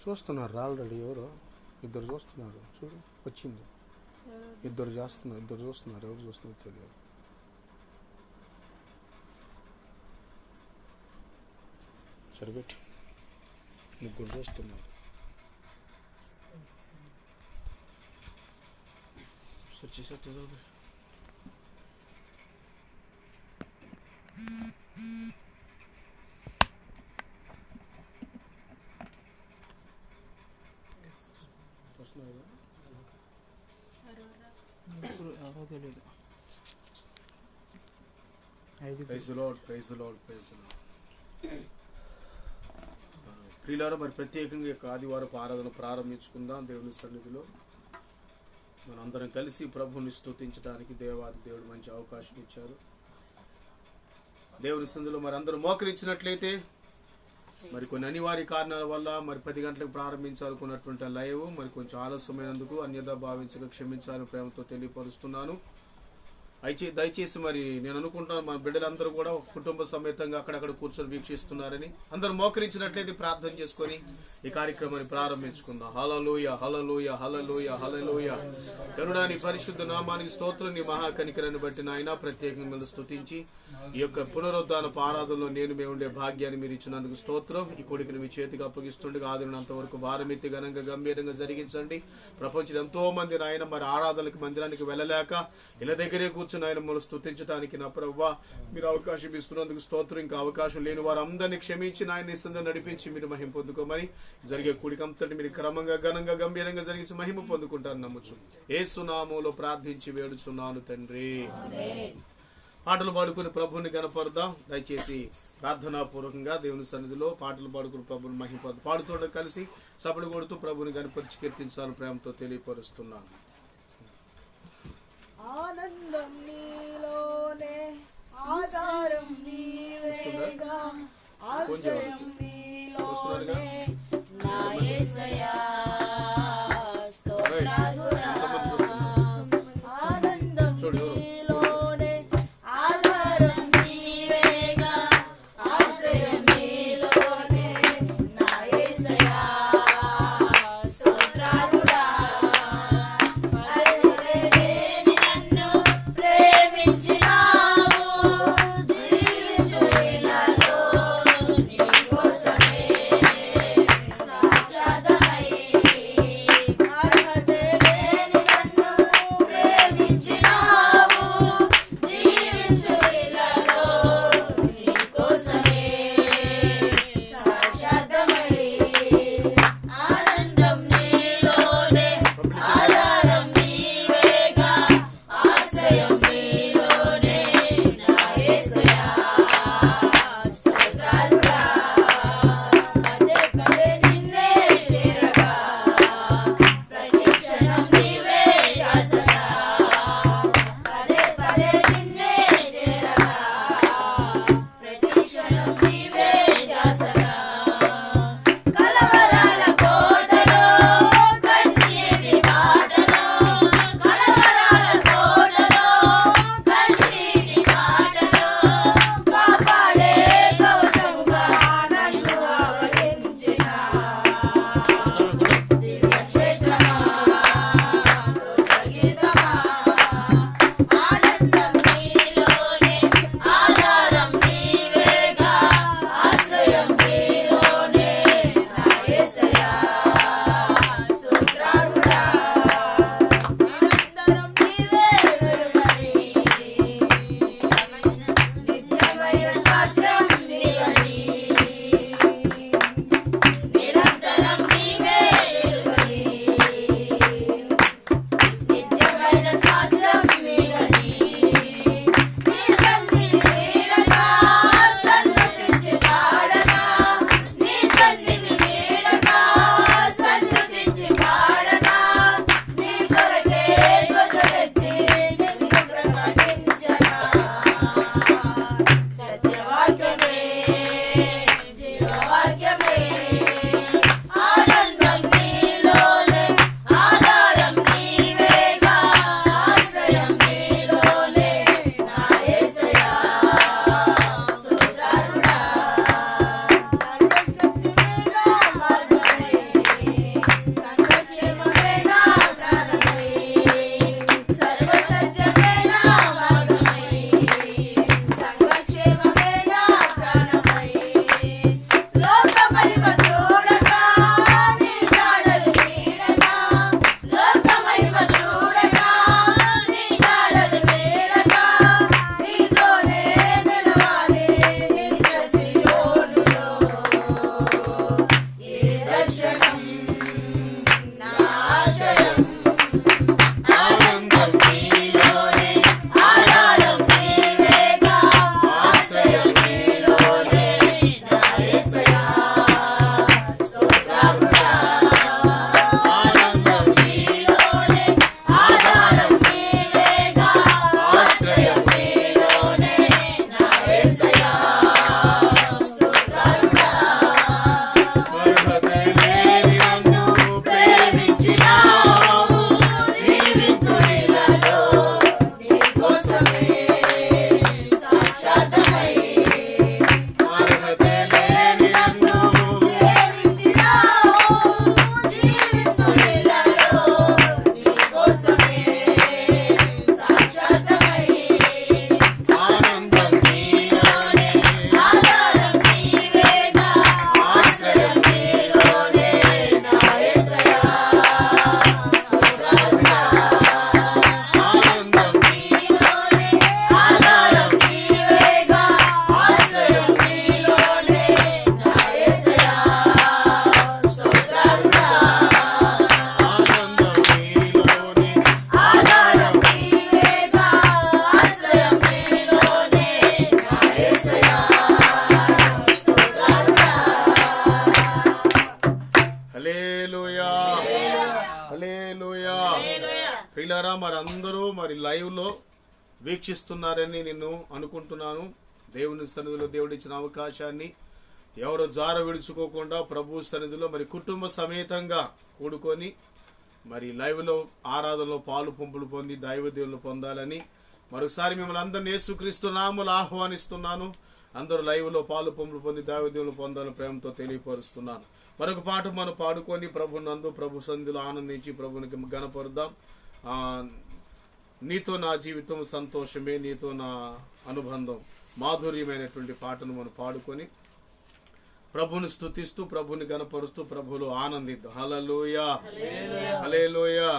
చూస్తున్నారు ఆల్రెడీ. ఎవరు ఇద్దరు చూస్తున్నారు, చూడు వచ్చింది. ఇద్దరు చేస్తున్నారు, ఇద్దరు చూస్తున్నారు. ఎవరు చూస్తున్నారు తెలియదు. సరిపెట్టి ముగ్గురు చూస్తున్నారు. సచ్చి సత్య చూడు. ఎవరో తెలియదు. ప్రియులారా, మరి ప్రత్యేకంగా యొక్క ఆదివారపు ఆరాధన ప్రారంభించుకుందాం. దేవుని సన్నిధిలో మనందరం కలిసి ప్రభుని స్తుతించడానికి దేవాది దేవుడు మంచి అవకాశం ఇచ్చారు. దేవుని సన్నిధిలో మరి అందరూ మోకరించినట్లయితే, మరి కొన్ని అనివార్య కారణాల వల్ల మరి 10 గంటలకు ప్రారంభించాలనుకున్నటువంటి లైవ్ మరి కొంచెం ఆలస్యమైనందుకు అన్యదా భావించక క్షమించాలని ప్రేమతో తెలియపరుస్తున్నాను. దయచేసి మరి నేను అనుకుంటాను మన బిడ్డలందరూ కూడా కుటుంబ సమేతంగా అక్కడక్కడ కూర్చొని వీక్షిస్తున్నారని. అందరూ మోకరించినట్లయితే ప్రార్థన చేసుకొని ఈ కార్యక్రమాన్ని ప్రారంభించుకుందాం. హల్లెలూయా, హల్లెలూయా, హల్లెలూయా, హల్లెలూయా. కరుణా నీ పరిశుద్ధ నామానికి స్తోత్రం. నీ మహాకనికరాన్ని బట్టి నాయన ప్రత్యేకంగా మీరు స్తుతించి ఈ యొక్క పునరుద్ధానపు ఆరాధనలో మేము ఉండే భాగ్యాన్ని మీరు ఇచ్చినందుకు స్తోత్రం. ఈ కొడుకుని మీ చేతికి అప్పగిస్తుండగా ఆదినంత వరకు భారమెత్తి ఘనంగా గంభీరంగా జరిగించండి. ప్రపంచంలో ఎంతో మంది నాయన మరి ఆరాధనలకు మందిరానికి వెళ్ళలేక ఇళ్ళ దగ్గరే కూర్చుని ఆయన మనం స్తుతించడానికి నా ప్రభువా మీరు అవకాశం ఇస్తున్నందుకు స్తోత్రం. ఇంకా అవకాశం లేని వారు అందరినీ క్షమించి నాయన ఇస్తుందని నడిపించి మీరు మహిమ పొందుకోమని జరిగే కూడికంతటి మీరు క్రమంగా ఘనంగా గంభీరంగా జరిగించి మహిమ పొందుకుంటారని నమ్ముచు యేసు నామములో ప్రార్థించి వేడుచున్నాను తండ్రి. పాటలు పాడుకుని ప్రభుని గణపరుద్దాం. దయచేసి ప్రార్థనా పూర్వకంగా దేవుని సన్నిధిలో పాటలు పాడుకుని ప్రభుని మహిమ పాడుతూ కలిసి సపలు కొడుతూ ప్రభుని గణపరిచి కీర్తించాలని ప్రేమతో తెలియపరుస్తున్నాను. ఆనందం నీలోనే, ఆధారం నీవేగా, ఆశ్రయం నీలోనే, నా యేసయ్యా స్తోత్రాలురా. ఆనందం నీలోనే, ఆధారం నీవేగా, ఆశ్రయం నీలోనే, నా యేసయ్యా స్తోత్రాలురా. Bye. హల్లెలూయా హల్లెలూయా. ప్రియులారా, మరి అందరూ మరి లైవ్ లో వీక్షిస్తున్నారని నేను అనుకుంటున్నాను. దేవుని సన్నిధిలో దేవుడు ఇచ్చిన అవకాశాన్ని ఎవరు జార విడుచుకోకుండా ప్రభు సన్నిధిలో మరి కుటుంబ సమేతంగా కూడుకొని మరి లైవ్ లో ఆరాధనలో పాలు పంపులు పొంది దైవ దేవుళ్ళు పొందాలని మరొకసారి మిమ్మల్ని అందరినీ యేసుక్రీస్తు నామములో ఆహ్వానిస్తున్నాను. అందరూ లైవ్ లో పాలు పంపులు పొంది దైవ దేవుళ్ళు పొందాలని ప్రేమతో తెలియపరుస్తున్నాను. మరొక పాట మనం పాడుకొని ప్రభు నందు ప్రభు సన్నిధిలో ఆనందించి ప్రభునికి గణపరుద్దాం. నీతో నా జీవితం సంతోషమే, నీతో నా అనుబంధం మాధుర్యమైనటువంటి పాటను మనం పాడుకొని ప్రభుని స్తుతిస్తూ ప్రభుని గణపరుస్తూ ప్రభులో ఆనందిద్దాం. హల్లెలూయా హల్లెలూయా.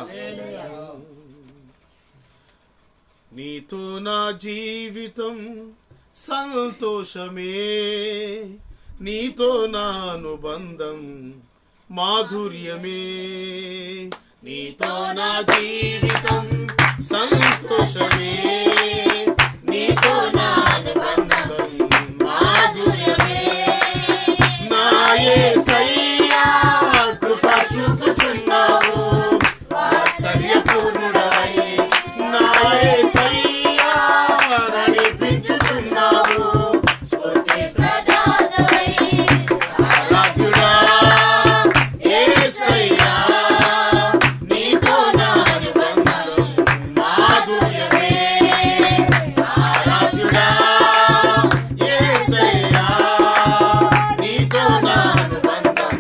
నీతో నా జీవితం సంతోషమే, నీతో నా అనుబంధం మాధుర్యమే, నీతో నా జీవితం సంతోషమే, నీతో నా అనుబంధం మాధుర్యమే. నా యేసయ్యా కృప చూపుచున్నావు వాత్సల్యపూర్ణుడవై, నా యేసయ్యా నడిపించుచున్నావు స్ఫూర్తి ప్రదాతవై. ఆరాధ్యుడా యేసయ్యా, నీతో నా అనుబంధం మాధుర్యమే. ఆరాధ్యుడా యేసయ్యా, నీతో నా అనుబంధం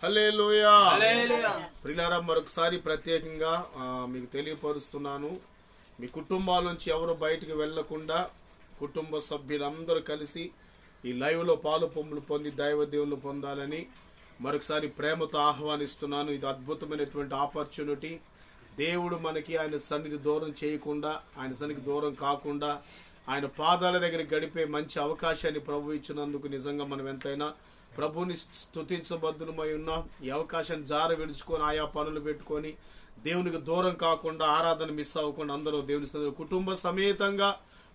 హల్లెలూయా. హల్లెలూయా. ప్రియులారా, మరొకసారి ప్రత్యేకంగా మీకు తెలియపరుస్తున్నాను, మీ కుటుంబాల నుంచి ఎవరు బయటికి వెళ్లకుండా కుటుంబ సభ్యులందరూ కలిసి ఈ లైవ్ లో పాలు పొమ్ములు పొంది దైవ దేవుళ్ళు పొందాలని మరొకసారి ప్రేమతో ఆహ్వానిస్తున్నాను. ఇది అద్భుతమైనటువంటి ఆపర్చునిటీ. దేవుడు మనకి ఆయన సన్నిధి దూరం చేయకుండా, ఆయన సన్నిధి దూరం కాకుండా ఆయన పాదాల దగ్గర గడిపే మంచి అవకాశాన్ని ప్రభు ఇచ్చినందుకు నిజంగా మనం ఎంతైనా ప్రభుని స్తుతించబద్దులమై ఉన్నాం. ఈ అవకాశాన్ని జార విడుచుకొని ఆయా పనులు పెట్టుకొని దేవునికి దూరం కాకుండా, ఆరాధన మిస్ అవ్వకుండా అందరూ దేవుని సన్నిధిలో కుటుంబ సమేతంగా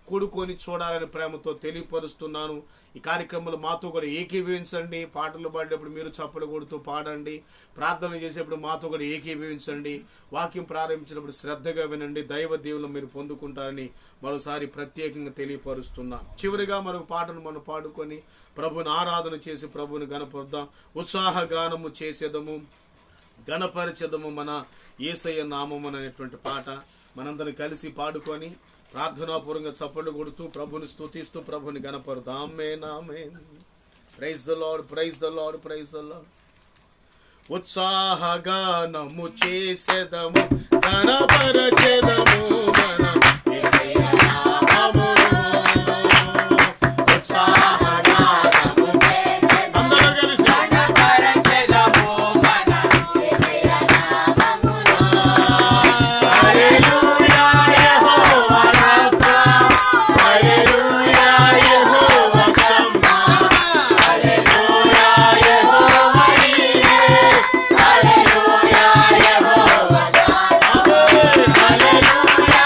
కూడుకొని చూడాలని ప్రేమతో తెలియపరుస్తున్నాను. ఈ కార్యక్రమంలో మాతో కూడా ఏకీభవించండి. పాటలు పాడేటప్పుడు మీరు చప్పలు కొడుతూ పాడండి. ప్రార్థన చేసేప్పుడు మాతో కూడా ఏకీభవించండి. వాక్యం ప్రారంభించినప్పుడు శ్రద్ధగా వినండి. దైవ దేవులను మీరు పొందుకుంటారని మరోసారి ప్రత్యేకంగా తెలియపరుస్తున్నాను. చివరిగా మరొక పాటను మనం పాడుకొని ప్రభుని ఆరాధన చేసి ప్రభుని గణపరుద్దాం. ఉత్సాహ గానము చేసేదము, గణపరచెదము మన యేసయ్య నామము అనేటువంటి పాట మనందరం కలిసి పాడుకొని ప్రార్థనాపూర్వంగా చప్పట్లు కొడుతూ ప్రభుని స్తుతిస్తూ ప్రభుని గణపరుద్దాం. Amen, amen. Praise the lord, praise the lord, praise the lord. ఉత్సాహగానము చేసేదము, గణపరచెదము మన యేసయ్య నామమును. ఉత్సాహగానము చేసేదము, అందరూ కలిసి గణపరచెదము మన యేసయ్య నామమును. హల్లెలూయా యెహోవా రఫా, హల్లెలూయా యెహోవా షమ్మా, హల్లెలూయా యెహోవా ఈరే, హల్లెలూయా యెహోవా షాలోమ్, హల్లెలూయా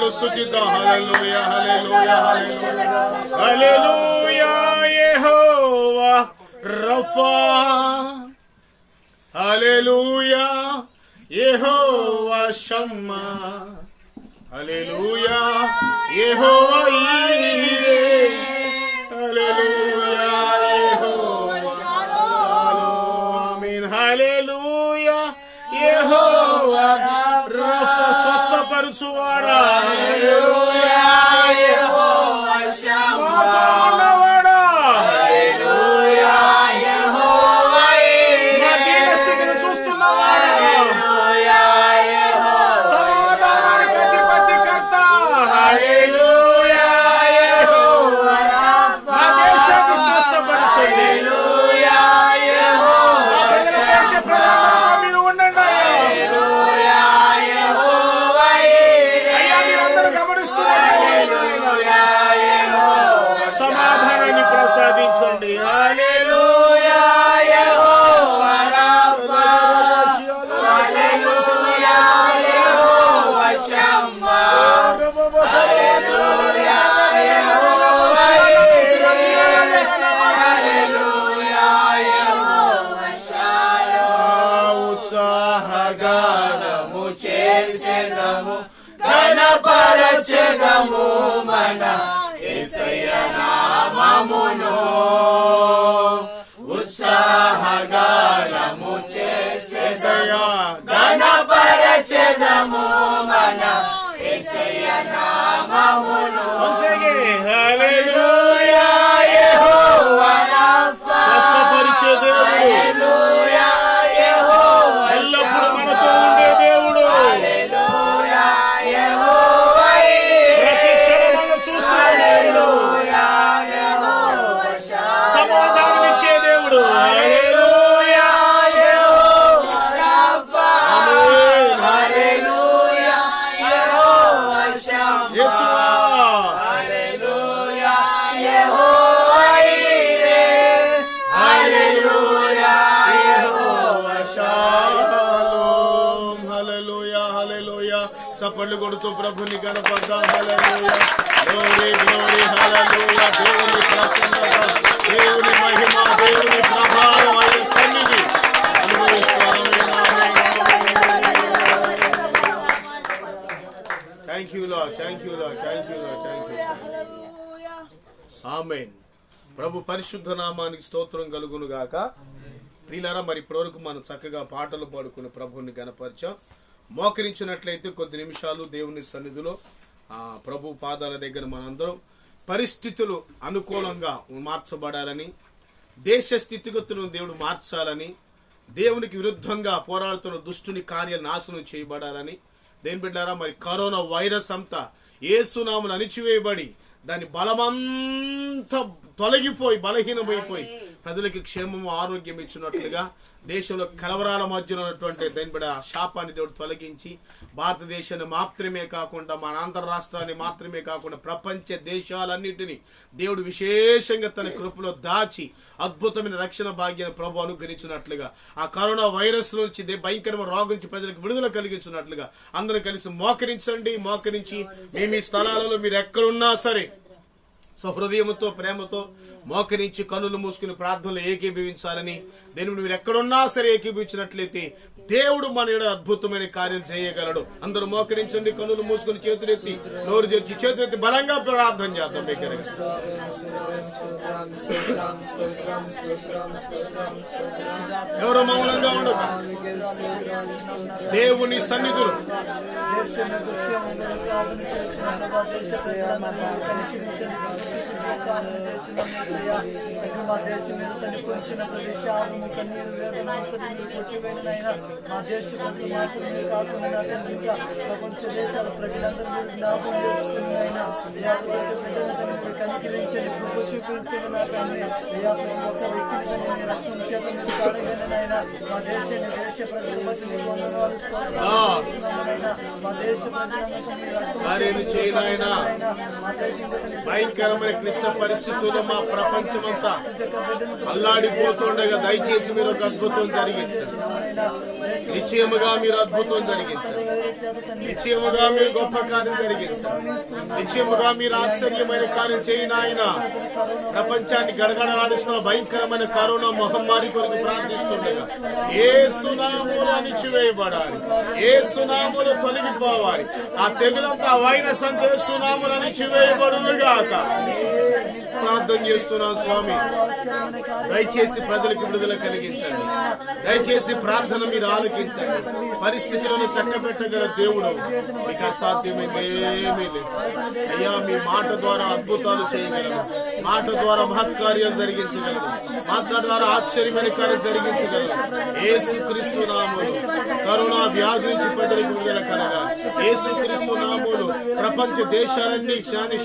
స్తోత్రాలు స్తుతిద్దాం. హల్లెలూయా హల్లెలూయా హల్లెలూయా. యెహోవా రఫా, హల్లెలూయా. యెహోవా షమ్మా, హల్లెలూయా. యెహోవా ఈరే, హల్లెలూయా. యెహోవా షాలోమ్, హల్లెలూయా. యెహోవా రఫా, స్వస్థపరచువాడా, హల్లెలూయా. యెహోవా షమ్మా, ఉన్నవాడా, హల్లెలూయా. యెహోవా ఈరే, నా దీన స్థితిని చూస్తున్నవాడా, హల్లెలూయా. యెహోవా సమాధానానికి అధిపతికర్త, హల్లెలూయా. యెహోవా రఫా, నా దేశాన్ని స్వస్థపరచండి, హల్లెలూయా. యెహోవా దేశ ప్రజలందరితో మీరు ఉండండి, హల్లెలూయా. యెహోవా ఈరే, అయ్యా మీరందరూ గమనిస్తున్నారు, హల్లెలూయా. యెహోవా సమాధానాన్ని ప్రసాదించండి, హల్లెలూయా. యెహోవా రఫా, హల్లెలూయా. యెహోవా షమ్మా, హల్లెలూయా. యెహోవా ఈరే, హల్లెలూయా. యెహోవా షాలోమ్. ఉత్సాహగానము చేసెదము, ఘనపరచెదము మన యేసయ్య నామమును. ఉత్సాహగానము చేసెదము, ఘనపరచెదము మన యేసయ్య నామమును. హల్లెలూయా. యెహోవా రఫా, స్వస్థపరిచే దేవుడు, హల్లెలూయా. యెహోవా ఎల్లప్పుడూ మనతో ఉండే దేవుడు, హల్లెలూయా. యెహోవా ఈరే, ప్రతి క్షణంలో చూస్తున్నాడు, హల్లెలూయా. యెహోవా సమాధానమిచ్చే దేవుడు, హల్లెలూయా. యెహోవా రఫా, ఆమేన్. హల్లెలూయా. యెహోవా షమ్మా, యేసువా, హల్లెలూయా. యెహోవా ఈరే, హల్లెలూయా. యెహోవా షాలోమ్, హల్లెలూయా హల్లెలూయా. చప్పట్లు కొడుతూ ప్రభుని కనపడదాం, హల్లెలూయా. గ్లోరీ గ్లోరీ, హల్లెలూయా. దేవుని ప్రసన్నత, దేవుని మహిమ, దేవుని ప్రభావం, ఆయన సన్నిధి అనుభవిస్తాం. Thank you lord, thank you lord, thank you lord, thank you. Amen. ప్రభు పరిశుద్ధ నామానికి స్తోత్రం కలుగును గాక. ప్రియులారా, మరి ఇప్పటివరకు మనం చక్కగా పాటలు పాడుకుని ప్రభుని గణపరిచాం. మోకరించినట్లయితే కొద్ది నిమిషాలు దేవుని సన్నిధిలో ప్రభు పాదాల దగ్గర మనందరం పరిస్థితులు అనుకూలంగా మార్చబడాలని, దేశ స్థితిగతులను దేవుడు మార్చాలని, దేవునికి విరుద్ధంగా పోరాడుతున్న దుష్టుని కార్యాలు నాశనం చేయబడాలని. దేని బిడ్డారా, మరి కరోనా వైరస్ అంతా యేసునామమున అణిచివేయబడి దాని బలమంతా తొలగిపోయి బలహీనమైపోయి ప్రజలకి క్షేమము ఆరోగ్యం ఇచ్చినట్లుగా దేశంలో కలవరాల మధ్యలో ఉన్నటువంటి దాని బిడ్డ శాపాన్ని దేవుడు తొలగించి భారతదేశాన్ని మాత్రమే కాకుండా మన ఆంధ్ర రాష్ట్రాన్ని మాత్రమే కాకుండా ప్రపంచ దేశాలన్నింటినీ దేవుడు విశేషంగా తన కృపలో దాచి అద్భుతమైన రక్షణ భాగ్యాన్ని ప్రభు అనుగ్రహించినట్లుగా ఆ కరోనా వైరస్ నుంచి భయంకరమైన రోగం నుంచి ప్రజలకు విడుదల కలిగించినట్లుగా అందరూ కలిసి మోకరించండి. మోకరించి మీ స్థలాలలో మీరు ఎక్కడున్నా సరే సహృదయంతో ప్రేమతో మోకరించి కన్నులు మూసుకుని ప్రార్థనలు ఏకీభవించాలని, దేని మీరు ఎక్కడున్నా సరే ఏకీభవించినట్లయితే దేవుడు మన ఎడల అద్భుతమైన కార్యాలు చేయగలడు. అందరూ మోకరించండి, కన్నులు మూసుకుని చేతులెత్తి నోరు తెరిచి చేతులెత్తి బలంగా ప్రార్థన చేద్దాం. దగ్గరగా ఎవరో మౌనంగా ఉండదు. దేవుని సన్నిధులు మా దేశం మీద చనిపోయిన ప్రదేశాలను కన్నీరు వేదనలు కొట్టివేడినైనా మా దేశ ప్రజలు మాత్రమే కాకుండా ఇంకా ప్రపంచ దేశాల ప్రజలందరూ మీరు జ్ఞాపకం చేసుకున్నైనా బిడ్డలను కనికరించండి, కృప చూపించండి. నా తండ్రి ప్రతి ఒక్క వ్యక్తిని రక్తం చేత కడగండి. మా దేశాన్ని దేశ ప్రజలకు నీకు వందనాలు, స్తోత్రాలు. మా దేశ ప్రజలందరికీ నీ రక్తం కార్యాలు చేయి నాయనా. మా దేశం భయంకరమైన క్లిష్ట పరిస్థితుల్లో మా ప్రపంచమంతా అల్లాడిపోతుండగా దయచేసి మీరు ఒక అద్భుతం జరిగించండి. నిశ్చయముగా మీరు అద్భుతం జరిగించండి. నిశ్చయముగా మీరు గొప్ప కార్యం జరిగించండి. నిశ్చయముగా మీరు ఆశ్చర్యమైన కార్యం చేయి నాయన. ప్రపంచాన్ని గడగడలాడిస్తున్న భయంకరమైన కరోనా మహమ్మారి కొరకు ప్రార్థిస్తుండగా యేసు నామములో అణిచివేయబడాలి, యేసు నామములో తొలగిపోవాలి. ఆ తెగులంతా వైరస్ అంతా యేసు నామములో అణిచివేయబడునుగాక. ప్రార్థన చేస్తున్నాం స్వామి, దయచేసి ప్రజలకు విడుదల కలిగించండి. దయచేసి ప్రార్థన మీరు ఆలకించండి. పరిస్థితులను చక్కబెట్టగల దేవుడు, మీకు అసాధ్యమైందేమీ లేదు అయ్యా. మీ మాట ద్వారా అద్భుతాలు చేయగలరు, మాట ద్వారా మహత్కార్యాలు జరిగించగలరు, మాట ద్వారా ఆశ్చర్యమైన కార్యం జరిగించగలరు. యేసుక్రీస్తు నామములో కరోనా వ్యాధి నుంచి ప్రజలకు విడుదల కలగాలి. యేసుక్రీస్తు నామములో ప్రపంచ దేశాలన్నీ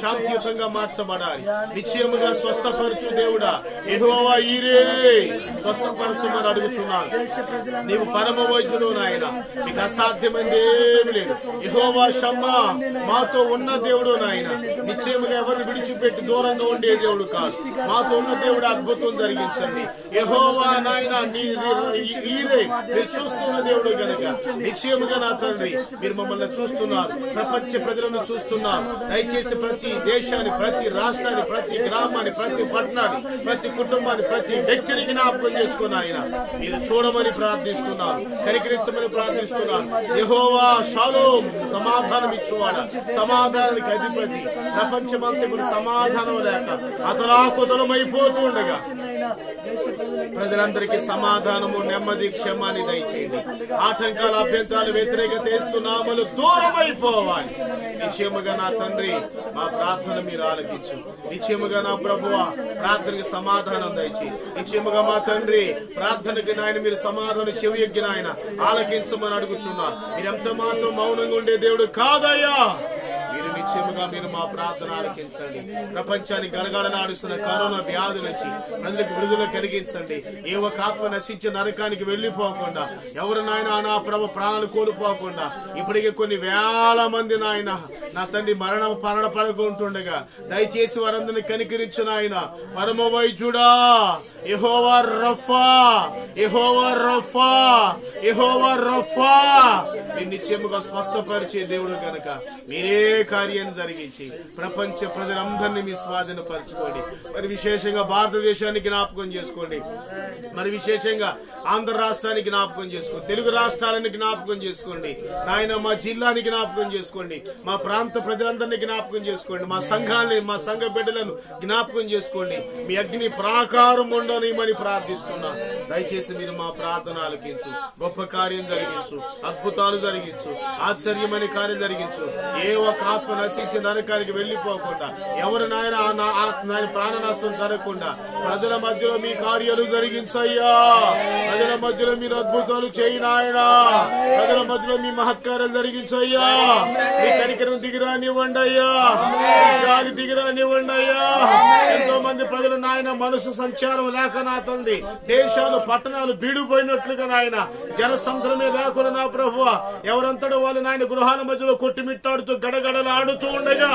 శాంతియుతంగా మార్చబడాలి. నిశ్చయముగా స్వస్థపరచు దేవుడా, యెహోవా ఈరే స్వస్థపరచమని అడుగుచున్నాను. నీవు పరమ వైద్యుడు నాయన, మీకు అసాధ్యమైనది ఏమి లేదు. యెహోవా షమ్మా మాతో ఉన్న దేవుడు నాయన. నిశ్చయముగా ఎవరిని విడిచిపెట్టి దూరంగా ఉండే దేవుడు కాదు. మాతో ఉన్న దేవుడు అద్భుతం జరిగించండి. యెహోవా నాయన ఈరే మీరు చూస్తున్న దేవుడు గనుక నిశ్చయముగా నా తండ్రి మీరు మమ్మల్ని చూస్తున్నారు, ప్రపంచ ప్రజలను చూస్తున్నారు. దయచేసి ప్రతి దేశాన్ని, ప్రతి రాష్ట్రాన్ని, ప్రతి గ్రామాన్ని, ప్రతి పట్టణాన్ని, ప్రతి కుటుంబాన్ని, ప్రతి వ్యక్తిని జ్ఞాపకం చేసుకుని ఆయన మీరు చూడమని ప్రార్థిస్తున్నాను, కనికరించమని ప్రార్థిస్తున్నాను. యెహోవా షాలోమ్ సమాధానం ఇచ్చువాడా, సమాధానానికి అధిపతి. ప్రపంచమంతా ఇప్పుడు సమాధానం లేక అతలాకుతలమైపోతూ ఉండగా ప్రజలందరికీ సమాధానము, నెమ్మది, క్షమాన్ని దయచేయండి. ఆటంకాల, అభ్యంతరాలు, వ్యతిరేకత యేసు నామములో దూరమైపోవాలి. నిశ్చయముగా నా తండ్రి మా ప్రార్థన మీరు ఆలకించు. నిశ్చయముగా నా ప్రభువా ప్రార్థనకి సమాధానం దయచేయి. నిశ్చయముగా మా తండ్రి ప్రార్థనకి నాయన మీరు సమాధానం చెవియొగ్గిన ఆయన ఆలకించమని అడుగుచున్నా. మీరు ఎంత మాత్రం మౌనంగా ఉండే దేవుడు కాదయ్యా. నిశ్చయముగా మీరు మా ప్రార్థన ఆలకించండి. ప్రపంచాన్ని గడగడలాడుస్తున్న కరోనా వ్యాధి నుంచి ప్రజలకు విడుదల కలిగించండి. ఏ ఒక ఆత్మ నశించి నరకానికి వెళ్లిపోకుండా, ఎవరు నాయన నా ప్రభు ప్రాణాలు కోల్పోకుండా, ఇప్పటికే కొన్ని వేల మంది నాయన నా తండ్రి మరణం పడకుంటుండగా దయచేసి వారందరినీ కనికరించు నాయన. పరమ వైద్యుడా యెహోవా రఫా, యెహోవా రఫా, యెహోవా రఫా మీరు నిశ్చయముగా స్వస్థపరిచే దేవుడు గనక మీరే కార్యాన్ని జరిగించి ప్రపంచ ప్రజలందరినీ మీ స్వాధీనపరచుకోండి. మరి విశేషంగా భారతదేశాన్ని జ్ఞాపకం చేసుకోండి. మరి విశేషంగా ఆంధ్ర రాష్ట్రానికి జ్ఞాపకం చేసుకోండి. తెలుగు రాష్ట్రాలను జ్ఞాపకం చేసుకోండి. నాయన మా జిల్లాని జ్ఞాపకం చేసుకోండి. మా ప్రాంత ప్రజలందరినీ జ్ఞాపకం చేసుకోండి. మా సంఘాన్ని, మా సంఘ బిడ్డలను జ్ఞాపకం చేసుకోండి. మీ అగ్ని ప్రాకారం ఉండనిమని ప్రార్థిస్తున్నాను. దయచేసి మీరు మా ప్రార్థన ఆలకించు. గొప్ప కార్యం జరిగించు, అద్భుతాలు జరిగించు, ఆశ్చర్యమైన కార్యం జరిగించు. ఏ ఒక ఆత్మ నశించి నరకానికి వెళ్లిపోకుండా, ఎవరు నాయన ప్రాణ నష్టం జరగకుండా ప్రజల మధ్యలో మీ కార్యాలు జరిగించయ్యా. ప్రజల మధ్యలో మీరు అద్భుతాలు చేయి నాయనా. ప్రజల మధ్యలో మీ మహత్కార్యాలు జరిగించయ్యా. మీ కనికరం దిగిరానివ్వండి అయ్యా, జాలి దిగిరానివ్వండి అయ్యా. ఎంతో మంది ప్రజలు నాయన మనసు సంచారం లేక నా తండ్రి దేశాలు, పట్టణాలు బీడిపోయినట్లుగా నాయన జనసంద్రమే లేకుండా నా ప్రభువ ఎవరంతటో వాళ్ళు నాయన గృహాల మధ్యలో కొట్టిమిట్టాడుతూ గడగడలాడుతూ ఉండగా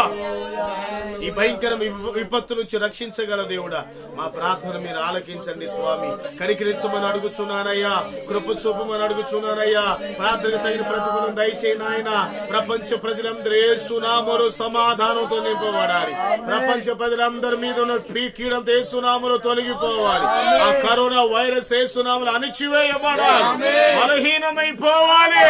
ఈ భయంకర విపత్తు నుంచి రక్షించగల దేవుడా మా ప్రార్థన మీరు ఆలకించండి స్వామి. కనికరించమని అడుగుచున్నానయ్యా, కృప చూపమని అడుగుచున్నానయ్యా. ప్రార్థన తగిన ప్రతిఫలం దయచేయి నాయన. ప్రపంచ ప్రజలందరూ యేసు నామములో సమాధానంతో నింపబడాలి. ప్రపంచ ప్రజలందరి మీద ఉన్న కీడంతో యేసు నామములో తొలగిపోవాలి. ఆ కరోనా వైరస్ యేసు నామములో అణిచివేయబడాలి, బలహీనమైపోవాలి.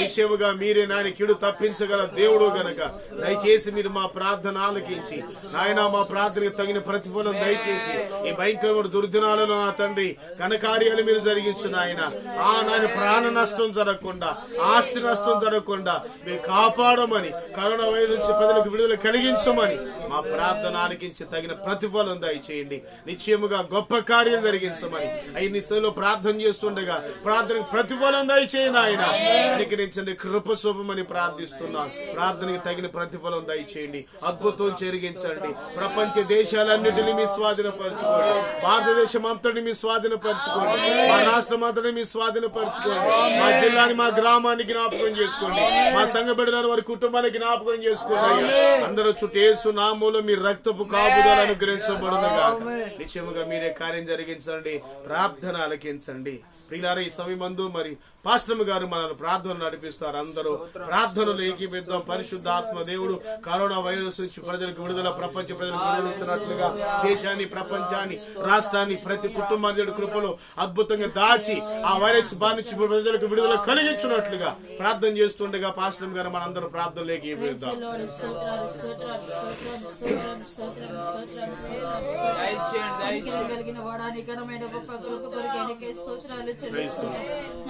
నిశ్చయముగా మీరే నాయన కీడు తప్పించగల దేవుడు గనక దయచేసి మీరు మా ప్రార్థన ఆలకించి నాయన మా ప్రార్థనకు తగిన ప్రతిఫలం దయచేసి ఈ భయంకరమైన దుర్దినాలలో నా తండ్రి ఘనకార్యాలు మీరు జరిగించు నాయన. నాయన ప్రాణ నష్టం జరగకుండా, ఆస్తి నష్టం జరగకుండా మీరు కాపాడమని కరోనా వైరస్ నుంచి ప్రజలకు విడుదల కలిగించమని మా ప్రార్థన ఆలకించి తగిన ప్రతిఫలం దయచేయండి. నిశ్చయముగా గొప్ప కార్యం జరిగించమని నీ స్థితిలో ప్రార్థన చేస్తుండగా ప్రార్థనకు ప్రతిఫలం దయచేయండి. ఆయన అనుగ్రహించండి, కృప చూపమని ప్రార్థిస్తున్నాను. ప్రార్థనకి తగిన ప్రతిఫలం దయచేయండి, అద్భుతం జరిగించండి. ప్రపంచ దేశాలన్నిటినీ మీ స్వాధీనపరచుకోండి. భారతదేశం అంతటిని మీ స్వాధీనపరచుకోండి. మా రాష్ట్రం అంతటిని మీ స్వాధీనపరచుకోండి. మా జిల్లాని, మా గ్రామానికి జ్ఞాపకం చేసుకోండి. మా సంఘ బిడ్డలను వారి కుటుంబానికి జ్ఞాపకం చేసుకోండి. అందరూ చుట్టూ యేసు నామములో మీ రక్తపు కాపుదల అనుగ్రహించబడునుగా. నిశ్చయముగా మీరే కార్యం జరిగించండి, ప్రార్థన ఆలకించండి. ప్రియులారా, ఈ సమయమందు మరి పాస్టర్ గారు మనల్ని ప్రార్థన నడిపిస్తారు. అందరూ ప్రార్థనలు ఏకీపిద్దాం. పరిశుద్ధాత్మ దేవుడు కరోనా వైరస్ నుంచి ప్రజలకు విడుదల, ప్రపంచ ప్రజలకు విడుదలవుతున్నట్లుగా దేశాన్ని, ప్రపంచాన్ని, రాష్ట్రాన్ని, ప్రతి కుటుంబాన్ని కృపలో అద్భుతంగా దాచి ఆ వైరస్ బారి నుంచి ప్రజలకు విడుదల కలిగించున్నట్లుగా ప్రార్థన చేస్తుండగా పాస్టర్ గారు మనందరూ ప్రార్థనలు ఏకీపిద్దాం.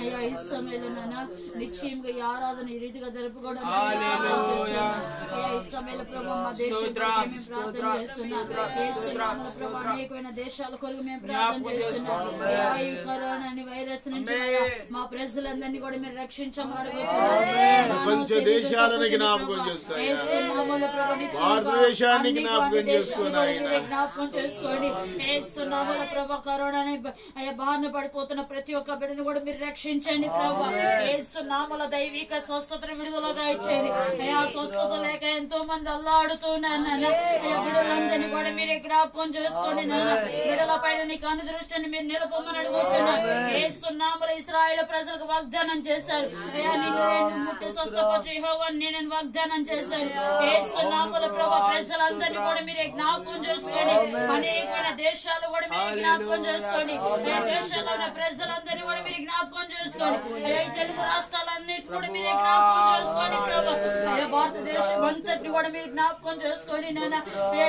అయ్యా, ఈ సమయంలో నిశ్చయంగా ఈ ఆరాధన ఈ రీతిగా జరుపుకోవడం ఈ సమయంలో ప్రభావ మా దేశం ప్రార్థన చేస్తున్నాం. అనేకమైన దేశాల కొరకు మేము ప్రార్థన చేస్తున్నాం. ఈ కరోనా వైరస్ నుంచి మా ప్రజలందరినీ కూడా మీరు రక్షించమని ప్రపంచ దేశాలను జ్ఞాపకం చేసుకోండి. భారతదేశాన్ని జ్ఞాపకం చేసుకోండి. ప్రభా కరోనాని బారిన పడిపోతున్న ప్రతి ఒక్క బిడ్డను కూడా మీరు రక్షించండి. ప్రభా యేసు నామములో దైవిక స్వస్థతను విడుదల దయచేయండి. అయ్యా, స్వస్థత లేక ఎంతో మంది అల్లాడుతున్నాను. బిడ్డలందరినీ కూడా మీరే జ్ఞాపకం చేసుకోండి. బిడ్డల పైన నీ కన్ను దృష్టిని మీరు నిలపమని అడుగుతున్నాను. యేసు నామములో ఇశ్రాయేలు ప్రజలకు వాగ్దానం చేశారు. అయ్యా, నిన్ను ముట్టి స్వస్థపరచు యెహోవా నేను వాగ్దానం చేశారు. యేసు నామములో ప్రభా ప్రజలందరినీ కూడా మీరే జ్ఞాపకం చేసుకోండి. అనేకమైన దేశాలు కూడా మీరు జ్ఞాపకం చేసుకోండి. దేశాల్లో ఉన్న ప్రజలందరినీ కూడా మీరు జ్ఞాపకం చేసుకోండి. తెలుగు రాష్ట్రాలన్నిటి కూడా మీరే జ్ఞాపకం చేసుకోండి. ప్రభా భారతదేశం అంతటిని కూడా మీరు జ్ఞాపకం చేసుకోండి. నేను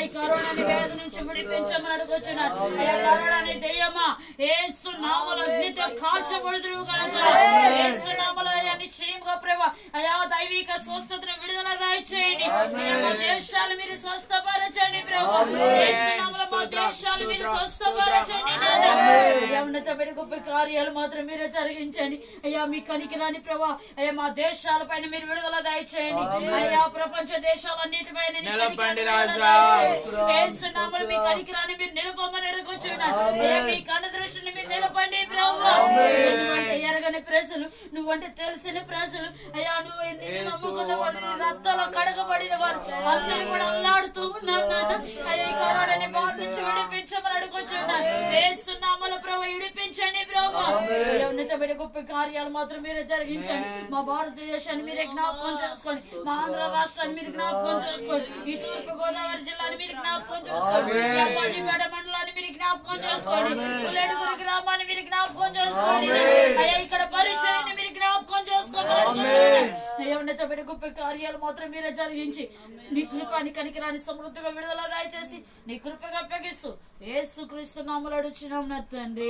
ఈ కరోనాని వేద నుంచి విడిపించమని అడుగుతున్నాను. కరోనాని దెయ్యమా యేసు నామములో అగ్నితో కాల్చబడుదురు కనుక యేసు నామములో నిశ్చయంగా ప్రభా అయా దైవిక స్వస్థతను విడుదల దయచేయండి. మా దేశాలు మీరు స్వస్థపరచండి. ప్రభా యేసు నామములో మా దేశాలు మీరు స్వస్థపరచండి. ఉన్నత గొప్ప కార్యాలు మాత్రం మీరే జరిగించండి. అయ్యా, మీ కనికిరాని ప్రభా అయ్యా మా దేశాల పైన మీరు విడుదల దయచేయండి. అయ్యా, ప్రపంచ దేశాలన్నిటి పైన నిలపండి రాజా. యేసు నామములో మీ కనికిరాని మీరు నిలపమని అడుగుచున్నాను. మీ కన్ను దృష్టిని మీరు నిలపండి. ప్రభా ఎరగని ప్రజలు, నువ్వంటే తెలిసిన ప్రజలు, అయ్యా నువ్వు నమ్ముకున్న వాళ్ళు, రక్తంలో కడగబడిన వారు అందరూ కూడా అల్లాడుతూ ఉన్నారు. అయ్యా, ఈ కరోనాని బాధ నుంచి విడిపించమని అడుగుచున్నాను. యేసు నామములో ప్రభా విడిపించండి. ప్రభా ఉన్నత గొప్ప కార్యాలు మాత్రం మీరే జరిగించండి. మా భారతదేశాన్ని మీరే జ్ఞాపకం చేసుకోండి. మా ఆంధ్ర రాష్ట్రాన్ని మీరు జ్ఞాపకం చేసుకోండి. ఈ తూర్పు గోదావరి జిల్లాని మీరు జ్ఞాపకం చేసుకోండి. అప్పాజిపేట మండలాన్ని మీరు జ్ఞాపకం చేసుకోండి. పులేడుగురు గ్రామాన్ని మీరు జ్ఞాపకం చేసుకోండి. అయ్యా, ఇక్కడ పరిచయాన్ని మీరు జ్ఞాపకం చేసుకోండి. అయ్యా, ఉన్నత గొప్ప కార్యాలు మాత్రం మీరే జరిగించి నీ కృపాని కనికిరాని సమృద్ధిగా విడుదల దయచేసి నీ కృపగా అప్పగిస్తూ యేసుక్రీస్తు నామములో అడుగుచున్నాం నా తండ్రి.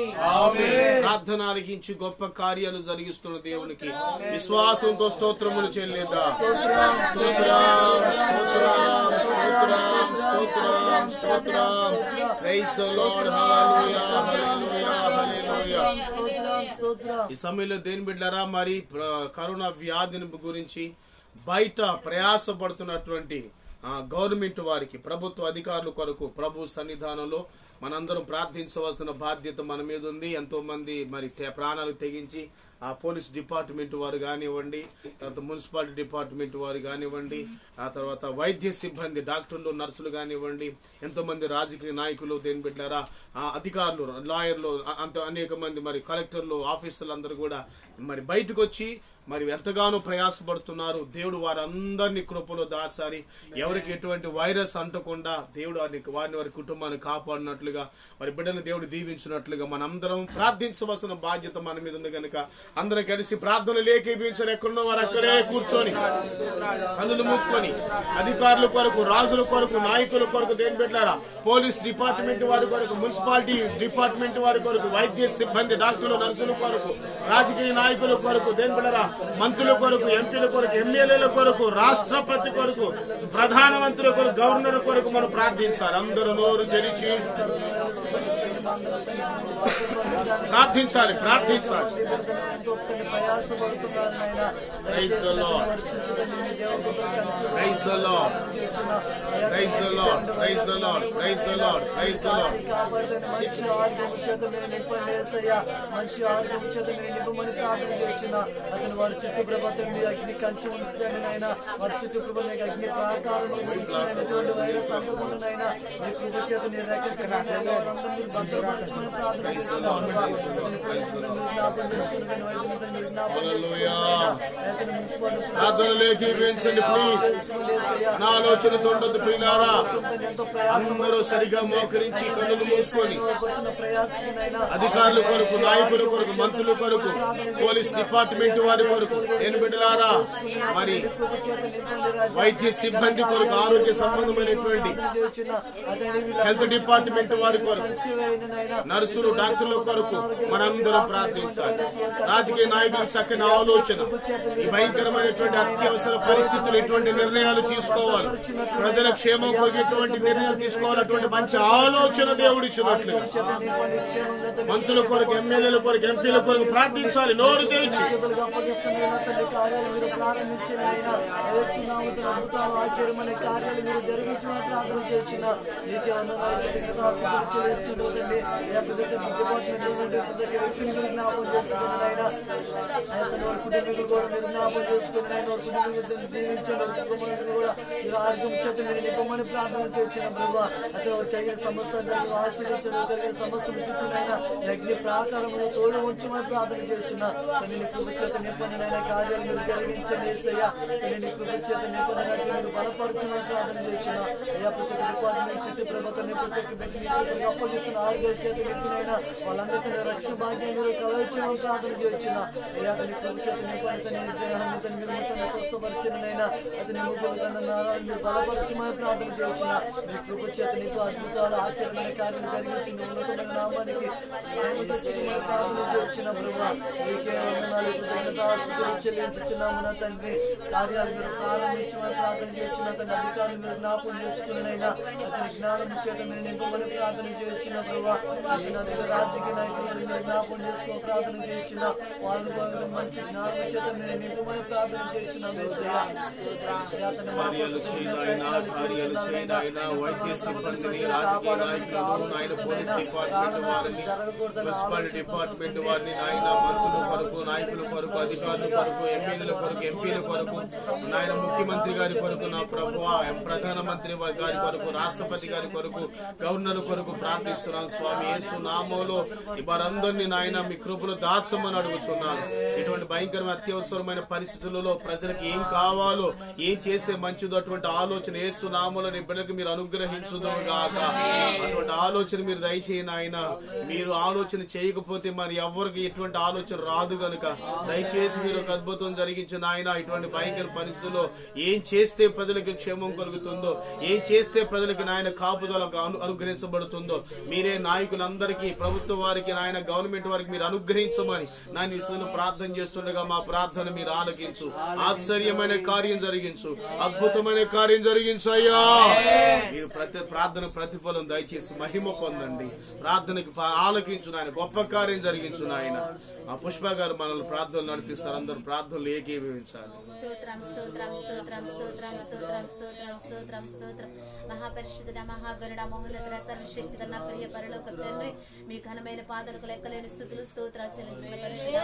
ప్రార్థన ఆలకించి గొప్ప కార్యాలు జరిగిస్తున్న దేవునికి విశ్వాసంతో స్తోత్రములు చెల్లిద్దాం. ఈ సమయంలో దేని బిడ్డారా, మరి కరోనా వ్యాధిని గురించి బయట ప్రయాసపడుతున్నటువంటి గవర్నమెంట్ వారికి, ప్రభుత్వ అధికారుల కొరకు ప్రభు సన్నిధానంలో మనందరం ప్రార్థించవలసిన బాధ్యత మన మీద ఉంది. ఎంతో మంది మరి ప్రాణాలు తెగించి ఆ పోలీస్ డిపార్ట్మెంట్ వారు కానివ్వండి, తర్వాత మున్సిపాలిటీ డిపార్ట్మెంట్ వారు కానివ్వండి, ఆ తర్వాత వైద్య సిబ్బంది, డాక్టర్లు, నర్సులు కానివ్వండి, ఎంతో మంది రాజకీయ నాయకులు, దేని బిడ్డారా అధికారులు, లాయర్లు, అంత అనేక మంది మరి కలెక్టర్లు, ఆఫీసర్లు అందరూ కూడా మరి బయటకు వచ్చి మరి ఎంతగానో ప్రయాసపడుతున్నారు. దేవుడు వారందరినీ కృపలో దాచాలి. ఎవరికి ఎటువంటి వైరస్ అంటకుండా దేవుడు వారిని వారి కుటుంబాన్ని కాపాడినట్లుగా, వారి బిడ్డను దేవుడు దీవించినట్లుగా మనందరం ప్రార్థించవలసిన బాధ్యత మన మీద ఉంది కనుక అందరం కలిసి ప్రార్థనలు ఏకీపించాలి. ఎక్కడున్న వారు అక్కడే కూర్చొని కన్నులు మూసుకొని అధికారుల కొరకు, రాజుల కొరకు, నాయకుల కొరకు, దేని పెట్టారా పోలీస్ డిపార్ట్మెంట్ వారి కొరకు, మున్సిపాలిటీ డిపార్ట్మెంట్ వారి కొరకు, వైద్య సిబ్బంది, డాక్టర్లు, నర్సుల కొరకు, రాజకీయ నాయకులు నాయకుల కొరకు, దేని బిడ్డరా మంత్రుల కొరకు, ఎంపీల కొరకు, ఎమ్మెల్యేల కొరకు, రాష్ట్రపతి కొరకు, ప్రధానమంత్రి కొరకు, గవర్నర్ కొరకు మనం ప్రార్థించాలి. అందరూ నోరు తెరిచి ప్రార్థించాలి. Praise the Lord. Praise the Lord. Praise the Lord. Praise the Lord. Praise the Lord. Praise the Lord. మనిషి ఆరోగ్యం చేత మీరు నింపండి యేసయ్యా. మనిషి ఆరోగ్యం చేత మీరు నింపమని ప్రార్థన చేస్తున్న అతను వారి చుట్టూ ప్రభుత్వం మీ అగ్ని కంచి ఉంచండి నాయన. వారి చుట్టూ ప్రభు మీకు అగ్ని ప్రాకారం ఇచ్చినటువంటి వైరస్ అంతకుండానైనా మీ కృప చేత మీరు రక్షించండి. వారందరూ మీరు భద్రపరచమని ప్రార్థన చేస్తున్నాం. ప్రార్థనలోకి వేయించండి ప్లీజ్. నా ఆలోచన ఉండదు ప్రియులారా. అందరూ సరిగా మోకరించి కన్నులు మూసుకొని అధికారుల కొరకు, నాయకుల కొరకు, మంత్రుల కొరకు, పోలీస్ డిపార్ట్మెంట్ వారి కొరకు, నేను బిడ్డలారా మరి వైద్య సిబ్బంది కొరకు, ఆరోగ్య సంబంధమైనటువంటి హెల్త్ డిపార్ట్మెంట్ వారి కొరకు, నర్సులు, డాక్టర్ల కొరకు మనందరం ప్రార్థించాలి. రాజకీయ నాయకులకు చక్కని ఆలోచన, ఈ భయంకరమైనటువంటి అత్యవసర పరిస్థితులు ఇటువంటి నిర్ణయాలు తీసుకోవాలి. ప్రజల క్షేమం కొరకు ఇటువంటి నిర్ణయాలు తీసుకోవాలటువంటి మంచి ఆలోచన దేవుడిచ్చినట్లుగా మంత్రుల కొరకు, ఎమ్మెల్యేల కొరకు, ఎంపీల కొరకు ప్రార్థించాలి. నోరు తెరిచి ఆశ్చర్యమైన కార్యాలు మీరు జరిగించమని ప్రార్థన చేసిన జ్ఞాపం చేసుకుని ఆయన కుటుంబీకులు కూడా మీరు జ్ఞాపం చేసుకుని ఆయన దీవించండి. కూడా మీరు ఆరోగ్యం చేత మీరు నింపమని ప్రార్థన చేసిన ప్రభావ అతను జరిగిన సమస్య ఆశీర్వదించడం జరిగిన సమస్యల చుట్టూనైనా అగ్ని ప్రాకారంలో తోడు ఉంచమని ప్రార్థన చేస్తున్నా. నేను కృప చేత నింపనైనా కార్యాలు మీరు జరిగించండి యేసయ్యా. నేను కృప చేత నింపనైనా మీరు బలపరచమని ప్రార్థన చేస్తున్నా. అయ్యా ప్రతి డిపార్ట్మెంట్ చుట్టూ ప్రభుత్వాన్ని ప్రతి వ్యక్తిని అప్పగిస్తున్న ఆరోగ్య చేత నింపినైనా వాళ్ళందరికీ రక్షణ భాగ్యం మీరు కలవచ్చమని ప్రార్థన చేస్తున్నా. అయ్యా అతని కృప చేత నింపని తన దేహాన్ని మీరు మొత్తం స్వస్థపరచనైనా అతని ముగ్గురు కన్నా మీరు బలపరచమని ప్రార్థన చేస్తున్నా. మీ కృప చేత నీకు అద్భుతాలు ఆచరణమైన కార్యం జరిగించింది. ఉన్నతమైన నామానికి ప్రార్థన చేసిన ప్రభావ మీకే వందనాలు చెల్లించుచున్నాము నా తండ్రి. కార్యాలు మీరు ప్రారంభించమని ప్రార్థన చేసిన అతని అధికారులు మీరు జ్ఞాపం చేసుకున్నైనా అతని జ్ఞానం చేత మీరు నింపమని ప్రార్థన చేసిన ప్రభావ రాజకీయ నాయకులను మీరు జ్ఞాపం చేసుకుని ప్రార్థన చేసిన వాళ్ళు మంచి జ్ఞానం చేత మీరు నింపమని ప్రార్థన చేసిన వైద్య సిబ్బందిని, రాజకీయ నాయకులను, ఆయన పోలీస్ డిపార్ట్మెంట్ వారిని, మున్సిపల్ డిపార్ట్మెంట్ వారిని, ఆయన మంత్రుల కొరకు, నాయకుల కొరకు, అధికారుల కొరకు, ఎమ్మెల్యేల కొరకు, ఎంపీల కొరకు, ఆయన ముఖ్యమంత్రి గారి కొరకు, నా ప్రభువా ప్రధానమంత్రి గారి కొరకు, రాష్ట్రపతి గారి కొరకు, గవర్నర్ కొరకు ప్రార్థిస్తున్నాను స్వామి. యేసు నామములో వారందరినీ నాయన మీ కృపలో దాచమని అడుగుతున్నాను. ఇటువంటి భయంకరమైన అత్యవసరమైన పరిస్థితులలో ప్రజలకు ఏం కావాలో, ఏం చేస్తే మంచిదో అటువంటి ఆలోచన యేసు నామములో నీ బిడ్డలకు మీరు అనుగ్రహించుదురుగాక. అటువంటి ఆలోచన మీరు దయచేయండి ఆయన. మీరు ఆలోచన చేయకపోతే మరి ఎవరికి ఎటువంటి ఆలోచన రాదు గనుక దయచేసి మీరు ఒక అద్భుతం జరిగించిన ఆయన. ఇటువంటి భయంకర పరిస్థితుల్లో ఏం చేస్తే ప్రజలకు క్షేమం కలుగుతుందో, ఏం చేస్తే ప్రజలకు నాయన కాపుదల అనుగ్రహించబడుతుందో మీరే నాయకులందరికీ, ప్రభుత్వ వారికి, నాయన గవర్నమెంట్ వారికి మీరు అనుగ్రహించమని నాయన విషయంలో ప్రార్థన చేస్తుండగా మా ప్రార్థన మీరు ఆలకించు. ఆశ్చర్యమైన కార్యం జరిగించు, అద్భుతమైన కార్యం జరిగించు అయ్యా. మీరు ప్రార్థన ప్రతిఫలం దయచేసి మహిమ పొందండి. ప్రార్థనకి ఆలకించు నాయన, గొప్ప కార్యం జరిగించు నాయన. ఆ పుష్ప గారు మనల్ని ప్రార్థనలు నడిపిస్తారు. అందరూ ప్రార్థనలు ఏకీభవించాలి. మహాపరిశుద్ధ మహాగరుడ మహోన్నత సర్వశక్తి కన్నా ప్రియ పరలోక తండ్రి, మీ ఘనమైన పాదలకు లెక్కలేని స్థుతులు స్తోత్రాలు చెల్లించిన పరిశుద్ధ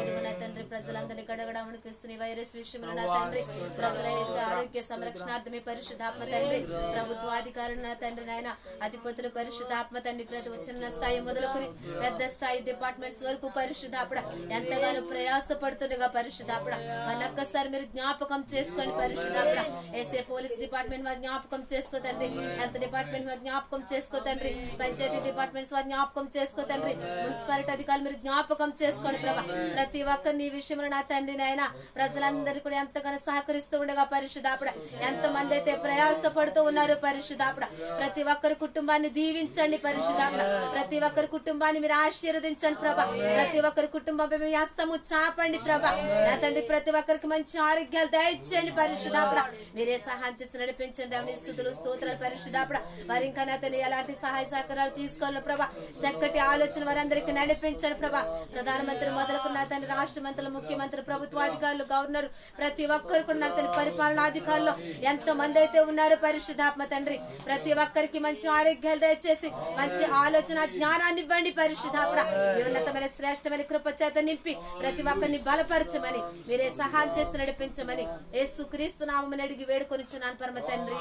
ఇదిగో తండ్రి, ప్రజలందరినీ గడగడ వణికిస్తున్న వైరస్ విషయంలో నా తండ్రి, ప్రజల యొక్క ఆరోగ్య సంరక్షణార్థమే పరిశుద్ధాత్మ తండ్రి, ప్రభుత్వాధికారులు నా తండ్రి నాయన, అధిపతులు పరిశుద్ధాత్మ తండ్రి, ప్రతి వచ్చిన స్థాయి మొదలుకొని పెద్ద స్థాయి డిపార్ట్మెంట్స్ వరకు పరిశుద్ధాపడ ఎంతగానో ప్రయాసపడుతుండగా పరిశుద్ధాపడ మళ్ళొక్కసారి మీరు జ్ఞాపకం చేసుకోండి పరిశుద్ధాపడ. ఏసే పోలీస్ డిపార్ట్మెంట్ వారి జ్ఞాపకం చేసుకోతండి, హెల్త్ డిపార్ట్మెంట్ వారి జ్ఞాపకం చేసుకోతండి, పంచాయతీ డిపార్ట్మెంట్స్ వారి జ్ఞాపకం చేసుకోతండి, మున్సిపాలిటీ అధికారులు మీరు జ్ఞాపకం చేసుకోండి ప్రభా. ప్రతి ఒక్క నీ విషయంలో నా తండ్రి నాయన ప్రజలందరూ కూడా ఎంతగానో సహకరిస్తూ ఉండగా పరిశుద్ధ పరిశుద్ధాపడ ఎంతమంది అయితే ప్రయాసపడుతూ ఉన్నారు పరిశుద్ధాపడ ప్రతి ఒక్కరి కుటుంబాన్ని దీవించండి పరిశుద్ధాపడ ప్రతి ఒక్కరి కుటుంబాన్ని మీరు ఆశీర్వదించండి ప్రభా ప్రతి ఒక్కరి కుటుంబం మీ హస్తము చాపండి ప్రభా నా తండ్రి ప్రతి ఒక్కరికి మంచి ఆరోగ్యాలు దయచేయండి పరిశుద్ధాపడ మీరే సహాయం చేసి నడిపించండి అవన్నీ స్థుతులు స్తోత్రాలు పరిశుద్ధాపడ వారి ఇంకా నా తండ్రి ఎలాంటి సహాయ సహకారాలు తీసుకోవాలి ప్రభా చక్కటి ఆలోచన వారందరికీ నడిపించండి ప్రభా ప్రధానమంత్రి మొదలుకున్న తండ్రి రాష్ట్ర మంత్రులు ముఖ్యమంత్రి ప్రభుత్వాధికారులు గవర్నర్ ప్రతి ఒక్కరు కూడా తండ్రి పరిపాలనాధికారులు ఎంతో మంది అయితే ఉన్నారు పరిశుద్ధాత్మ తండ్రి ప్రతి ఒక్కరికి మంచి ఆరోగ్యాలు దయచేసి మంచి ఆలోచన జ్ఞానాన్ని ఇవ్వండి పరిశుద్ధాత్మ ఉన్నతమైన శ్రేష్టమైన కృప చేత నింపి ప్రతి ఒక్కరిని బలపరచమని మీరే సహాయం చేసి నడిపించమని యేసుక్రీస్తు నామమున అడిగి వేడుకొనిచున్నాను పరమ తండ్రి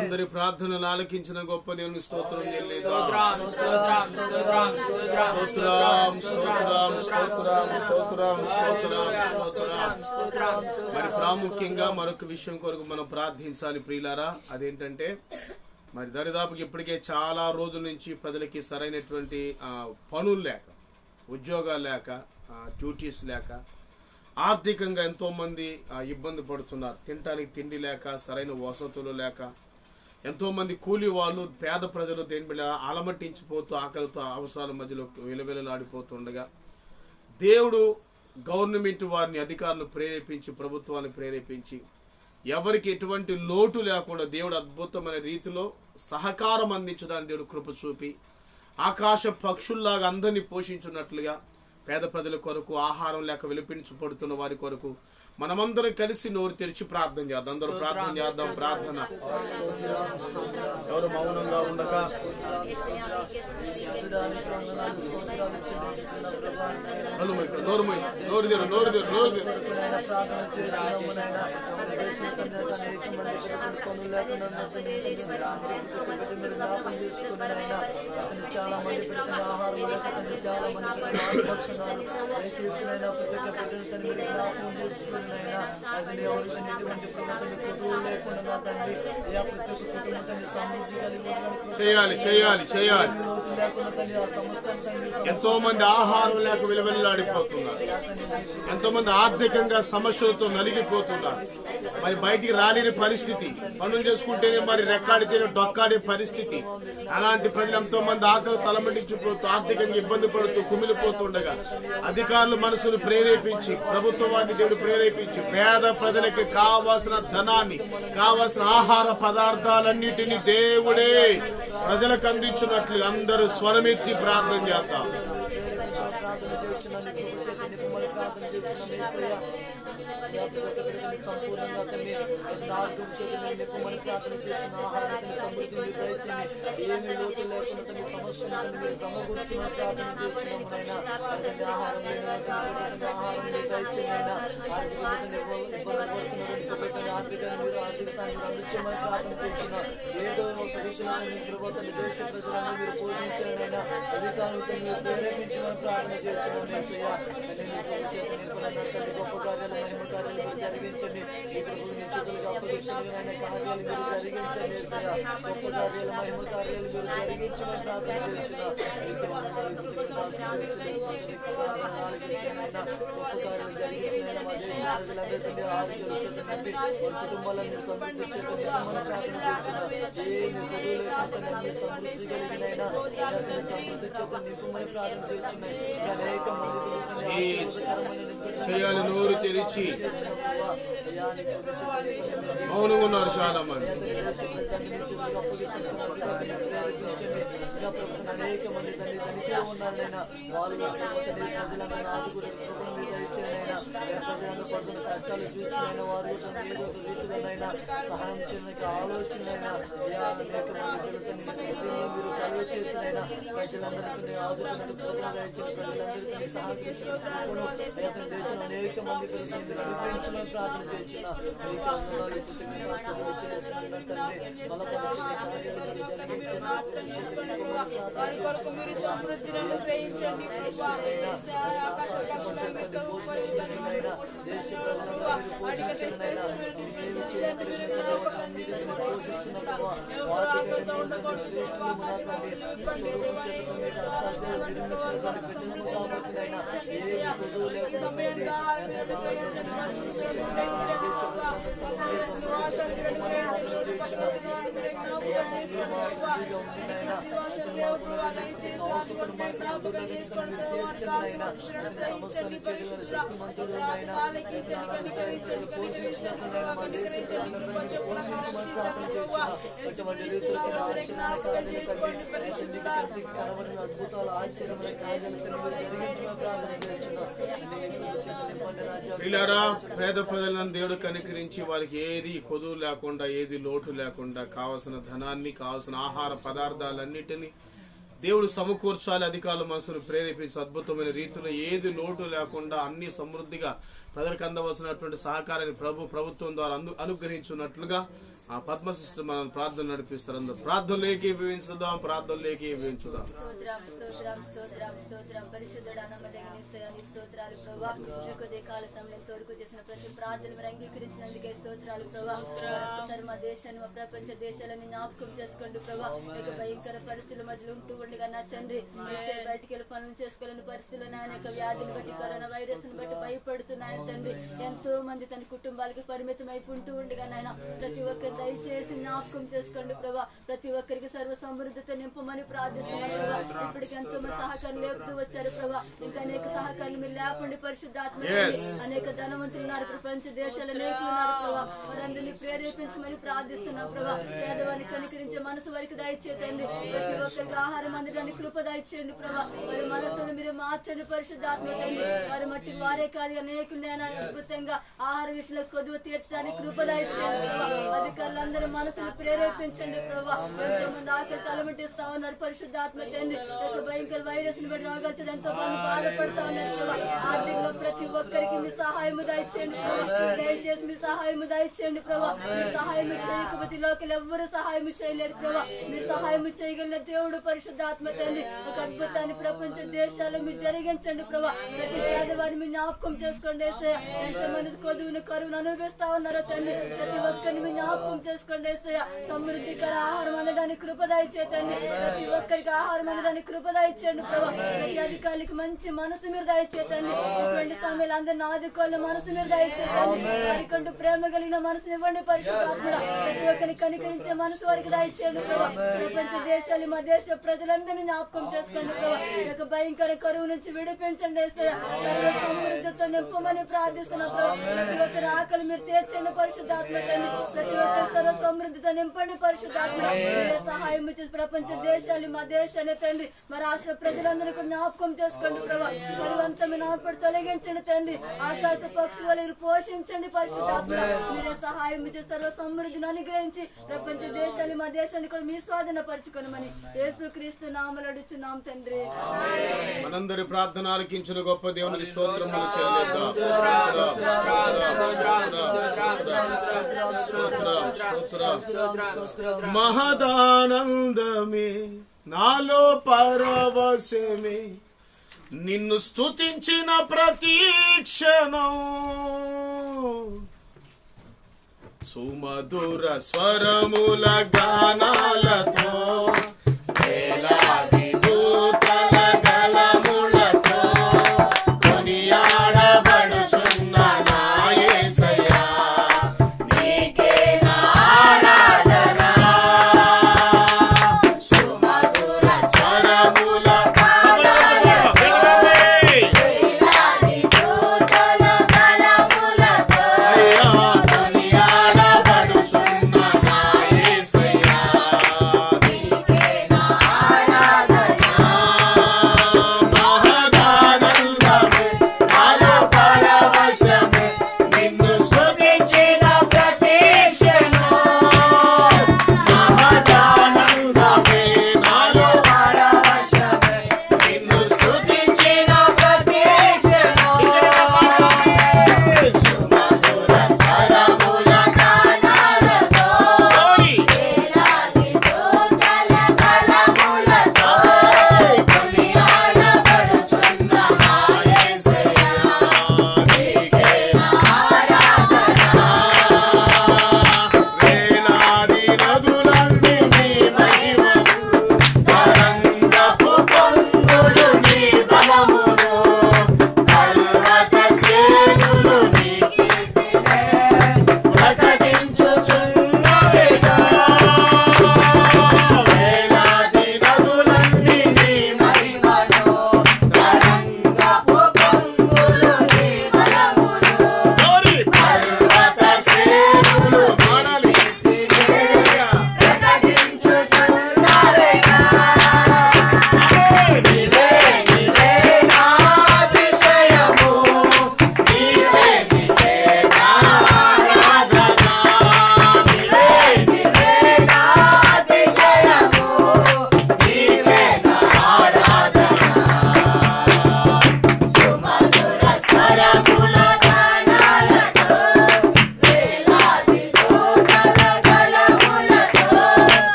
అందరి ప్రార్థనలు ఆలకించిన గొప్ప దేవుని స్తోత్రం మరి ప్రాముఖ్యంగా మరొక విషయం కొరకు మనం ప్రార్థించాలి ప్రియులారా. అదేంటంటే మరి దరిదాపుకి ఇప్పటికే చాలా రోజుల నుంచి ప్రజలకి సరైనటువంటి పనులు లేక, ఉద్యోగాలు లేక, డ్యూటీస్ లేక, ఆర్థికంగా ఎంతో మంది ఇబ్బంది పడుతున్నారు. తినటానికి తిండి లేక, సరైన వసతులు లేక, ఎంతో మంది కూలి వాళ్ళు, పేద ప్రజలు దేని మీద అలమటించిపోతూ ఆకలితో అవసరాల మధ్యలో విలవిలలాడిపోతుండగా దేవుడు గవర్నమెంట్ వారిని, అధికారులను ప్రేరేపించి, ప్రభుత్వాన్ని ప్రేరేపించి ఎవరికి ఎటువంటి లోటు లేకుండా దేవుడు అద్భుతమైన రీతిలో సహకారం అందించడానికి దేవుడు కృప చూపి ఆకాశ పక్షుల్లాగా అందరినీ పోషించున్నట్లుగా పేద ప్రజల కొరకు, ఆహారం లేక విలపించబడుతున్న వారి కొరకు మనమందరం కలిసి నోరు తెరిచి ప్రార్థన చేద్దాం. అందరూ ప్రార్థన చేద్దాం. ప్రార్థన ఎవరు మౌనంగా ఉండగా చాలా మంది ఆహారం చాలా మంది చేయాలి చేయాలి చేయాలి. ఎంతో మంది ఆహారం లేక విలువెల్లాడిపోతున్నారు. ఎంతో మంది ఆర్థికంగా సమస్యలతో నలిగిపోతున్నారు. మరి బయటికి రాలేని పరిస్థితి, పనులు చేసుకుంటేనే మరి రెక్కాడితేనే డొక్కాడే పరిస్థితి. అలాంటి ప్రజలు ఎంతో మంది ఆకలి తలమటించిపోతూ ఆర్థికంగా ఇబ్బంది పడుతూ కుమిలిపోతుండగా అధికారులు మనసును ప్రేరేపించి, ప్రభుత్వాన్ని దేవుడు ప్రేరేపించి పేద ప్రజలకి కావాల్సిన ధనాన్ని, కావాల్సిన ఆహార పదార్థాలన్నిటినీ దేవుడే ప్రజలకు అందించినట్లు అందరూ స్వరమెత్తి ప్రార్థన చేస్తాం. ఏదో ఒక విషయాన్ని దేశ ప్రజలను మీరు పోషించారైనా అధికారులతో మీరు ప్రేరేపించమని ప్రార్థన చేస్తున్నాం. గొప్ప కార్యాలు, మహిమ కార్యాలు జరిగించండి. ఈ ప్రభుత్వం అప్పగించగలిగిన కార్యాలు మీరు జరిగించండి. గొప్ప కార్యాలు, మహిమ కార్యాలు మీరు జరిగించమని ప్రార్థన చేస్తున్నాం. గొప్ప కార్యాలు జరిగించిన మా దేశ ప్రజలందరికీ ఆరోగ్యం చేతండి. వారి కుటుంబాలను సమృద్ధి చేతండి. ప్రార్థన సమృద్ధి కలిగినైనా సమృద్ధి చేత నిపుమని ప్రార్థన చేస్తున్నాయి. అనేక మంది చేయాలి. నోరు తెరిచి మౌనంగా ఉన్నారు చాలా మంది. అనేక మంది తల్లి ఉన్నారైనా వాళ్ళు ప్రజలందరూ కష్టాలు చూసినైనా వారు ఏదో రీతిలోనైనా సహాయం చేయడానికి ఆలోచనైనా మీరు కలువ చేసినైనా ప్రజలందరికీ ఆదుకున్నట్టు ప్రోగ్రాంగా ఇచ్చిన ప్రజలందరికీ సహకరించిన దేశంలో అనేక మంది నడిపించమని ప్రార్థన చేసిన దేశ ప్రజలందరూ మీరు దీన్ని పోషిస్తున్న ప్రభా వాటికంటే మీరు శ్రేష్ఠులు నా తండ్రి స్వరూపం చేత మీరు హస్తాలు నిర్మించిన వారి బిడ్డలను కాబోతున్నాయినా ఏ కొదువు లేకుండా తండ్రి అద్భుతాలు ఆశ్చర్యమైన ప్రియులారా, పేద ప్రజలను దేవుడు కనికరించి వారికి ఏది కొదువు లేకుండా ఏది లోటు లేకుండా కావలసిన ధనాన్ని కావలసిన ఆహార పదార్థాలన్నిటినీ దేవుడు సమకూర్చాలి. అధికారుల మనసును ప్రేరేపించి అద్భుతమైన రీతిలో ఏది లోటు లేకుండా అన్ని సమృద్ధిగా ప్రజలకు అందవలసినటువంటి సహకారాన్ని ప్రభుత్వం ద్వారా అనుగ్రహించున్నట్లుగా ఆ పద్మ సిస్టర్ మనం ప్రార్థన నడిపిస్తారు. అందరూ ప్రార్థనలు ఏకీభవించుదాం, ప్రార్థనలు ఏకీభవించుదాం. ప్రపంచ దేశాలని జ్ఞాపకం చేసుకోండి ప్రభా. భయంకర పరిస్థితుల మధ్యలో ఉంటూ ఉండగా నా తండ్రి బయటికి వెళ్ళి పనులు చేసుకోలేని పరిస్థితులు అనేక వ్యాధిని బట్టి కరోనా వైరస్ ని బట్టి భయపడుతున్నాయని తండ్రి. ఎంతో మంది తన కుటుంబాలకి పరిమితం అయిపోతూ ఉండగా నాయన ప్రతి ఒక్కరు దయచేసి జ్ఞాపకం చేసుకోండి ప్రభా. ప్రతి ఒక్కరికి సర్వ సమృద్ధితో నింపమని ప్రార్థిస్తున్నాను ప్రభా. ఇప్పటికి ఎంతో మంది సహకారం లేపుతూ వచ్చారు ప్రభా. ఇంకా అనేక సహకారాలు మీరు లేపండి పరిశుద్ధాత్మ. అనేక ధనవంతులు ఉన్నారు, ప్రపంచ దేశాలు అనేకులు ఉన్నారు ప్రభా. వారందరినీ ప్రేరేపించమని ప్రార్థిస్తున్నాం ప్రభా. పేదవారిని కనికరించే మనసు వారికి దయచేయండి. ప్రతి ఒక్కరికి ఆహారం అందడానికి కృప దయచేయండి ప్రభా. వారి మనసును మీరు మార్చండి పరిశుద్ధాత్మ. వారి మట్టి వారే కాదు అనేకులు అద్భుతంగా ఆహార విషయంలో కొదువు తీర్చడానికి కృప దయచేయండి ప్రభా. అధికారులందరూ మనసును ప్రేరేపించండి ప్రభా. ఎంతో మంది ఆకలి తలమటిస్తా ఉన్నారు పరిశుద్ధాత్మ తండ్రి. భయంకర వైరస్ ని బట్టి రోగాలు ఎంతో మంది బాధపడతా ఉన్నారు ప్రభా. ఆర్థికంగా ప్రతి ఒక్కరికి మీ సహాయం దయచేయండి ప్రభా. దయచేసి మీ సహాయం దయచేయండి ప్రభా. మీ సహాయం చేయకపోతే లోకలు ఎవ్వరూ సహాయం చేయలేరు ప్రభా. మీరు సహాయం చేయగలిగిన దేవుడు పరిశుద్ధాత్మ తండ్రి. ఒక అద్భుతాన్ని ప్రపంచ దేశాల్లో మీరు జరిగించండి ప్రభా. ప్రతి పేదవారిని మీరు జ్ఞాపకం చేసుకోండి. ఎంతమంది కొదువును కరువును అనుభవిస్తా ఉన్నారో తండ్రి. ప్రతి ఒక్కరిని మీరు జ్ఞాపకం చేసుకోండి. సమృద్ధికర ఆహారం అందడానికి కృప దయచేయండి. ప్రతి ఒక్కరికి ఆహారం అందడానికి కృప దయచేయండి ప్రభా. ప్రతి అధికారులకు మంచి మనసు మీరు దయచేయండి. ఇటువంటి సమయంలో అందరిని ఆదుకోవాలని మనసు మీరు దయచేయండి. వారికంటూ ప్రేమ కలిగిన మనసుని ఇవ్వండి పరిశుద్ధాత్మ. ప్రతి ఒక్కరిని కనికరించే మనసు వారికి దయచేయండి ప్రభా. ప్రపంచ దేశాలు మా దేశ ప్రజలందరినీ జ్ఞాపకం చేసుకోండి ప్రభా. యొక్క భయంకర కరువు నుంచి విడిపించండి. సమృద్ధితో నింపమని ప్రార్థిస్తున్నాం ప్రభా. ప్రతి ఒక్కరి ఆకలి మీరు తీర్చండి పరిశుద్ధాత్మ. ప్రతి ఒక్కరి సమృద్ధితో నింపండి పరిశుద్ధాత్మ. సహాయం చేసి ప్రపంచ దేశాలు మా దేశాన్ని తండ్రి మా రాష్ట్ర ప్రజలందరినీ కూడా జ్ఞాపకం చేసుకోండి ప్రభా. పరివంతమైన ఆపడి తొలగించండి తండ్రి. ఆకాశ పక్షులు పోషించండి పరిశుద్ధాత్మ. మీరే సహాయం చేసి సర్వ సమృద్ధిని అనుగ్రహించి ప్రపంచ దేశాలు మా దేశాన్ని కూడా మీ స్వాధీన పరచుకోనమని యేసుక్రీస్తు నామములో అడుగుచున్నాం తండ్రి. మనందరి ప్రార్థన ఆలకించిన గొప్ప దేవునికి స్తోత్రములు చెల్లిద్దాం. మహదానందమే నాలో పరవశమే నిన్ను స్తుతించిన ప్రతి క్షణం సుమధుర స్వరముల గానాలతో వేలాది దూతల గళములతో కొనియాడబడుచున్న నా యేసయ్యా నీకే నా ఆరాధన. సుమధుర స్వరముల గానాలతో వేలాది దూతల గళములతో కొనియాడబడుచున్న నా యేసయ్యా నీకే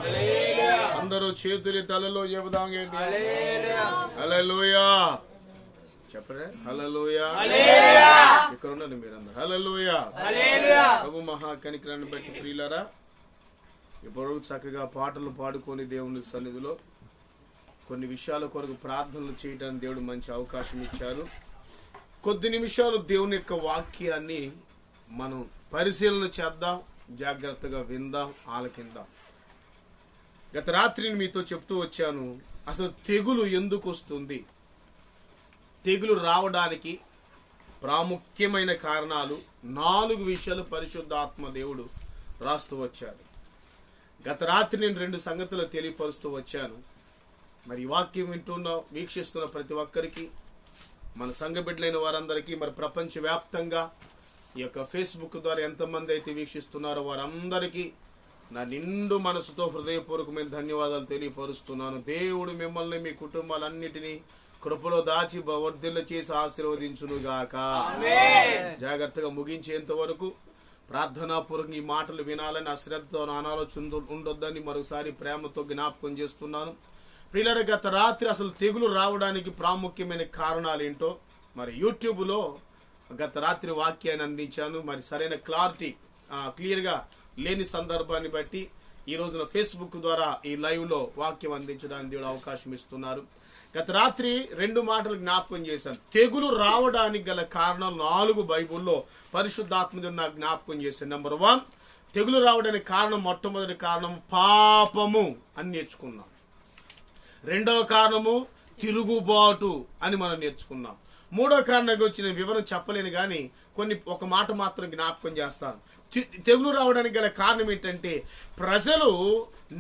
హల్లెలూయా. అందరూ చేతులు తలలో చెబుదాం. హల్లెలూయా చెప్పరే. హల్లెలూయా. ఇక్కడ ఉన్నది మీరందరూ. హల్లెలూయా. ప్రభు మహా కనికరాన్ని బట్టి ప్రియులారా, ఇప్పుడు చక్కగా పాటలు పాడుకొని దేవుని సన్నిధిలో కొన్ని విషయాల కొరకు ప్రార్థనలు చేయడానికి దేవుడు మంచి అవకాశం ఇచ్చారు. కొద్ది నిమిషాలు దేవుని యొక్క వాక్యాన్ని మనం పరిశీలన చేద్దాం, జాగ్రత్తగా విందాం, ఆలకిందాం. గత రాత్రి మీతో చెప్తూ వచ్చాను, అసలు తెగులు ఎందుకు వస్తుంది, తెగులు రావడానికి ప్రాముఖ్యమైన కారణాలు 4 విషయాలు పరిశుద్ధాత్మ దేవుడు రాస్తూ వచ్చారు. గత రాత్రి నేను 2 సంగతులు తెలియపరుస్తూ వచ్చాను. మరి ఈ వాక్యం వింటున్న వీక్షిస్తున్న ప్రతి ఒక్కరికి, మన సంఘ బిడ్డలైన వారందరికీ, మరి ప్రపంచవ్యాప్తంగా ఈ యొక్క ఫేస్బుక్ ద్వారా ఎంతమంది అయితే వీక్షిస్తున్నారో వారందరికీ నా నిండు మనసుతో హృదయపూర్వకమైన ధన్యవాదాలు తెలియపరుస్తున్నాను. దేవుడు మిమ్మల్ని, మీ కుటుంబాలన్నిటినీ కృపలో దాచి వర్ధిల్ల చేసి ఆశీర్వదించునుగాక. జాగ్రత్తగా ముగించేంత వరకు ప్రార్థనాపూర్వకంగా ఈ మాటలు వినాలని, అశ్రద్ధతో అనాలోచన ఉండొద్దని మరోసారి ప్రేమతో జ్ఞాపకం చేస్తున్నాను. ప్రియులారా, గత రాత్రి అసలు తెగులు రావడానికి ప్రాముఖ్యమైన కారణాలు ఏంటో మరి యూట్యూబ్లో గత రాత్రి వాక్యాన్ని అందించాను. మరి సరైన క్లియర్గా లేని సందర్భాన్ని బట్టి ఈ రోజున ఫేస్బుక్ ద్వారా ఈ లైవ్లో వాక్యం అందించడానికి దేవుడు అవకాశం ఇస్తున్నారు. గత రాత్రి 2 మాటలు జ్ఞాపకం చేశాను. తెగులు రావడానికి గల కారణాలు 4 బైబుల్లో పరిశుద్ధాత్మదేవుడు నాకు జ్ఞాపకం చేశాను. నెంబర్ 1, తెగులు రావడానికి కారణం, మొట్టమొదటి కారణం పాపము అని నేర్చుకున్నాం. 2వ కారణము తిరుగుబాటు అని మనం నేర్చుకున్నాం. 3వ కారణం వచ్చి నేను వివరం చెప్పలేను కానీ ఒక మాట మాత్రం జ్ఞాపకం చేస్తాను. తెగులు రావడానికి గల కారణం ఏంటంటే, ప్రజలు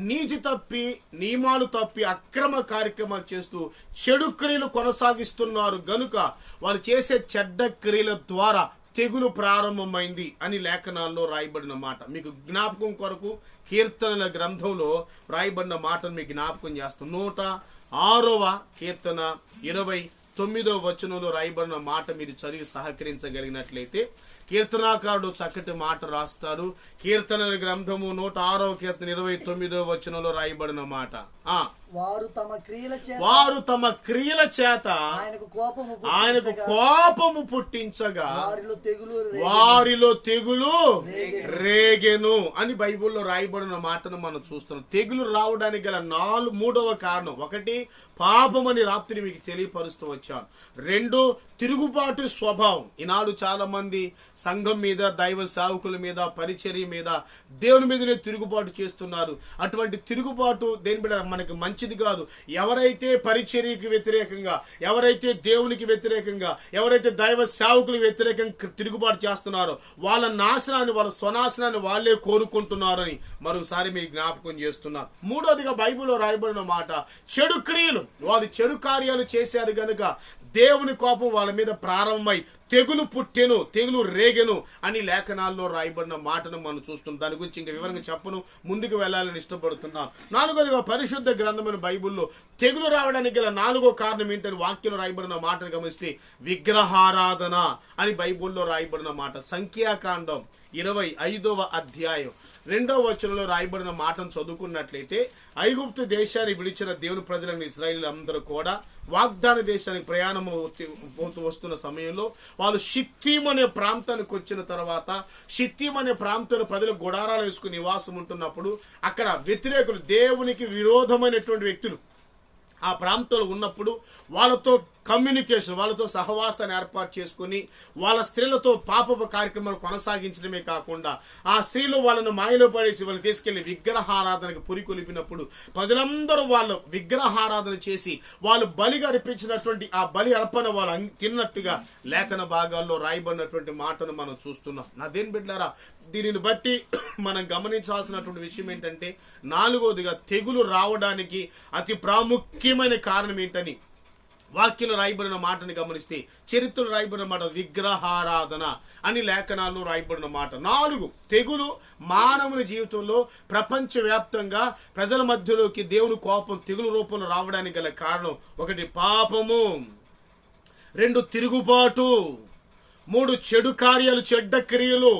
నీతి తప్పి, నియమాలు తప్పి అక్రమ కార్యక్రమాలు చేస్తూ చెడు క్రియలు కొనసాగిస్తున్నారు గనుక వాళ్ళు చేసే చెడ్డ క్రియల ద్వారా తెగులు ప్రారంభమైంది అని లేఖనాల్లో రాయబడిన మాట. మీకు జ్ఞాపకం కొరకు కీర్తనల గ్రంథంలో రాయబడిన మాటను మీకు జ్ఞాపకం చేస్తాం. 106వ కీర్తన 29వ వచనంలో రాయబడిన మాట మీరు చదివి సహకరించగలిగినట్లయితే కీర్తనాకారుడు చక్కటి మాట రాస్తాడు. కీర్తనల గ్రంథము 106వ కీర్తన 29వ వచనంలో రాయబడిన మాట, వారు తమ క్రియల చేత ఆయనకు కోపము పుట్టించగా వారిలో తెగులు రేగెను అని బైబిల్లో రాయబడిన మాటను మనం చూస్తున్నాం. తెగులు రావడానికి గల 3వ కారణం, 1 పాపమని రాత్రి మీకు తెలియపరుస్తూ వచ్చాను. 2 తిరుగుబాటు స్వభావం. ఈనాడు చాలా మంది సంఘం మీద, దైవ సేవకుల మీద, పరిచర్య మీద, దేవుని మీదనే తిరుగుబాటు చేస్తున్నారు. అటువంటి తిరుగుబాటు దేని మీద మనకి మంచిది కాదు. ఎవరైతే పరిచర్యకి వ్యతిరేకంగా, ఎవరైతే దేవునికి వ్యతిరేకంగా, ఎవరైతే దైవ సేవకులకు వ్యతిరేకంగా తిరుగుబాటు చేస్తున్నారో వాళ్ళ నాశనాన్ని, వాళ్ళ స్వనాశనాన్ని వాళ్ళే కోరుకుంటున్నారని మరోసారి మీరు జ్ఞాపకం చేస్తున్నారు. 3వదిగా బైబిల్లో రాయబడిన మాట, చెడు క్రియలు. వారు చెడు కార్యాలు చేశారు గనుక దేవుని కోపం వాళ్ళ మీద ప్రారంభమై తెగులు పుట్టెను, తెగులు రేగెను అని లేఖనాల్లో రాయబడిన మాటను మనం చూస్తున్నాం. దాని గురించి ఇంకా వివరంగా చెప్పను, ముందుకు వెళ్ళాలని ఇష్టపడుతున్నాను. 4వదిగా పరిశుద్ధ గ్రంథమైన బైబిల్లో తెగులు రావడానికి గల 4వ కారణం ఏంటని వాక్యంలో రాయబడిన మాటను గమనిస్తే విగ్రహారాధన అని బైబిల్లో రాయబడిన మాట. సంఖ్యాకాండం 25వ అధ్యాయం 2వ వచనంలో రాయబడిన మాటను చదువుకున్నట్లయితే, ఐగుప్తు దేశాన్ని విడిచిన దేవుని ప్రజలను ఇశ్రాయేలు అందరూ కూడా వాగ్దాన దేశానికి ప్రయాణం వస్తున్న సమయంలో వాళ్ళు షిత్తీము అనే ప్రాంతానికి వచ్చిన తర్వాత, షిత్తీము అనే ప్రాంతంలో ప్రజలు గుడారాలు వేసుకుని నివాసం ఉంటున్నప్పుడు అక్కడ వ్యతిరేకులు, దేవునికి విరోధమైనటువంటి వ్యక్తులు ఆ ప్రాంతంలో ఉన్నప్పుడు వాళ్ళతో కమ్యూనికేషన్, వాళ్ళతో సహవాసాన్ని ఏర్పాటు చేసుకుని వాళ్ళ స్త్రీలతో పాపపు కార్యక్రమాలు కొనసాగించడమే కాకుండా ఆ స్త్రీలు వాళ్ళను మాయలో పడేసి వాళ్ళు తీసుకెళ్లి విగ్రహారాధనకు పురికొలిపినప్పుడు ప్రజలందరూ వాళ్ళు విగ్రహారాధన చేసి వాళ్ళు బలిగా అర్పించినటువంటి ఆ బలి అర్పణ వాళ్ళు తిన్నట్టుగా లేఖన భాగాల్లో రాయబడినటువంటి మాటను మనం చూస్తున్నాం. నాదేం బిడ్డారా, దీనిని బట్టి మనం గమనించాల్సినటువంటి విషయం ఏంటంటే, 4వదిగా తెగులు రావడానికి అతి ప్రాముఖ్యమైన కారణం ఏంటని వాక్యంలో రాయబడిన మాటని గమనిస్తే, చరిత్రలో రాయబడిన మాట విగ్రహారాధన అని లేఖనాల్లో రాయబడిన మాట. 4 తెగులు మానవుని జీవితంలో ప్రపంచవ్యాప్తంగా ప్రజల మధ్యలోకి దేవుని కోపం తెగులు రూపంలో రావడానికి గల కారణం, 1 పాపము, 2 తిరుగుబాటు, 3 చెడు కార్యాలు, చెడ్డ క్రియలు,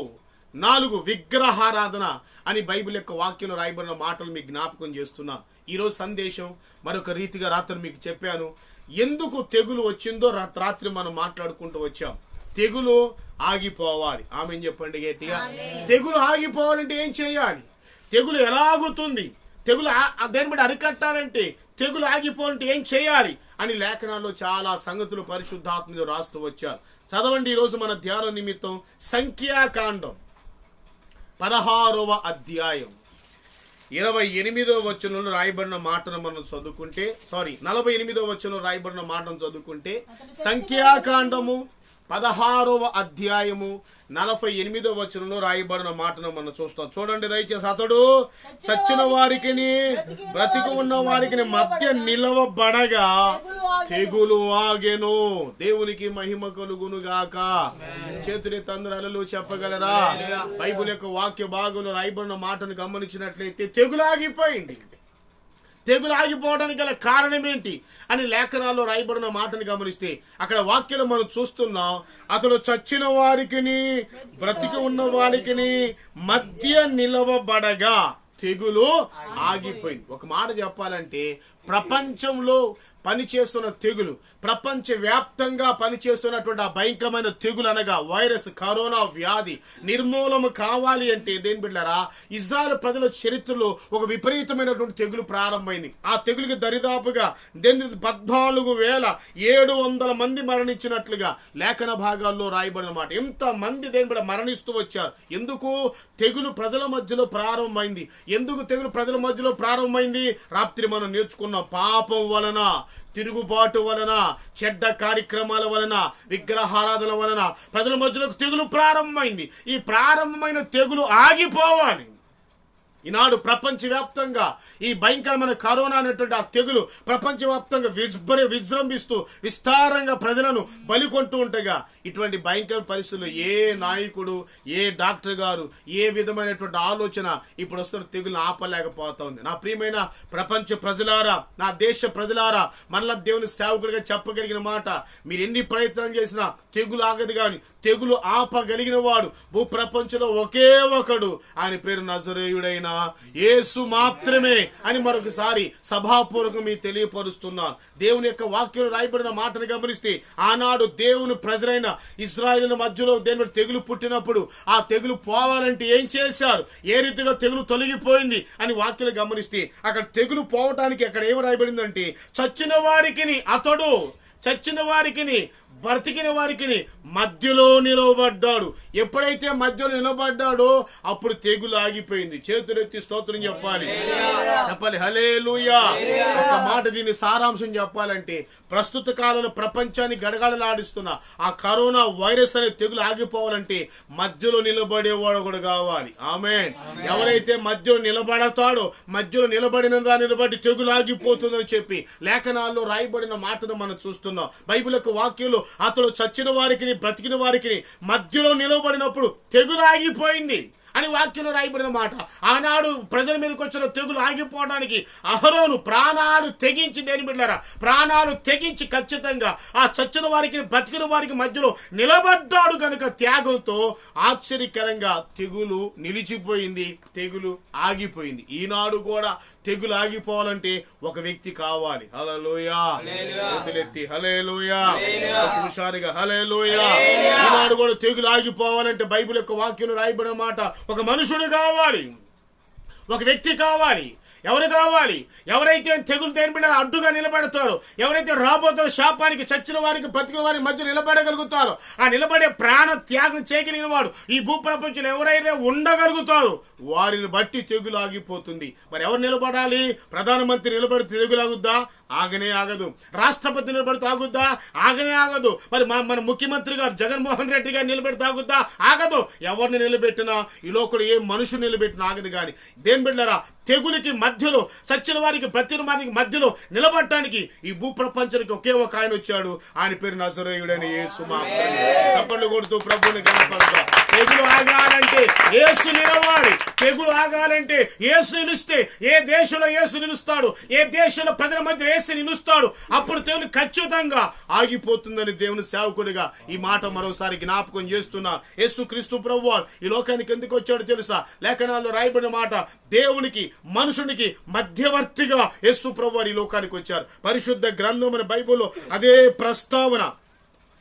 4 విగ్రహారాధన అని బైబిల్ యొక్క వాక్యంలో రాయబడిన మాటలు మీకు జ్ఞాపకం చేస్తున్నా. ఈరోజు సందేశం మరొక రీతిగా రాత్రి మీకు చెప్పాను. ఎందుకు తెగులు వచ్చిందో రాత్రి మనం మాట్లాడుకుంటూ వచ్చాం. తెగులు ఆగిపోవాలి. ఆమెన్ చెప్పండి గట్టిగా. తెగులు ఆగిపోవాలంటే ఏం చేయాలి? తెగులు ఎలా ఆగుతుంది? తెగులు దేని బట్టి అరికట్టాలంటే, తెగులు ఆగిపోవాలంటే ఏం చేయాలి అని లేఖనాల్లో చాలా సంగతులు పరిశుద్ధాత్మలో రాస్తూ వచ్చారు. చదవండి ఈరోజు మన ధ్యాన నిమిత్తం సంఖ్యాకాండం 16వ అధ్యాయం 28వ వచనంలో రాయబడిన మాటను మనం చదువుకుంటే, 48వ వచనంలో రాయబడిన మాటను చదువుకుంటే, సంఖ్యాకాండము 16వ అధ్యాయము 48వ వచనంలో రాయబడిన మాటను మనం చూస్తాం. చూడండి దయచేసి. అతడు చచ్చిన వారికిని బ్రతికి ఉన్న వారికి మధ్య నిలవబడగా తెగులు ఆగెను. దేవునికి మహిమ కలుగును గాక. చేతుని తండ్రులు చెప్పగలరా? బైబిల్ యొక్క వాక్య భాగంలో రాయబడిన మాటను గమనించినట్లయితే తెగులు ఆగిపోయింది. తెగులు ఆగిపోవడానికి గల కారణం ఏంటి అని లేఖనాల్లో రాయబడిన మాటను గమనిస్తే అక్కడ వాక్యం మనం చూస్తున్నాం. అతడు చచ్చిన వారికిని బ్రతికి ఉన్న వారికిని మధ్య నిలవబడగా తెగులు ఆగిపోయింది. ఒక మాట చెప్పాలంటే, ప్రపంచంలో పనిచేస్తున్న తెగులు, ప్రపంచ వ్యాప్తంగా పనిచేస్తున్నటువంటి ఆ భయంకరమైన తెగులు అనగా వైరస్, కరోనా వ్యాధి నిర్మూలన కావాలి అంటే దేని బిడ్డారా, ఇజ్రాయెల్ ప్రజల చరిత్రలో ఒక విపరీతమైనటువంటి తెగులు ప్రారంభమైంది. ఆ తెగులుకి దరిదాపుగా 14,700 మంది మరణించినట్లుగా లేఖన భాగాల్లో రాయబడిన మాట. ఎంత మంది దేని బిడ్డ మరణిస్తూ వచ్చారు. ఎందుకు? తెగులు ప్రజల మధ్యలో ప్రారంభమైంది. ఎందుకు తెగులు ప్రజల మధ్యలో ప్రారంభమైంది? రాత్రి మనం నేర్చుకున్నాం. పాపం వలన, తిరుగుబాటు వలన, చెడ్డ కార్యక్రమాల వలన, విగ్రహారాధన వలన ప్రజల మధ్యలో తెగులు ప్రారంభమైంది. ఈ ప్రారంభమైన తెగులు ఆగిపోవాలి. ఈనాడు ప్రపంచవ్యాప్తంగా ఈ భయంకరమైన కరోనా అనేటువంటి ఆ తెగులు ప్రపంచవ్యాప్తంగా విజృంభిస్తూ విస్తారంగా ప్రజలను బలికొంటూ ఉంటగా, ఇటువంటి భయంకర పరిస్థితుల్లో ఏ నాయకుడు, ఏ డాక్టర్ గారు, ఏ విధమైనటువంటి ఆలోచన ఇప్పుడు వస్తున్న తెగులు ఆపలేకపోతా ఉంది. నా ప్రియమైన ప్రపంచ ప్రజలారా, నా దేశ ప్రజలారా, మరలా దేవుని సేవకుడిగా చెప్పగలిగిన మాట, మీరు ఎన్ని ప్రయత్నం చేసినా తెగులు ఆగదు. గాని తెగులు ఆపగలిగిన వాడు భూప్రపంచంలో ఒకే ఒకడు, ఆయన పేరు నజరేయుడైన యేసు మాత్రమే అని మరొకసారి సభాపూర్వకం మీకు తెలియపరుస్తున్నాను. దేవుని యొక్క వాక్యం రాయబడిన మాటను గమనిస్తే, ఆనాడు దేవుని ప్రజలైన ఇశ్రాయేలు మధ్యలో దేవుని తెగులు పుట్టినప్పుడు ఆ తెగులు పోవాలంటే ఏం చేశారు, ఏ రీతిగా తెగులు తొలగిపోయింది అని వాక్యాలు గమనిస్తే, అక్కడ తెగులు పోవటానికి అక్కడ ఏమి రాయబడిందంటే, చచ్చిన వారికిని అతడు, చచ్చిన వారికిని బ్రతికిన వారికి మధ్యలో నిలవబడ్డాడు. ఎప్పుడైతే మధ్యలో నిలబడ్డాడో అప్పుడు తెగులు ఆగిపోయింది. చేతులెత్తి స్తోత్రం చెప్పాలి. హల్లెలూయా. ఒక మాట దీని సారాంశం చెప్పాలంటే, ప్రస్తుత కాలంలో ప్రపంచాన్ని గడగడలాడిస్తున్న ఆ కరోనా వైరస్ అనే తెగులు ఆగిపోవాలంటే మధ్యలో నిలబడేవాడు కూడా కావాలి. ఆమేన్. ఎవరైతే మధ్యలో నిలబడతాడో, మధ్యలో నిలబడిన దానిని బట్టి తెగులు ఆగిపోతుందని చెప్పి లేఖనాల్లో రాయబడిన మాటను మనం చూస్తున్నాం. బైబిల్ యొక్క వాక్యంలో అతడు చచ్చిన వారికి బ్రతికిన వారికి మధ్యలో నిలబడినప్పుడు తెగులు ఆగిపోయింది అని వాక్యంలో రాయబడిన మాట. ఆనాడు ప్రజల మీదకి వచ్చిన తెగులు ఆగిపోవడానికి అహరోను ప్రాణాలు తెగించి, దేని బిడ్డారా, ప్రాణాలు తెగించి ఖచ్చితంగా ఆ చచ్చిన వారికి బ్రతికిన వారికి మధ్యలో నిలబడ్డాడు కనుక త్యాగంతో ఆశ్చర్యకరంగా తెగులు నిలిచిపోయింది, తెగులు ఆగిపోయింది. ఈనాడు కూడా తెగులు ఆగిపోవాలంటే ఒక వ్యక్తి కావాలి. హల్లెలూయా. చేతులెత్తి హల్లెలూయా. హుషారుగా హల్లెలూయా. ఈనాడు కూడా తెగులు ఆగిపోవాలంటే బైబిల్ యొక్క వాక్యం రాయబడిన మాట, ఒక మనుషుడు కావాలి, ఒక వ్యక్తి కావాలి. ఎవరు కావాలి? ఎవరైతే తెగులు తేనిబిడ్డ అడ్డుగా నిలబడతారో, ఎవరైతే రాబోతున్న శాపానికి చచ్చిన వారికి బ్రతికిన వారికి మధ్య నిలబడగలుగుతారో, ఆ నిలబడే ప్రాణ త్యాగం చేయగలిగిన వాడు ఈ భూప్రపంచంలో ఎవరైతే ఉండగలుగుతారో వారిని బట్టి తెగులు ఆగిపోతుంది. మరి ఎవరు నిలబడాలి? ప్రధానమంత్రి నిలబడితే తెగులు ఆగుద్దా? ఆగనే ఆగదు. రాష్ట్రపతి నిలబడితే ఆగుద్దా? ఆగనే ఆగదు. మరి మన ముఖ్యమంత్రి గారు జగన్మోహన్ రెడ్డి గారు నిలబెడితే ఆగుద్దా? ఆగదు. ఎవరిని నిలబెట్టినా ఈ లోకలు ఏ మనుషుని నిలబెట్టినా ఆగదు. కానీ దేని బిడ్డలారా, తెగులకి మధ్యలో, చచ్చిన వారికి బ్రతికిన వారికి మధ్యలో నిలబడటానికి ఈ భూప్రపంచానికి ఒకే ఒక ఆయన వచ్చాడు. ఆయన పేరు నజరేయుడైన యేసు మాత్రమే. చప్పట్లు కొడుతూ ప్రభువుని గణపరుద్దాం. తెగులు ఆగాలంటే యేసు నిలవాలి. తెగులు ఆగాలంటే యేసు నిలిస్తే ఏ దేశంలో యేసు నిలుస్తాడు, ఏ దేశంలో ప్రజల మధ్య యేసు నిలుస్తాడు, అప్పుడు తెగులు ఖచ్చితంగా ఆగిపోతుందని దేవుని సేవకుడిగా ఈ మాట మరోసారి జ్ఞాపకం చేస్తున్నా. యేసు క్రీస్తు ప్రభువారు ఈ లోకానికి ఎందుకు వచ్చాడో తెలుసా? లేఖనాల్లో రాయబడిన మాట, దేవునికి మనుషునికి మధ్యవర్తిగా యేసు ప్రభువారు ఈ లోకానికి వచ్చారు. పరిశుద్ధ గ్రంథం అనే బైబిల్లో అదే ప్రస్తావన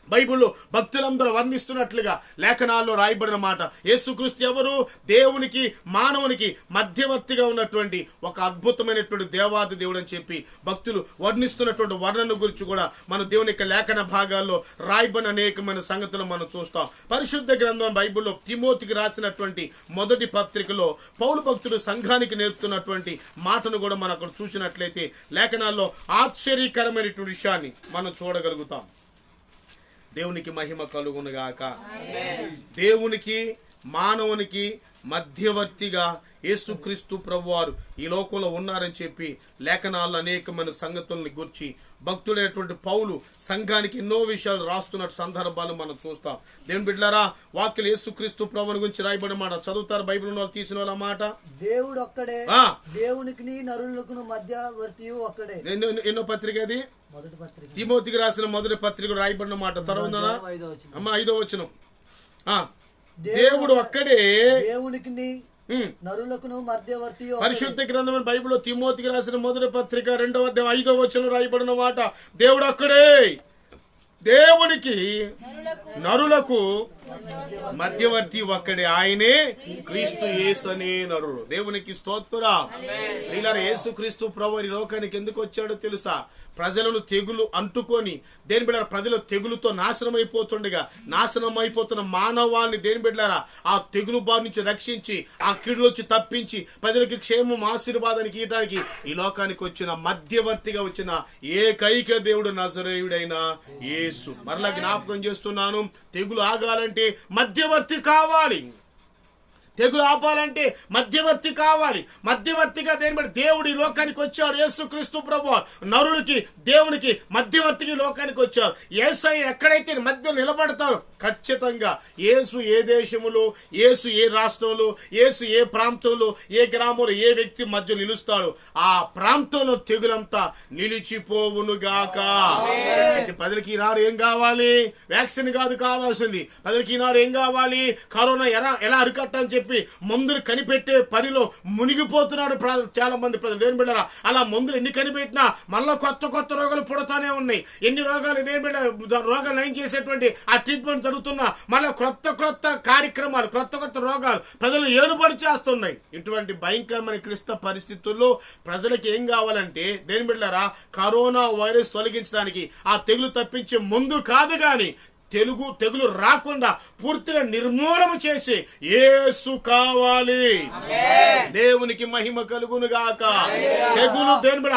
బైబిల్లో భక్తులందరూ వర్ణిస్తున్నట్లుగా లేఖనాల్లో రాయబడిన మాట. యేసుక్రీస్తు ఎవరు? దేవునికి మానవునికి మధ్యవర్తిగా ఉన్నటువంటి ఒక అద్భుతమైనటువంటి దేవాది దేవుడు అని చెప్పి భక్తులు వర్ణిస్తున్నటువంటి వర్ణన గురించి కూడా మన దేవుని యొక్క లేఖన భాగాల్లో రాయబడిన అనేకమైన సంగతులు మనం చూస్తాం. పరిశుద్ధ గ్రంథం బైబిల్లో తిమోతికి రాసినటువంటి మొదటి పత్రికలో పౌలు భక్తుడు సంఘానికి నేర్పుతున్నటువంటి మాటను కూడా మనం అక్కడ చూసినట్లయితే లేఖనాల్లో ఆశ్చర్యకరమైనటువంటి విషయాన్ని మనం చూడగలుగుతాం. దేవునికి మహిమ కలుగునుగాక. దేవునికి మానవునికి మధ్యవర్తిగా యేసుక్రీస్తు ప్రభువారు ఈ లోకంలో ఉన్నారని చెప్పి లేఖనాల్లో అనేకమైన సంగతుల్ని గురించి భక్తుడైనటువంటి పౌలు సంఘానికి ఎన్నో విషయాలు రాస్తున్న సందర్భాలు మనం చూస్తాం. దేవుని బిడ్డలారా, వాక్యం యేసుక్రీస్తు ప్రభువుని గురించి రాయబడిన మాట చదువుతారు. బైబిల్ ఉన్న వాళ్ళు తీసిన వాళ్ళ మాట, దేవుడు ఒక్కడే, దేవునికి నరులకు మధ్యవర్తి ఒక్కడే. ఎన్నో పత్రిక అది? మొదటి పత్రిక, తిమోతికి రాసిన మొదటి పత్రిక రాయబడిన మాట. తర్వాత అమ్మ 5వ వచనం, దేవుడు ఒక్కడే, దేవునికి నరులకు మధ్యవర్తి. పరిశుద్ధ గ్రంథమైన బైబిల్లో తిమోతికి రాసిన మొదటి పత్రిక 2వ అధ్యాయం 5వ వచనం రాయబడిన మాట, దేవుడు ఒక్కడే, దేవునికి నరులకు మధ్యవర్తి ఒక్కడే, ఆయనే క్రీస్తు యేసు అనే నరుడు. దేవునికి స్తోత్రం. యేసు క్రీస్తు ప్రభువు ఈ లోకానికి ఎందుకు వచ్చాడో తెలుసా? ప్రజలను తెగులు అంటుకొని దేని బిడ్డారా ప్రజలు తెగులుతో నాశనం అయిపోతున్న మానవాళ్ళని దేని బిడ్డారా ఆ తెగులు బారి నుంచి రక్షించి ఆ కీడులోంచి తప్పించి ప్రజలకి క్షేమం ఆశీర్వాదానికి ఇవ్వడానికి ఈ లోకానికి వచ్చిన మధ్యవర్తిగా వచ్చిన ఏకైక దేవుడు నజరేయుడైన యేసు. మరలా జ్ఞాపకం చేస్తున్నాను, తెగులు ఆగాలంటే మధ్యవర్తి కావాలి. తెగులు ఆపాలంటే మధ్యవర్తి కావాలి. మధ్యవర్తిగా దేని దేవుడు ఈ లోకానికి వచ్చాడు. యేసుక్రీస్తు ప్రభువు నరుడికి దేవునికి మధ్యవర్తికి లోకానికి వచ్చాడు. యేసయ్య ఎక్కడైతే మధ్య నిలబడతాడో ఖచ్చితంగా యేసు ఏ దేశములో, యేసు ఏ రాష్ట్రంలో, యేసు ఏ ప్రాంతంలో, ఏ గ్రామంలో ఏ వ్యక్తి మధ్య నిలుస్తాడో ఆ ప్రాంతంలో తెగులంతా నిలిచిపోవునుగాక. ప్రజలకి ఈనాడు ఏం కావాలి? వ్యాక్సిన్ కాదు కావాల్సింది. ప్రజలకి ఈనాడు ఏం కావాలి? కరోనా ఎలా అరికట్టని చెప్పి మందులు కనిపెట్టే పనిలో మునిగిపోతున్నారు చాలా మంది ప్రజలు. దేని బిడ్డారా అలా మందులు ఎన్ని కనిపెట్టినా మళ్ళా కొత్త రోగాలు పుడతానే ఉన్నాయి. ఎన్ని రోగాలు దేని బిడ్డ రోగాలు నయం చేసేటువంటి ఆ ట్రీట్మెంట్ జరుగుతున్నా మళ్ళా కొత్త కార్యక్రమాలు, కొత్త రోగాలు ప్రజలు ఏలుబడి చేస్తున్నాయి. ఇటువంటి భయంకరమైన క్లిష్ట పరిస్థితుల్లో ప్రజలకు ఏం కావాలంటే దేని బిడ్డారా కరోనా వైరస్ తొలగించడానికి ఆ తెగులు తప్పించే ముందు కాదు గాని తెగులు రాకుండా పూర్తిగా నిర్మూలన చేసి యేసు కావాలి. దేవునికి మహిమ కలుగును గాక. తెగులు దేని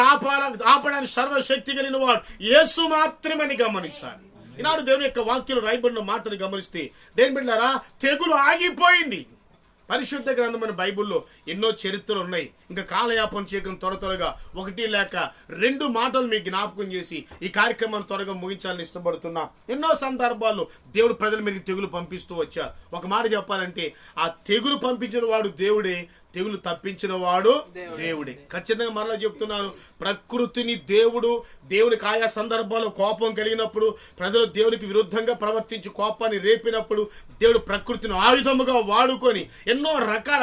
ఆపడానికి సర్వశక్తి కలిగిన వాడు యేసు మాత్రమే గమనించాలి. ఈనాడు దేవుని యొక్క వాక్యం రాయబడిన మాటను గమనిస్తే దేని బిడ్డారా తెగులు ఆగిపోయింది. పరిశుద్ధ గ్రంథమైన బైబిల్లో ఎన్నో చరిత్రలు ఉన్నాయి. ఇంకా కాలయాపన చేయడం త్వరగా 1 లేక 2 మాటలు మీకు జ్ఞాపకం చేసి ఈ కార్యక్రమాన్ని త్వరగా ముగించాలని ఇష్టపడుతున్నా. ఎన్నో సందర్భాల్లో దేవుడు ప్రజల మీదకి తెగులు పంపిస్తూ వచ్చారు. ఒక మాట చెప్పాలంటే ఆ తెగులు పంపించిన వాడు దేవుడే, తెగులు తప్పించిన వాడు దేవుడే. ఖచ్చితంగా మరలా చెప్తున్నాను, ప్రకృతిని దేవునికి ఆయా సందర్భాల్లో కోపం కలిగినప్పుడు ప్రజలు దేవునికి విరుద్ధంగా ప్రవర్తించి కోపాన్ని రేపినప్పుడు దేవుడు ప్రకృతిని ఆయుధముగా వాడుకొని ఎన్నో రకాల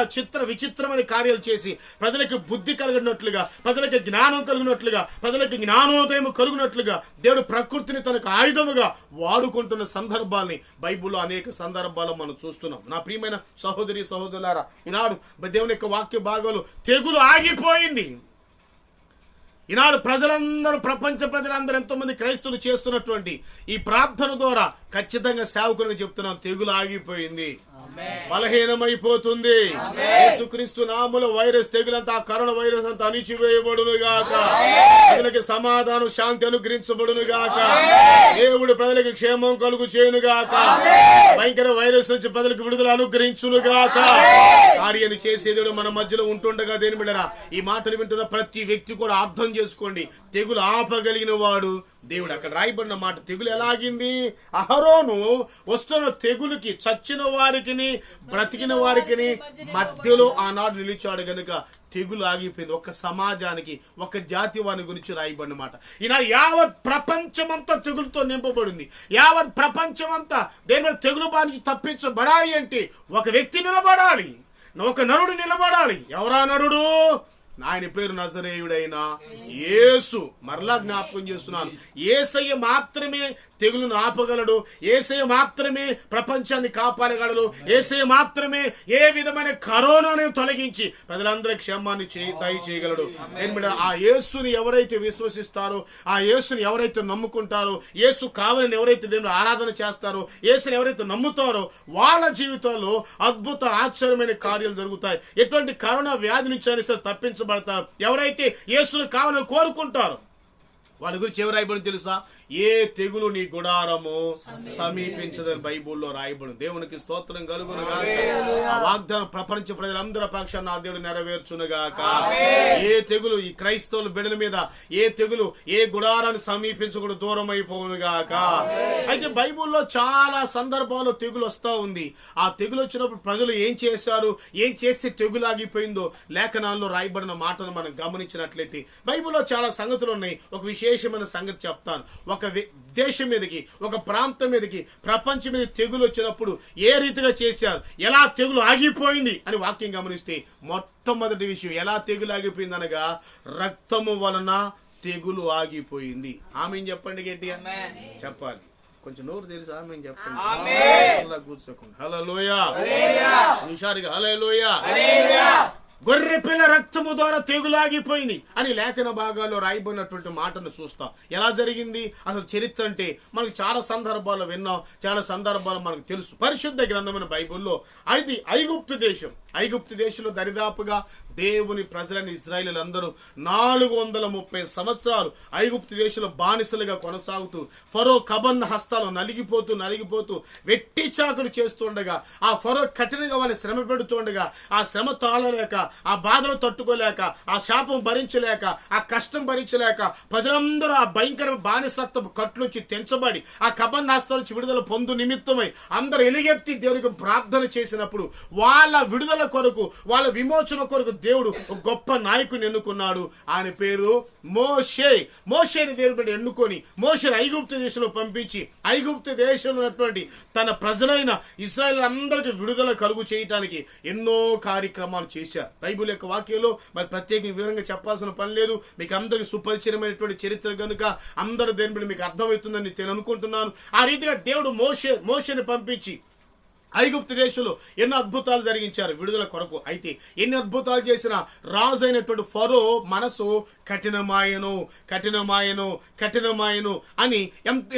విచిత్రమైన కార్యాలు చేసి ప్రజలకు బుద్ధి కలిగినట్లుగా, ప్రజలకు జ్ఞానం కలిగినట్లుగా, ప్రజలకు జ్ఞానోదయం కలిగినట్లుగా దేవుడు ప్రకృతిని తనకు ఆయుధముగా వాడుకుంటున్న సందర్భాల్ని బైబిల్లో అనేక సందర్భాల్లో మనం చూస్తున్నాం. నా ప్రియమైన సహోదరి సహోదరులారా, ఈనాడు దేవుని యొక్క వాక్య భాగంలో తెగులు ఆగిపోయింది. ఈనాడు ప్రపంచ ప్రజలందరూ ఎంతో మంది క్రైస్తవులు చేస్తున్నటువంటి ఈ ప్రార్థన ద్వారా ఖచ్చితంగా సేవకునికి చెప్తున్నాం, తెగులు ఆగిపోయింది, బలహీనమైపోతుంది. యేసుక్రీస్తు నామములో వైరస్ తెగులంతా కరోనా వైరస్ అంతా అణిచివేయబడును గాక. ప్రజలకు సమాధానం శాంతి అనుగ్రహించబడును గాక. దేవుడు ప్రజలకు క్షేమం కలుగు చేయును గాక. భయంకర వైరస్ నుంచి ప్రజలకు విడుదల అనుగ్రహించును గాక. కార్యాన్ని చేసే దేవుడు మన మధ్యలో ఉంటుండగా దేని బిడ్డరా ఈ మాటలు వింటున్న ప్రతి వ్యక్తి కూడా అర్థం చేసుకోండి, తెగులు ఆపగలిగిన వాడు దేవుడు అక్కడ రాయబడిన మాట, తెగులు ఎలాగింది? అహరోను వస్తున్న తెగులుకి చచ్చిన వారికి బ్రతికిన వారికి మధ్యలో ఆనాడు నిలిచాడు గనుక తెగులు ఆగిపోయింది. ఒక సమాజానికి, ఒక జాతి వాని గురించి రాయబడిన మాట. ఈనాడు యావత్ ప్రపంచమంతా తెగులుతో నింపబడింది. యావత్ ప్రపంచమంతా దేని మీద తెగులు బారించి తప్పించబడాలి అంటే ఒక వ్యక్తి నిలబడాలి, ఒక నరుడు నిలబడాలి. ఎవరా నరుడు? ఆయన పేరు నజరేయుడైన యేసు. మరలా జ్ఞాపకం చేస్తున్నాను, యేసయ్య మాత్రమే తెగులును ఆపగలడు, యేసయ్య మాత్రమే ప్రపంచాన్ని కాపాడగలడు, యేసయ్య మాత్రమే ఏ విధమైన కరోనాను తొలగించి ప్రజలందరి క్షేమాన్ని దయచేయగలడు. ఆ యేసుని ఎవరైతే విశ్వసిస్తారో, ఆ యేసుని ఎవరైతే నమ్ముకుంటారో, యేసు కావాలని ఎవరైతే దేవుని ఆరాధన చేస్తారో, యేసుని ఎవరైతే నమ్ముతారో వాళ్ళ జీవితాల్లో అద్భుత ఆశ్చర్యమైన కార్యాలు జరుగుతాయి. ఎటువంటి కరోనా వ్యాధి నుంచి అయినా సరే తప్పించబడతారు. ఎవరైతే యేసుని కావాలని కోరుకుంటారో వాళ్ళ గురించి ఎవరు రాయబడి తెలుసా? ఏ తెగులు నీ గుడారము సమీపించదని బైబుల్లో రాయబడి. దేవునికి స్తోత్రం కలుగునుగాక. ఆ వాగ్దానం ప్రపంచ ప్రజలందరి పక్షాన నా దేవుడు నెరవేర్చునుగాక. ఏ తెగులు ఈ క్రైస్తవుల బిడ్డల మీద, ఏ తెగులు ఏ గుడారాన్ని సమీపించకుండా దూరం అయిపోనుగాక. అయితే బైబుల్లో చాలా సందర్భాల్లో తెగులు వస్తా ఉంది. ఆ తెగులు వచ్చినప్పుడు ప్రజలు ఏం చేశారు, ఏం చేస్తే తెగులు ఆగిపోయిందో లేఖనాల్లో రాయబడిన మాటను మనం గమనించినట్లయితే బైబుల్లో చాలా సంగతులు ఉన్నాయి. ఒక విశేషమైన సంగతి చెప్తాను. ఒక దేశం మీదకి, ఒక ప్రాంతం మీదకి, ప్రపంచం మీద తెగులు వచ్చినప్పుడు ఏ రీతిగా చేశారు, ఎలా తెగులు ఆగిపోయింది అని వాక్యం గమనిస్తే మొట్టమొదటి విషయం ఎలా తెగులు ఆగిపోయింది అనగా రక్తము వలన తెగులు ఆగిపోయింది. ఆమె చెప్పండి గట్టిగా చెప్పాలి. కొంచెం నోరు తెలిసి ఆమె చెప్పండి. కూర్చోకుండా హల్లెలూయా, హుషారుగా హల్లెలూయా. గొర్రె పిల్ల రక్తము ద్వారా తెగులాగిపోయింది అని లేఖన భాగాల్లో రాయబడినటువంటి మాటను చూస్తాం. ఎలా జరిగింది అసలు చరిత్ర అంటే మనకు చాలా సందర్భాల్లో విన్నాం, చాలా సందర్భాలు మనకు తెలుసు. పరిశుద్ధ గ్రంథమైన బైబిల్లో ఐగుప్తు దేశంలో దరిదాపుగా దేవుని ప్రజలని ఇశ్రాయేలీయులందరూ 430 సంవత్సరాలు ఐగుప్తు దేశంలో బానిసలుగా కొనసాగుతూ ఫరో కబంధ హస్తాలు నలిగిపోతూ వెట్టి చాకుడు చేస్తుండగా, ఆ ఫరో కఠినంగా వాళ్ళని శ్రమ పెడుతుండగా, ఆ శ్రమ తాళలేక, ఆ బాధలు తట్టుకోలేక, ఆ శాపం భరించలేక, ఆ కష్టం భరించలేక ప్రజలందరూ ఆ భయంకర బానిసత్వ కట్లుంచి తెంచబడి ఆ కబంధ హస్తాల నుంచి విడుదల పొందు నిమిత్తమై అందరూ ఎలుగెత్తి దేవునికి ప్రార్థన చేసినప్పుడు వాళ్ళ విడుదల కొరకు, వాళ్ళ విమోచన కొరకు దేవుడు ఒక గొప్ప నాయకుని ఎన్నుకున్నాడు. ఆయన పేరు మోషే. మోషేని దేవుడు ఎన్నుకొని మోషేని ఐగుప్తు దేశంలో పంపించి ఐగుప్తు దేశంలో ఉన్నటువంటి తన ప్రజలైన ఇశ్రాయేలు అందరికీ విడుదల కలుగు చేయడానికి ఎన్నో కార్యక్రమాలు చేశారు. బైబిల్ యొక్క వాక్యంలో మరి ప్రత్యేక వివరంగా చెప్పాల్సిన పని లేదు, మీకు అందరికి సుపరిచితమైనటువంటి చరిత్ర కనుక అందరూ దేని బట్టి మీకు అర్థమవుతుందని నేను అనుకుంటున్నాను. ఆ రీతిగా దేవుడు మోషేని పంపించి ఐగుప్తు దేశంలో ఎన్నో అద్భుతాలు జరిగించారు విడుదల కొరకు. అయితే ఎన్ని అద్భుతాలు చేసిన రాజు అయినటువంటి ఫరో మనసు కఠినమాయను అని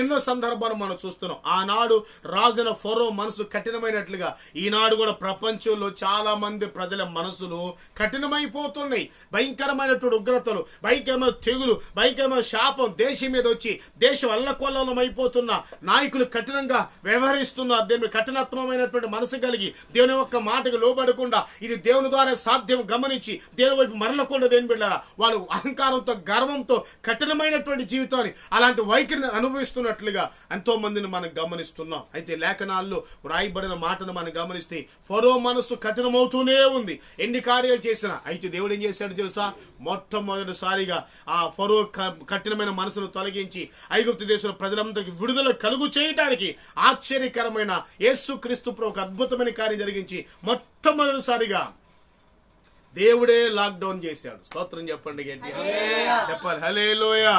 ఎన్నో సందర్భాలు మనం చూస్తున్నాం. ఆనాడు రాజున ఫరో మనసు కఠినమైనట్లుగా ఈనాడు కూడా ప్రపంచంలో చాలా మంది ప్రజల మనసులు కఠినమైపోతున్నాయి. భయంకరమైనటువంటి ఉగ్రతలు, భయంకరమైన తెగులు, భయంకరమైన శాపం దేశం మీద వచ్చి దేశం అల్లకొల్లం అయిపోతున్న నాయకులు కఠినంగా వ్యవహరిస్తున్నారు. దేని కఠినత్వమైన మనసు కలిగి దేవుని యొక్క మాటకు లోబడకుండా ఇది దేవుని ద్వారా సాధ్యం గమనించి దేవుని వైపు మరలకుండా దేని బిడ్డారా వాళ్ళు అహంకారంతో, గర్వంతో కఠినమైనటువంటి జీవితాన్ని అలాంటి వైఖరిని అనుభవిస్తున్నట్లుగా ఎంతో మందిని మనం గమనిస్తున్నాం. అయితే లేఖనాల్లో రాయబడిన మాటను మనం గమనిస్తే ఫరో మనసు కఠినమవుతూనే ఉంది ఎన్ని కార్యాలు చేసినా. అయితే దేవుడు ఏం చేశాడు తెలుసా? మొట్టమొదటిసారిగా ఆ ఫరో కఠినమైన మనసును తొలగించి ఐగుప్తు దేశంలో ప్రజలందరికీ విడుదల కలుగు చేయడానికి ఆశ్చర్యకరమైన యేసుక్రీస్తు ఒక అద్భుతమైన కార్యం జరిగించి మొట్టమొదటిసారిగా దేవుడే లాక్డౌన్ చేశాడు. స్తోత్రం చెప్పండి గట్టిగా చెప్పాలి హల్లెలూయా.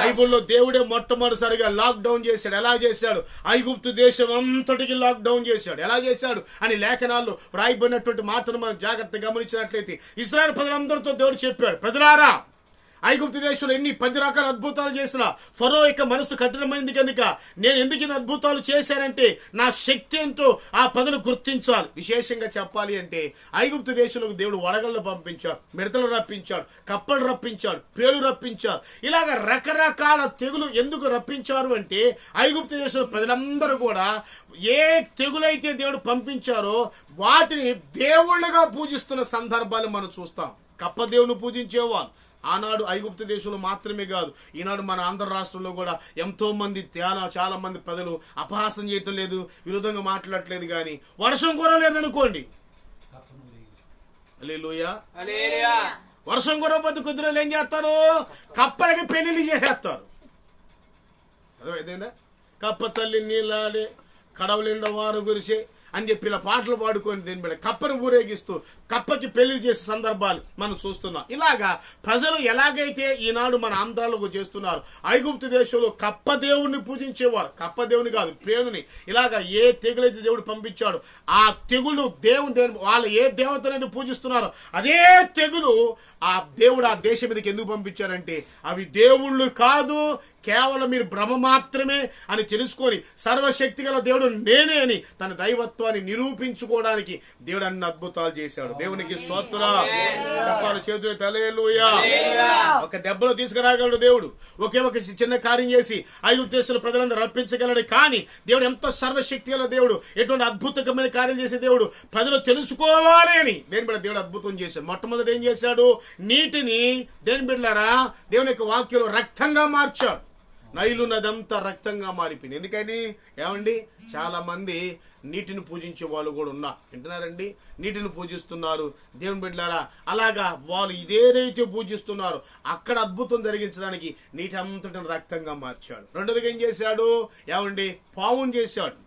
బైబిల్లో దేవుడే మొట్టమొదటిసారిగా లాక్డౌన్ చేశాడు. ఎలా చేశాడు? ఐగుప్తు దేశం అంతటికి లాక్డౌన్ చేశాడు. ఎలా చేశాడు అని లేఖనాల్లో రాయబడినటువంటి మాటను మనం జాగ్రత్తగా గమనించినట్లయితే ఇశ్రాయేలు ప్రజలందరితో దేవుడు చెప్పాడు, ప్రజలారా ఐగుప్తు దేశంలో ఎన్ని 10 రకాల అద్భుతాలు చేసిన ఫరో యొక్క మనసు కఠినమైంది కనుక నేను ఎందుకు ఇన్ని అద్భుతాలు చేశానంటే నా శక్తి ఏంటో ఆ ప్రజలు గుర్తించాలి. విశేషంగా చెప్పాలి అంటే ఐగుప్తు దేశంలో దేవుడు వడగళ్ళు పంపించాడు, మిడతలు రప్పించాడు, కప్పలు రప్పించాడు, పేలు రప్పించాడు. ఇలాగ రకరకాల తెగులు ఎందుకు రప్పించారు అంటే ఐగుప్తు దేశంలో ప్రజలందరూ కూడా ఏ తెగులైతే దేవుడు పంపించారో వాటిని దేవుళ్ళుగా పూజిస్తున్న సందర్భాలు మనం చూస్తాం. కప్ప దేవుని పూజించేవాళ్ళు, ఆనాడు ఐగుప్తు దేశంలో మాత్రమే కాదు, ఈనాడు మన ఆంధ్ర రాష్ట్రంలో కూడా ఎంతో మంది చాలా మంది ప్రజలు అపహాసం చేయటం లేదు, విరోధంగా మాట్లాడట్లేదు, కానీ వర్షం కురలేదనుకోండి, హల్లెలూయా, వర్షం కురవకపోతే కొద్ది రోజులు ఏం చేస్తారు, కప్పలకి పెళ్లిళ్ళు చేసేస్తారు. అదేందా, కప్ప తల్లి నీళ్ళాడే కడవలిండ వారు గురిసే అని చెప్పి ఇలా పాటలు పాడుకొని దీని మీద కప్పను ఊరేగిస్తూ కప్పకి పెళ్లి చేసే సందర్భాలు మనం చూస్తున్నాం. ఇలాగా ప్రజలు ఎలాగైతే ఈనాడు మన ఆంధ్రాలో చేస్తున్నారు, ఐగుప్తు దేశంలో కప్ప దేవుణ్ణి పూజించేవారు, కప్ప దేవుని కాదు పేరుని, ఇలాగా ఏ తెగులైతే దేవుడు పంపించాడు ఆ తెగులు వాళ్ళు ఏ దేవతనైతే పూజిస్తున్నారో అదే తెగులు ఆ దేవుడు ఆ దేశం మీదకి ఎందుకు పంపించారంటే అవి దేవుళ్ళు కాదు, కేవలం మీరు భ్రమ మాత్రమే అని తెలుసుకొని సర్వశక్తి గల దేవుడు నేనే అని తన దైవత్వాన్ని నిరూపించుకోవడానికి దేవుడు అన్ని అద్భుతాలు చేశాడు. దేవునికి స్తోత్రం. చెప్పాలి చేతులు హల్లెలూయా. ఒక దెబ్బలో తీసుకురాగలడు దేవుడు, ఒకే ఒక చిన్న కార్యం చేసి ఐగుప్తు దేశంలో ప్రజలందరూ రప్పించగలడు. కానీ దేవుడు ఎంతో సర్వశక్తి గల దేవుడు, ఎటువంటి అద్భుతమైన కార్యం చేసే దేవుడు, ప్రజలు తెలుసుకోవాలి అని దేని బిడ్డ దేవుడు అద్భుతం చేశాడు. మొట్టమొదటి ఏం చేశాడు, నీటిని దేని బిడ్డలారా దేవుని యొక్క వాక్యంలో రక్తంగా మార్చాడు. నైలు నదంతా రక్తంగా మారిపోయింది. ఎందుకని ఏమండి, చాలా మంది నీటిని పూజించే వాళ్ళు కూడా ఉన్నారు, వింటున్నారండి, నీటిని పూజిస్తున్నారు దేవుని బిడ్డలారా. అలాగా వాళ్ళు ఇదేదైతే పూజిస్తున్నారో అక్కడ అద్భుతం జరిగించడానికి నీటి అంతటిని రక్తంగా మార్చాడు. రెండోదిగా ఏం చేశాడు, ఏమండి, పావును చేశాడు.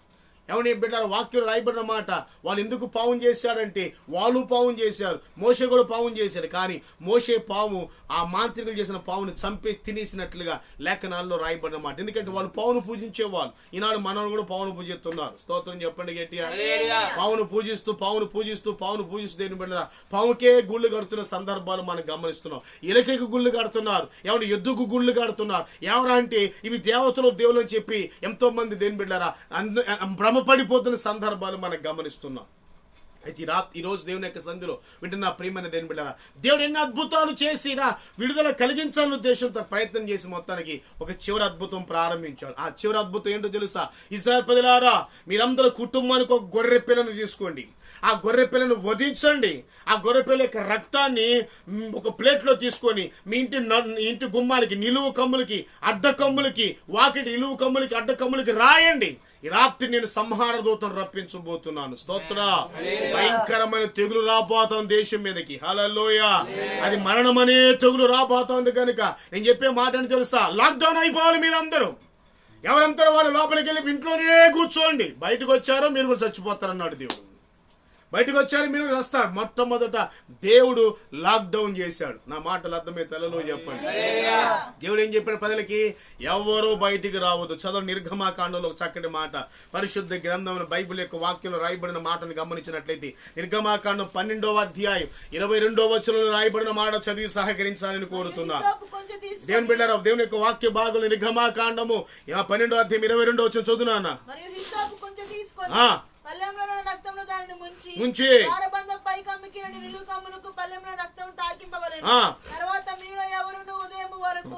ఏమని బిడ్డారు వాక్యం రాయబడిన మాట, వాళ్ళు ఎందుకు పావం చేశాడంటే వాళ్ళు పావం చేశారు, మోషే కూడా పావం చేశాడు. కానీ మోషే పాము ఆ మాంత్రికులు చేసిన పావును చంపేసి తినేసినట్లుగా లేఖనాల్లో రాయబడిన మాట. ఎందుకంటే వాళ్ళు పావును పూజించేవాళ్ళు. ఈనాడు మనల్ని కూడా పావును పూజిస్తున్నారు. స్తోత్రం చెప్పండి గట్టిగా. పావును పూజిస్తూ దేని బిడ్డ పావుకే గుళ్ళు కడుతున్న సందర్భాలు మనం గమనిస్తున్నాం. ఇలకకి గుళ్ళు కడుతున్నారు, ఎవరు ఎద్దుకు గుళ్ళు కడుతున్నారు. ఎవరా అంటే ఇవి దేవతలు దేవులు అని చెప్పి ఎంతో మంది దేని బిడ్డారా భ్రమపడిపోతున్న సందర్భాలు మనం గమనిస్తున్నాం. అయితే ఈ రోజు దేవుని యొక్క సంధిలో వింటున్న ప్రియమైన దేని బిడ్డలారా, దేవుడు ఎన్ని అద్భుతాలు చేసినా విడుదల కలిగించాలని ఉద్దేశంతో ప్రయత్నం చేసి మొత్తానికి ఒక చివరి అద్భుతం ప్రారంభించాడు. ఆ చివరి అద్భుతం ఏంటో తెలుసా, ఇశ్రాయేలు ప్రజలారా మీరందరూ కుటుంబానికి ఒక గొర్రె పిల్లను తీసుకోండి, ఆ గొర్రె పిల్లను వధించండి, ఆ గొర్రె పిల్ల యొక్క రక్తాన్ని ఒక ప్లేట్లో తీసుకొని మీ ఇంటి గుమ్మానికి, నిలువు కమ్ములకి, అడ్డ కమ్ములకి, వాకిటి నిలువు కమ్ములకి, అడ్డ కమ్ములకి రాయండి. ఈ రాత్రి నేను సంహార దూతను రప్పించబోతున్నాను. స్తోత్ర. భయంకరమైన తెగులు రాబోతాం దేశం మీదకి. హల్లెలూయా. అది మరణమనే తెగులు రాబోతోంది కనుక నేను చెప్పే మాట అని తెలుసా, లాక్డౌన్ అయిపోవాలి. మీరందరూ ఎవరంతా వాళ్ళు లోపలికి వెళ్ళి ఇంట్లోనే కూర్చోండి. బయటకు వచ్చారో మీరు కూడా చచ్చిపోతారన్నాడు దేవుడు. బయటకు వచ్చారు మీరు వస్తారు. మొట్టమొదట దేవుడు లాక్డౌన్ చేశాడు. నా మాటలు అర్థమే తలలో చెప్పండి. దేవుడు ఏం చెప్పాడు ప్రజలకి, ఎవరో బయటికి రావద్దు. చదువు నిర్గమాకాండంలో చక్కటి మాట, పరిశుద్ధ గ్రంథం బైబిల్ యొక్క వాక్యంలో రాయబడిన మాటను గమనించినట్లయితే నిర్గమాకాండం 12వ అధ్యాయం 22వ వచనంలో రాయబడిన మాట చదివి సహకరించాలని కోరుతున్నాను. దేవుని బిడ్డారా, దేవుని యొక్క వాక్య భాగంలో నిర్గమాకాండము 12వ అధ్యాయం 22వ వచనం చదువునా. ముంచి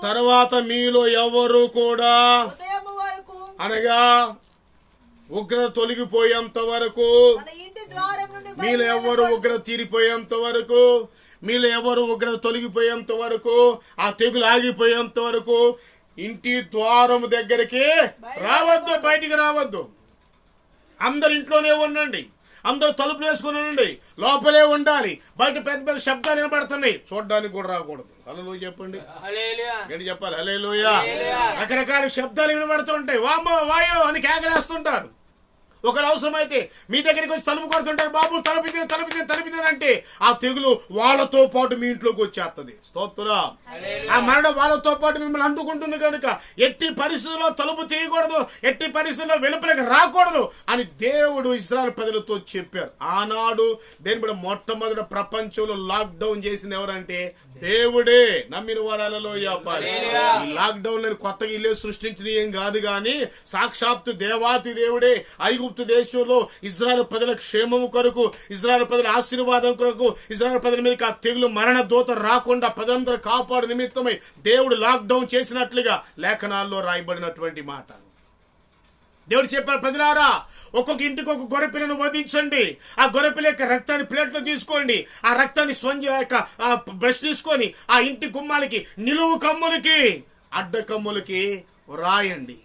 తర్వాత మీలో ఎవరు కూడా అనగా ఉగ్రత తొలగిపోయేంత వరకు, మీలో ఎవరు ఉగ్రత తీరిపోయేంత వరకు, మీలో ఎవరు ఉగ్రత తొలగిపోయేంత వరకు, ఆ తెగులు ఆగిపోయేంత వరకు ఇంటి ద్వారం దగ్గరికి రావద్దు, బయటికి రావద్దు. అందరు ఇంట్లోనే ఉండండి, అందరూ తలుపులు వేసుకుని ఉండండి, లోపలే ఉండాలి. బయట పెద్ద పెద్ద శబ్దాలు వినబడుతున్నాయి, చూడడానికి కూడా రాకూడదు. హల్లెలూయా చెప్పండి. ఏంటి చెప్పాలి? హల్లెలూయా. రకరకాల శబ్దాలు వినబడుతుంటాయి. వామ్మో వాయో అని కేకలేస్తుంటారు. ఒకరు అవసరమైతే మీ దగ్గరికి వచ్చి తలుపు కొడుతుంటారు, బాబు తలుపుతుంది అంటే ఆ తెగులు వాళ్ళతో పాటు మీ ఇంట్లోకి వచ్చేస్తుంది. స్తోత్రం. ఆ మరణం వాళ్ళతో పాటు మిమ్మల్ని అంటుకుంటుంది కనుక ఎట్టి పరిస్థితుల్లో తలుపు తీయకూడదు, ఎట్టి పరిస్థితుల్లో వెలుపలికి రాకూడదు అని దేవుడు ఇశ్రాయేలు ప్రజలతో చెప్పారు. ఆనాడు దేని కూడా మొట్టమొదటి ప్రపంచంలో లాక్డౌన్ చేసింది ఎవరంటే దేవుడే. నమ్మిన వారాలలో ఈ లాక్డౌన్ లను కొత్తగా ఇల్లే సృష్టించిన ఏం కాదు, గాని సాక్షాత్తు దేవాతి దేవుడే ఐగుప్తు దేశంలో ఇశ్రాయేలు ప్రజల క్షేమము కొరకు, ఇశ్రాయేలు ప్రజల ఆశీర్వాదం కొరకు, ఇశ్రాయేలు ప్రజల మీదకి ఆ తెగులు మరణ దూత రాకుండా ప్రజలందరూ కాపాడు నిమిత్తమై దేవుడు లాక్డౌన్ చేసినట్లుగా లేఖనాల్లో రాయబడినటువంటి మాట. దేవుడు చెప్పారు, ప్రజలారా ఒక్కొక్క ఇంటికి ఒక గొర్రెపిల్లను వధించండి. ఆ గొర్రెపిల్ల యొక్క రక్తాన్ని ప్లేట్లో తీసుకోండి. ఆ రక్తాన్ని స్వంజ యొక్క బ్రష్ తీసుకొని ఆ ఇంటి గుమ్మాలకి, నిలువు కమ్ములకి, అడ్డ కమ్ములకి రాయండి.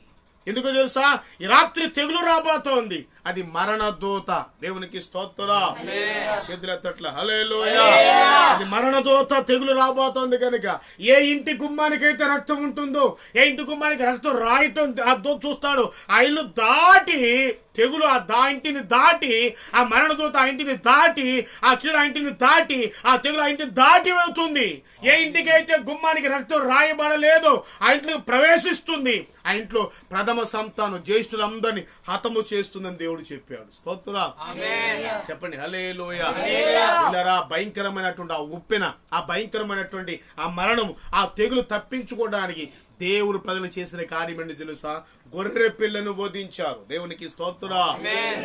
ఎందుకో తెలుసా? ఈ రాత్రి తెగులు రాబోతోంది. అది మరణ దూత. దేవునికి స్తోత్రం. చేతులెత్తట్ల హల్లెలూయా. అది మరణ దూత. తెగులు రాబోతోంది కనుక ఏ ఇంటి గుమ్మానికైతే రక్తం ఉంటుందో, ఏ ఇంటి గుమ్మానికి రక్తం రాయటం ఆ దూత చూస్తాడు. ఆ ఇల్లు దాటి తెగులు ఆ ఇంటిని దాటి, ఆ మరణ దూత ఆ ఇంటిని దాటి, ఆ కీడు ఆ ఇంటిని దాటి, ఆ తెగులు ఆ ఇంటిని దాటి వెళ్తుంది. ఏ ఇంటికి అయితే గుమ్మానికి రక్తం రాయబడలేదో ఆ ఇంట్లో ప్రవేశిస్తుంది. ఆ ఇంట్లో ప్రథమ సంతానం జ్యేష్ఠులందరినీ హతము చేస్తుందని దేవుడు చెప్పాడు. స్తోత్రం. చెప్పండి హల్లెలూయా. ఇలారా భయంకరమైనటువంటి ఆ ఉప్పెన, ఆ భయంకరమైనటువంటి ఆ మరణం, ఆ తెగులు తప్పించుకోవడానికి దేవుడు ప్రజలు చేసిన కార్యం ఏంటి తెలుసా? గొర్రె పిల్లను వధించారు. దేవునికి స్తోత్రం.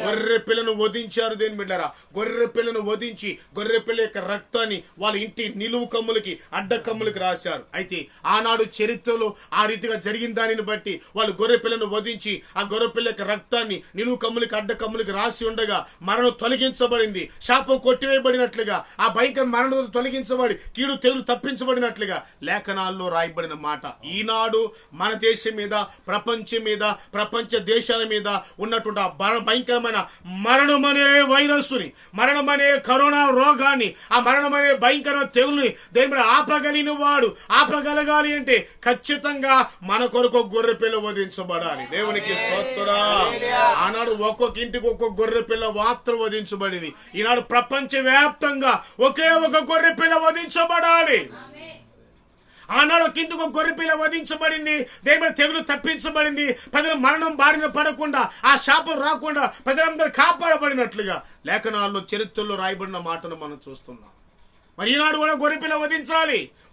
గొర్రె పిల్లను వధించారు. దేని బిడ్డారా? గొర్రె పిల్లను వధించి గొర్రె పిల్ల యొక్క రక్తాన్ని వాళ్ళ ఇంటి నిలువు కమ్ములకి, అడ్డ కమ్ములకి రాశారు. అయితే ఆనాడు చరిత్రలో ఆ రీతిగా జరిగిన దానిని బట్టి వాళ్ళు గొర్రె పిల్లను వధించి ఆ గొర్రె పిల్ల యొక్క రక్తాన్ని నిలువు కమ్ములకి, అడ్డ కమ్ములకి రాసి ఉండగా మరణం తొలగించబడింది. శాపం కొట్టివేయబడినట్లుగా, ఆ భయంకర మరణం తొలగించబడి కీడు తెగులు తప్పించబడినట్లుగా లేఖనాల్లో రాయబడిన మాట. ఈనాడు మన దేశం మీద, ప్రపంచం మీద, ప్రపంచ దేశాల మీద ఉన్నటువంటి ఆ భయంకరమైన మరణమనే వైరస్ని, మరణమనే కరోనా రోగాన్ని, ఆ మరణమనే భయంకరమైన తెగుల్ని దేని మీద ఆపగలిగిన వాడు, ఆపగలగాలి అంటే ఖచ్చితంగా మన కొరకు గొర్రె పిల్ల వధించబడాలి. దేవునికి స్తోత్రం. ఆనాడు ఒక్కొక్క ఇంటికి ఒక్కొక్క గొర్రె పిల్ల మాత్రం వధించబడింది. ఈనాడు ప్రపంచ వ్యాప్తంగా ఒకే ఒక గొర్రె పిల్ల వధించబడాలి. ఆనాడు ఒక ఇంటికి ఒక గొర్రె పిల్ల వధించబడింది. దేని మీద తెగులు తప్పించబడింది. ప్రజలు మరణం బారిన పడకుండా, ఆ శాపం రాకుండా ప్రజలందరూ కాపాడబడినట్లుగా లేఖనాల్లో, చరిత్రలో రాయబడిన మాటను మనం చూస్తున్నాం. మరి ఈనాడు కూడా గొర్రెపిల్ల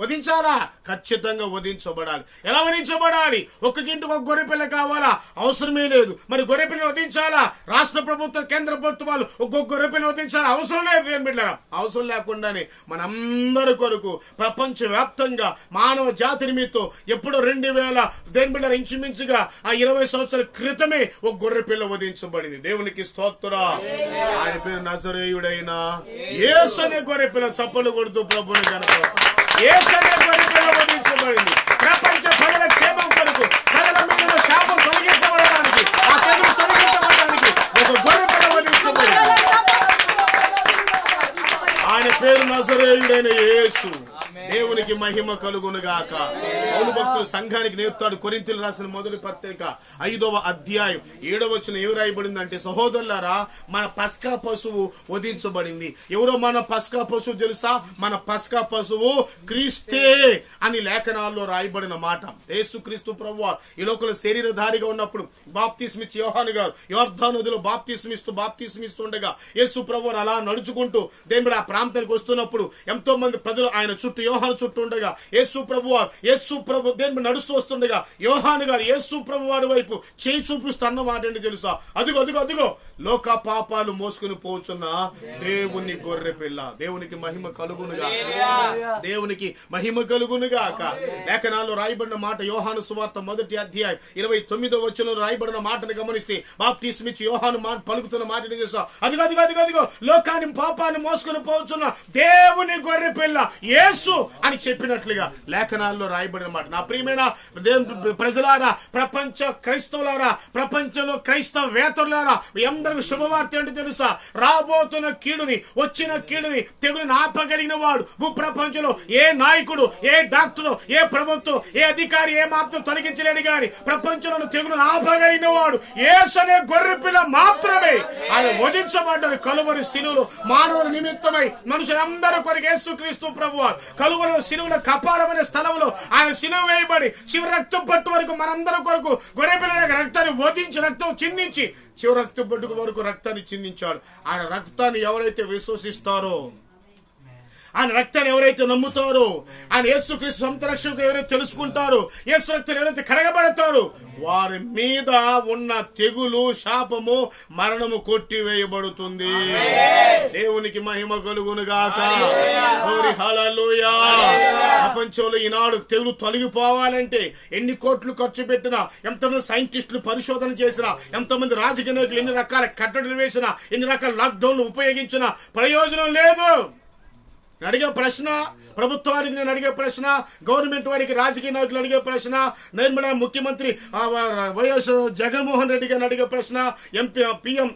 వధించాలా? ఖచ్చితంగా వధించబడాలి. ఎలా వధించబడాలి? ఒక్కొక్కింటికి ఒక గొర్రెపిల్ల కావాలా? అవసరమే లేదు. మరి గొర్రెపిల్లని వధించాలా? రాష్ట్ర ప్రభుత్వం, కేంద్ర ప్రభుత్వాలు ఒక్కొక్క గొర్రెపిల్లని వధించాలా? అవసరం లేదు. ఏం బిడ్డరా? అవసరం లేకుండానే మనందరి కొరకు ప్రపంచ వ్యాప్తంగా మానవ జాతి నిమిత్తం ఎప్పుడో 2000 దేని బిడ్డరా ఇంచుమించుగా ఆ 20 సంవత్సరాల క్రితమే ఒక గొర్రెపిల్ల వధించబడింది. దేవునికి స్తోత్రం. ఆయన పేరు నజరేయుడైన యేసు అనే గొర్రెపిల్ల. చప్పలు కొడుతూ ప్రభుని కనుక యేసు అనే గొర్రెపిల్ల వధించబడింది. ప్రపంచ ప్రజల క్షేమం కొరకు, ప్రజల మీద శాపం తొలగించబడడానికి, ఆ తెగులు తొలగించబడడానికి ఒక గొర్రెపిల్ల వధించబడింది. ఆయన పేరు నజరేయుడైన యేసు. దేవునికి మహిమ కలుగును గాక. పౌలు భక్తుడు సంఘానికి నేర్పుతాడు. కొరింథీయులకు రాసిన మొదటి పత్రిక 5వ అధ్యాయం 7వ వచనం ఏమి రాయబడిందంటే, సహోదరులారా, మన పస్కా పశువు వధించబడింది. ఎవరో మన పస్కా పశువు తెలుసా? మన పస్కా పశువు క్రీస్తే అని లేఖనాల్లో రాయబడిన మాట. యేసుక్రీస్తు ప్రభువు ఈ లోకంలో శరీరధారిగా ఉన్నప్పుడు బాప్తిస్మిచ్చి యోహాను గారు యోర్దాను నదిలో బాప్తిస్మిస్తుండగా యేసు ప్రభువు అలా నడుచుకుంటూ దేవుడు ఆ ప్రాంతానికి వస్తున్నప్పుడు ఎంతో మంది ప్రజలు ఆయన చుట్టూ, యోహాను చుట్టూ ఉండగా యేసు ప్రభు దేవుడు నడుస్తూ వస్తుండగా యోహాను గారు యేసు ప్రభు వారి వైపు చేయి చూపిస్తూ అన్న మాట ఏంటి తెలుసా? అదిగో లోక పాపాలు మోసుకుని పోచున్న దేవుని గొర్రె పిల్ల. దేవునికి మహిమ కలుగునుగా. దేవునికి మహిమ కలుగునుగాక. లేఖనాల్లో రాయబడిన మాట యోహాను సువార్త 1వ అధ్యాయం 29వ వచనంలో రాయబడిన మాటను గమనిస్తే బాప్తిస్మిచ్చి యోహాను పలుకుతున్న మాట ఏంటి తెలుసా? అదిగో లోకాన్ని పాపాన్ని మోసుకుని పోచున్న దేవుని గొర్రె పిల్ల యేసు అని చెప్పినట్లుగా లేఖనాల్లో రాయబడిన మాట. నా ప్రియమైన ప్రజలారా, ప్రపంచ క్రైస్తవులారా, ప్రపంచంలో క్రైస్తవేతరులారా, మీ అందరికి శుభవార్త ఏంటి తెలుసా? రాబోతున్న కీడుని, వచ్చిన కీడుని, తెగులుని ఆపగలిగిన వాడు భూప్రపంచంలో ఏ నాయకుడు, ఏ డాక్టరు, ఏ ప్రభుత్వం, ఏ అధికారి ఏ మాత్రం తొలగించలేడు గాని ప్రపంచంలో తెగులుని ఆపగలిగిన వాడు యేసు అనే గొర్రె పిల్ల మాత్రమే. ఆయన వధించబడ్డాడు కలువరి శిలువలో మానవుల నిమిత్తమై, మనుషులందరూ కొరకు. యేసుక్రీస్తు ప్రభువు కలువరి శిలువలో కపాలమైన స్థలంలో ఆయన శిలువ వేయబడి చివరి రక్తం పట్టు వరకు మనందరం కొరకు గొర్రె పిల్ల రక్తాన్ని వధించి, రక్తం చిందించి చివరి రక్తం పట్టు వరకు రక్తాన్ని చిందించాడు. ఆయన రక్తాన్ని ఎవరైతే విశ్వసిస్తారో, ఆయన రక్తాన్ని ఎవరైతే నమ్ముతారో, ఆయన యేసుక్రీస్తు సొంత రక్షకుడు ఎవరైతే తెలుసుకుంటారో, యేసు రక్తాన్ని ఎవరైతే కడగబడతారో వారి మీద ఉన్న తెగులు, శాపము, మరణము కొట్టివేయబడుతుంది. దేవునికి మహిమ కలుగును గాక. హల్లెలూయా. ప్రపంచంలో ఈనాడు తెగులు తొలగిపోవాలంటే ఎన్ని కోట్లు ఖర్చు పెట్టినా, ఎంతమంది సైంటిస్టులు పరిశోధన చేసినా, ఎంతమంది రాజకీయ నాయకులు ఎన్ని రకాల కట్టడలు వేసినా, ఎన్ని రకాల లాక్డౌన్లు ఉపయోగించినా ప్రయోజనం లేదు. నేను అడిగే ప్రశ్న, ప్రభుత్వానికి నేను అడిగే ప్రశ్న, గవర్నమెంట్ వారికి, రాజకీయ నాయకులు అడిగే ప్రశ్న, నిర్మల ముఖ్యమంత్రి వైఎస్ జగన్మోహన్ రెడ్డి గారిని అడిగే ప్రశ్న, ఎంపీ పిఎం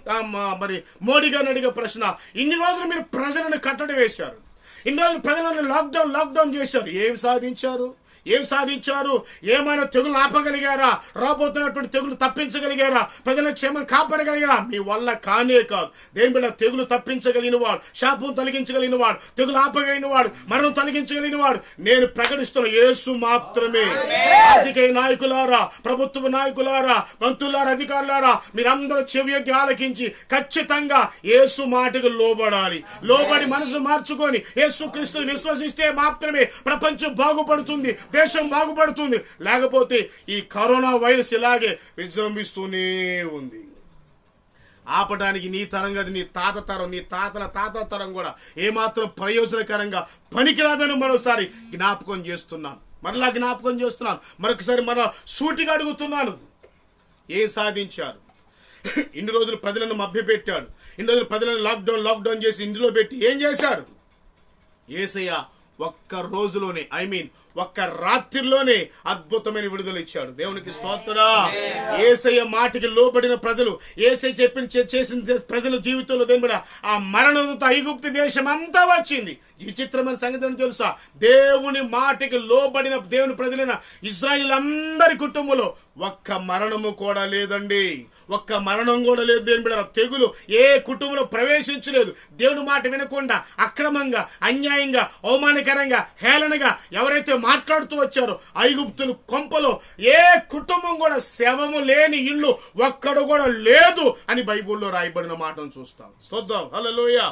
మరి మోడీ గారిని అడిగే ప్రశ్న, ఇన్ని రోజులు మీరు ప్రజలను కట్టడి వేశారు, ఇన్ని రోజులు ప్రజలను లాక్డౌన్ చేశారు, ఏం సాధించారు? ఏమైనా తెగులు ఆపగలిగారా? రాబోతున్నటువంటి తెగులు తప్పించగలిగారా? ప్రజల క్షేమం కాపాడగలిగారా? మీ వల్ల కానే కాదు. దేని బిడ్డ, తెగులు తప్పించగలిగిన వాడు, శాపం తొలగించగలిగిన వాడు, తెగులు ఆపగలిగిన వాడు, మరణం తొలగించగలిగిన వాడు నేను ప్రకటిస్తున్న యేసు మాత్రమే. రాజకీయ నాయకులారా, ప్రభుత్వ నాయకులారా, మంత్రులారా, అధికారులారా, మీరందరూ చెవియొగ్గి ఆలకించి ఖచ్చితంగా యేసు మాటకు లోబడి మనసు మార్చుకొని యేసుక్రీస్తుని విశ్వసిస్తే మాత్రమే ప్రపంచం బాగుపడుతుంది, దేశం బాగుపడుతుంది. లేకపోతే ఈ కరోనా వైరస్ ఇలాగే విజృంభిస్తూనే ఉంది. ఆపడానికి నీ తరం కాదు, నీ తాత తరం, నీ తాతల తాత తరం కూడా ఏమాత్రం ప్రయోజనకరంగా పనికిరాదని మరోసారి జ్ఞాపకం చేస్తున్నాను. మరొకసారి సూటిగా అడుగుతున్నాను, ఏం సాధించారు? ఇన్ని రోజులు ప్రజలను మభ్యపెట్టాడు, ఇన్ని రోజులు ప్రజలను లాక్డౌన్ చేసి ఇందులో పెట్టి ఏం చేశారు? యేసయ్య ఒక్క రోజులోనే, ఒక్క రాత్రిలోనే అద్భుతమైన విడుదల ఇచ్చాడు. దేవునికి స్తోత్రం. యేసయ్య మాటకి లోబడిన ప్రజలు, యేసయ్య చేసిన ప్రజల జీవితంలో దేవుడా ఆ మరణంతో ఐగుప్తు దేశం అంతా వచ్చింది. విచిత్రమైన సంగతి తెలుసా? దేవుని మాటకి లోబడిన దేవుని ప్రజలైన ఇశ్రాయేలీయులందరి కుటుంబంలో ఒక్క మరణము కూడా లేదండి. ఒక్క మరణం కూడా లేదు. దేని బిడ్డ, తెగులు ఏ కుటుంబంలో ప్రవేశించలేదు. దేవుని మాట వినకుండా అక్రమంగా, అన్యాయంగా, అవమానకరంగా, హేళనగా ఎవరైతే మాట్లాడుతూ వచ్చారో ఐగుప్తులు కొంపలో ఏ కుటుంబం కూడా శవము లేని ఇల్లు ఒక్కడు కూడా లేదు అని బైబిల్లో రాయబడిన మాటను చూస్తాం. చూద్దాం. హల్లెలూయా.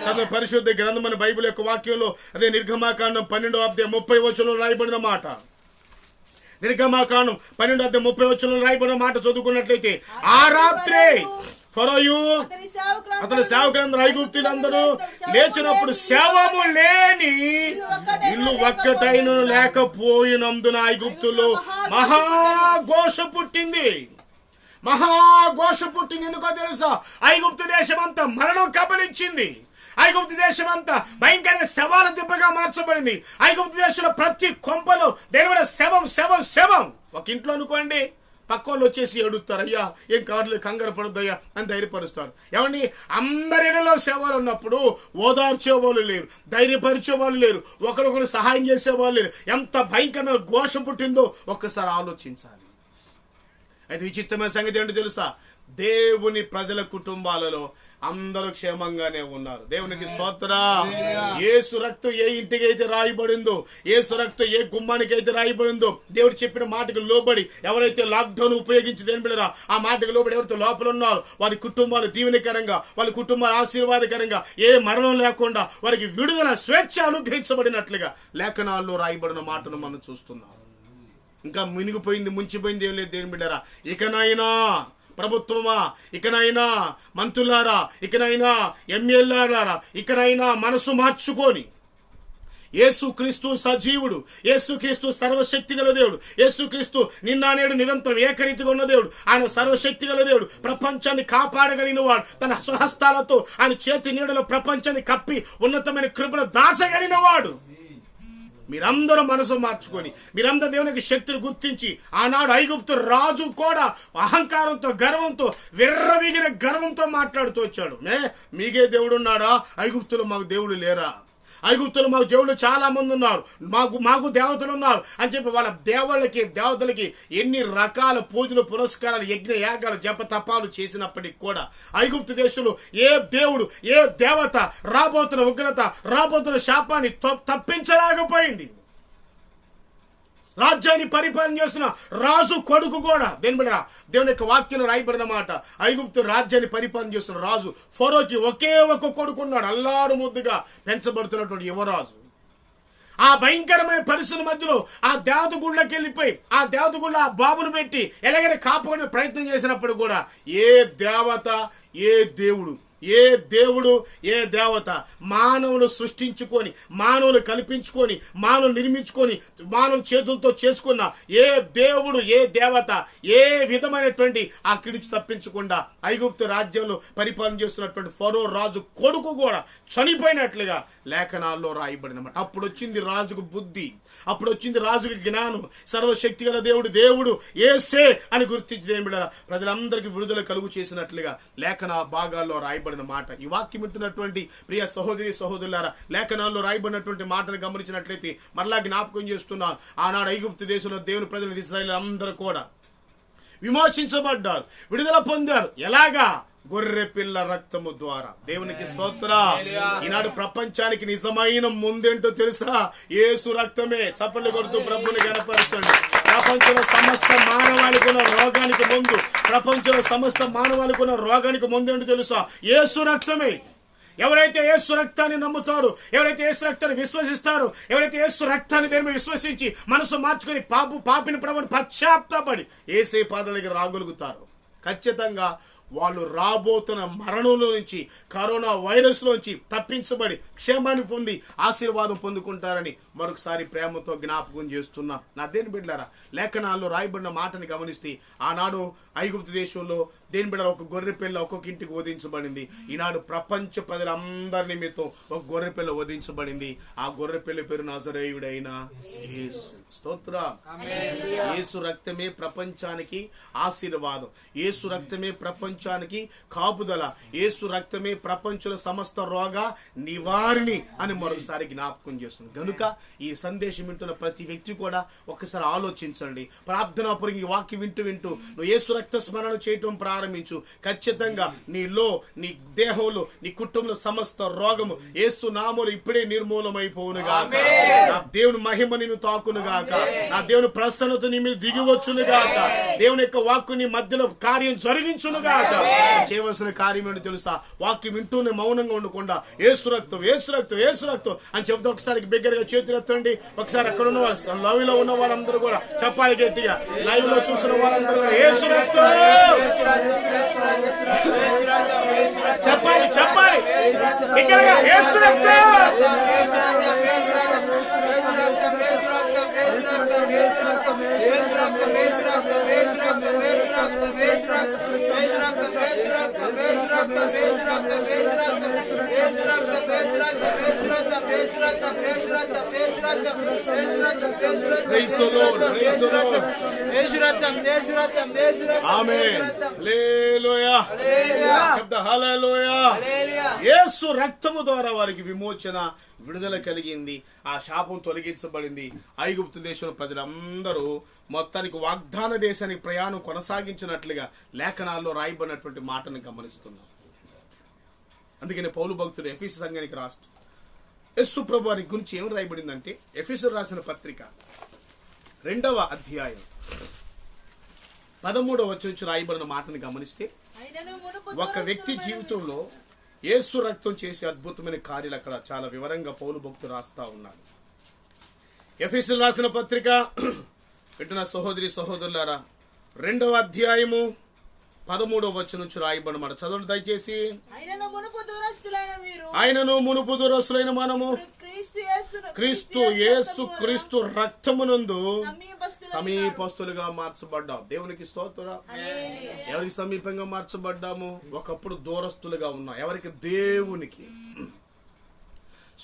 చదువు పరిశుద్ధ గ్రంథం అని బైబిల్ యొక్క వాక్యంలో, అదే నిర్గమాకాండం 12:30 రాయబడిన మాట. నిర్గమాకాండం 12:30 రాయబడిన మాట చదువుకున్నట్లయితే, ఆ రాత్రే ఫరోయు అతని సేవకులందరూ ఐగుప్తులందరూ లేచినప్పుడు శవము లేని ఇల్లు ఒక్కటైన లేకపోయినందున ఐగుప్తులో మహాఘోష పుట్టింది. ఎందుకో తెలుసా? ఐగుప్తు దేశం అంతా మరణం కబలించింది. ఐగుప్తు దేశం అంతా భయంకర శవాల దిబ్బగా మార్చబడింది. ఐగుప్తు దేశంలో ప్రతి కొంపలో దేవుడు శవం. ఒక ఇంట్లో అనుకోండి, పక్క వాళ్ళు వచ్చేసి అడుగుతారు, అయ్యా ఏం కావట్లేదు, కంగారు పడద్దయ్యా అని ధైర్యపరుస్తారు. ఏమండి, అందరిలో శవాలు ఉన్నప్పుడు ఓదార్చే వాళ్ళు లేరు, ధైర్యపరిచే వాళ్ళు లేరు, ఒకరొకరు సహాయం చేసే వాళ్ళు లేరు. ఎంత భయంకరమైన ఘోష పుట్టిందో ఒక్కసారి ఆలోచించాలి. అయితే విచిత్రమైన సంగతి ఏంటో తెలుసా? దేవుని ప్రజల కుటుంబాలలో అందరూ క్షేమంగానే ఉన్నారు. దేవునికి స్తోత్రం. యేసు రక్తం ఏ ఇంటికి అయితే రాయబడిందో, యేసు రక్తం ఏ గుమ్మానికి అయితే రాయబడిందో, దేవుడు చెప్పిన మాటకు లోబడి ఎవరైతే లాక్డౌన్ ఉపయోగించి దేని బిడ్డరా ఆ మాటకు లోబడి ఎవరైతే లోపల ఉన్నారో వారి కుటుంబాలు దీవెనకరంగా, వాళ్ళ కుటుంబాలు ఆశీర్వాదకరంగా, ఏ మరణం లేకుండా వారికి విడుదల, స్వేచ్ఛ అనుగ్రహించబడినట్లుగా లేఖనాల్లో రాయబడిన మాటను మనం చూస్తున్నాం. ఇంకా ముంచిపోయింది ఏం లేదు దేని బిడ్డరా. ఇకనైనా ప్రభుత్వమా, ఇకనైనా మంత్రులారా, ఇకనైనా ఎమ్మెల్యేలారా, ఇకనైనా మనసు మార్చుకొని యేసుక్రీస్తు సజీవుడు, యేసుక్రీస్తు సర్వశక్తి గల దేవుడు, యేసుక్రీస్తు నిన్న నేడు నిరంతరం ఏకరీతిగా ఉన్న దేవుడు, ఆయన సర్వశక్తి గల దేవుడు, ప్రపంచాన్ని కాపాడగలిగిన వాడు, తన స్వహస్తాలతో ఆయన చేతి నీడలో ప్రపంచాన్ని కప్పి ఉన్నతమైన కృపను దాచగలిగిన వాడు. మీరందరూ మనసు మార్చుకొని, మీరందరూ దేవునికి శక్తిని గుర్తించి, ఆనాడు ఐగుప్తు రాజు కూడా అహంకారంతో, గర్వంతో, విర్రవీగిన గర్వంతో మాట్లాడుతూ వచ్చాడు. మీకే దేవుడు ఉన్నాడా? ఐగుప్తులో మాకు దేవుడు లేరా? ఐగుప్తులో మాకు దేవుళ్ళు చాలా మంది ఉన్నారు, మాకు దేవతలు ఉన్నారు అని చెప్పి వాళ్ళ దేవతలకి ఎన్ని రకాల పూజలు, పురస్కారాలు, యజ్ఞ యాగాలు, జప తపాలు చేసినప్పటికీ కూడా ఐగుప్తు దేశంలో ఏ దేవుడు, ఏ దేవత రాబోతున్న ఉగ్రత, రాబోతున్న శాపాన్ని తప్పించలేకపోయింది. రాజ్యాన్ని పరిపాలన చేస్తున్న రాజు కొడుకు కూడా దేవుని యొక్క వాక్యంలో రాయబడిన మాట, ఐగుప్తు రాజ్యాన్ని పరిపాలన చేస్తున్న రాజు ఫరోకి ఒకే ఒక కొడుకు ఉన్నాడు, అల్లారు ముద్దుగా పెంచబడుతున్నటువంటి యువరాజు. ఆ భయంకరమైన పరిస్థితుల మధ్యలో ఆ దేవత గుళ్ళకి వెళ్ళిపోయి ఆ దేవత గుళ్ళ ఆ బాబును పెట్టి ఎలాగైనా కాపాడే ప్రయత్నం చేసినప్పుడు కూడా ఏ దేవత ఏ దేవుడు ఏ దేవత మానవులు సృష్టించుకొని, మానవులు కల్పించుకొని, మానవులు నిర్మించుకొని, మానవుల చేతులతో చేసుకున్న ఏ దేవుడు ఏ దేవత ఏ విధమైనటువంటి ఆ కిడిచి తప్పించకుండా ఐగుప్తు రాజ్యంలో పరిపాలన చేస్తున్నటువంటి ఫరో రాజు కొడుకు కూడా చనిపోయినట్లుగా లేఖనాల్లో రాయబడినమాట. అప్పుడు వచ్చింది రాజుకు బుద్ధి, అప్పుడు వచ్చింది రాజుకి జ్ఞానం. సర్వశక్తి గల దేవుడు యేసే అని గుర్తించి ప్రజలందరికీ విడుదల కలుగు చేసినట్లుగా లేఖన భాగాల్లో రాయబడిన మాట. ఈ వాక్యం వింటున్నటువంటి ప్రియ సహోదరి సహోదరులారా, లేఖనాల్లో రాయబడినటువంటి మాటను గమనించినట్లయితే మరలా జ్ఞాపకం చేస్తున్నాను, ఆనాడు ఐగుప్తు దేశంలో దేవుని ప్రజలు ఇశ్రాయేలు అందరూ కూడా విమోచించబడ్డారు, విడుదల పొందారు. ఎలాగా? గొర్రె పిల్ల రక్తము ద్వారా. దేవునికి స్తోత్రం. ఈనాడు ప్రపంచానికి నిజమైన ముందేంటో తెలుసా? యేసు రక్తమే. చప్పట్లు కొడుతూ ప్రభుని గణపరచండి. ప్రపంచంలో సమస్త మానవాళికి ఉన్న రోగానికి ముందు, ప్రపంచంలో సమస్త మానవాళికి ఉన్న రోగానికి ముందేంటో తెలుసా? యేసు రక్తమే. ఎవరైతే యేసు రక్తాన్ని నమ్ముతారో, ఎవరైతే యేసు రక్తాన్ని విశ్వసిస్తారో, ఎవరైతే యేసు రక్తాన్ని దేని విశ్వసించి మనసు మార్చుకొని పాపిని ప్రభుని పశ్చాత్తాపడి యేసే పాదాల దగ్గర రాగలుగుతారు, ఖచ్చితంగా వాళ్ళు రాబోతున్న మరణంలో నుంచి, కరోనా వైరస్ లోంచి తప్పించబడి క్షేమాన్ని పొంది ఆశీర్వాదం పొందుకుంటారని మరొకసారి ప్రేమతో జ్ఞాపకం చేస్తున్నా. నా దేని బిడ్డలారా, లేఖనాల్లో రాయబడిన మాటని గమనిస్తే ఆనాడు ఐగుప్తు దేశంలో దేని బిడ్డ ఒక గొర్రె పిల్ల ఒక్కొక్క ఇంటికి వధించబడింది. ఈనాడు ప్రపంచ ప్రజలందరి నిమిత్తం ఒక గొర్రె పిల్ల వధించబడింది. ఆ గొర్రె పిల్ల పేరు నజరేయుడైన యేసు. స్తోత్రం. యేసు రక్తమే ప్రపంచానికి ఆశీర్వాదం, యేసు రక్తమే ప్రపంచానికి కాపుదల, యేసు రక్తమే ప్రపంచంలో సమస్త రోగ నివారణి అని మరొకసారి జ్ఞాపకం చేస్తుంది. కనుక ఈ సందేశం వింటున్న ప్రతి వ్యక్తి కూడా ఒకసారి ఆలోచించండి. ప్రార్థనాపూర్వకంగా ఈ వాక్యం వింటూ నువ్వు యేసు రక్త స్మరణ చేయటం ప్రారంభించు. ఖచ్చితంగా నీలో, నీ దేహంలో, నీ కుటుంబంలో సమస్త రోగము యేసు నామములో ఇప్పుడే నిర్మూలమైపోవును గాక. నా దేవుని మహిమ నిన్ను తాకును గాక. నా దేవుని ప్రసన్నత నీ మీద దిగివచ్చును గాక. దేవుని యొక్క వాక్కు నీ మధ్యలో కార్యం జరిగించును గాక. చేయవలసిన కార్యం ఏంటో తెలుసా? వాక్యం వింటూనే మౌనంగా ఉండకుండా యేసు రక్తం యేసు రక్తం యేసు రక్తం అని చెప్తే ఒకసారి బిగ్గరగా చేతులు ఎత్తండి. ఒకసారి అక్కడ ఉన్న వాళ్ళు, లైవ్ లో ఉన్న వాళ్ళందరూ కూడా చెప్పాలి గట్టిగా. లైవ్ లో చూస్తున్న వాళ్ళందరూ కూడా యేసు రక్తం చెప్పాలి చెప్పాలి బిగ్గరగా. యేసు రక్తం Praise the Lord. Praise the Lord. Amen. Hallelujah. శబ్ద హల్లెలూయా. యేసు రక్తము ద్వారా వారికి విమోచన, విడుదల కలిగింది. ఆ శాపం తొలగించబడింది. ఐగుప్తు దేశంలో ప్రజలందరూ మొత్తానికి వాగ్దాన దేశానికి ప్రయాణం కొనసాగించినట్లుగా లేఖనాల్లో రాయబడినటువంటి మాటను గమనిస్తున్నాం. అందుకని పౌలు భక్తుడు ఎఫెసు సంఘానికి రాస్తూ యేసు ప్రభు వారి గురించి ఏం రాయబడిందంటే, ఎఫెసు రాసిన పత్రిక 2వ అధ్యాయం 13వ వచనం నుంచి రాయబడిన మాటను గమనిస్తే, ఒక వ్యక్తి జీవితంలో యేసు రక్తం చేసే అద్భుతమైన కార్యాలు అక్కడ చాలా వివరంగా పౌలు భక్తుడు రాస్తా ఉన్నాడు. ఎఫెసు రాసిన పత్రిక వింటున్న సహోదరి సహోదరులారా, 2వ అధ్యాయము 13వ వచనం నుంచి రాయబడిన మాట చదవండి దయచేసి. ఆయనను మునుపు దూరస్తులైన మనము క్రీస్తు రక్తమునందు సమీపస్తులుగా మార్చబడ్డాం. దేవునికి స్తోత్రం. ఎవరికి సమీపంగా మార్చబడ్డాము? ఒకప్పుడు దూరస్తులుగా ఉన్నాం. ఎవరికి? దేవునికి,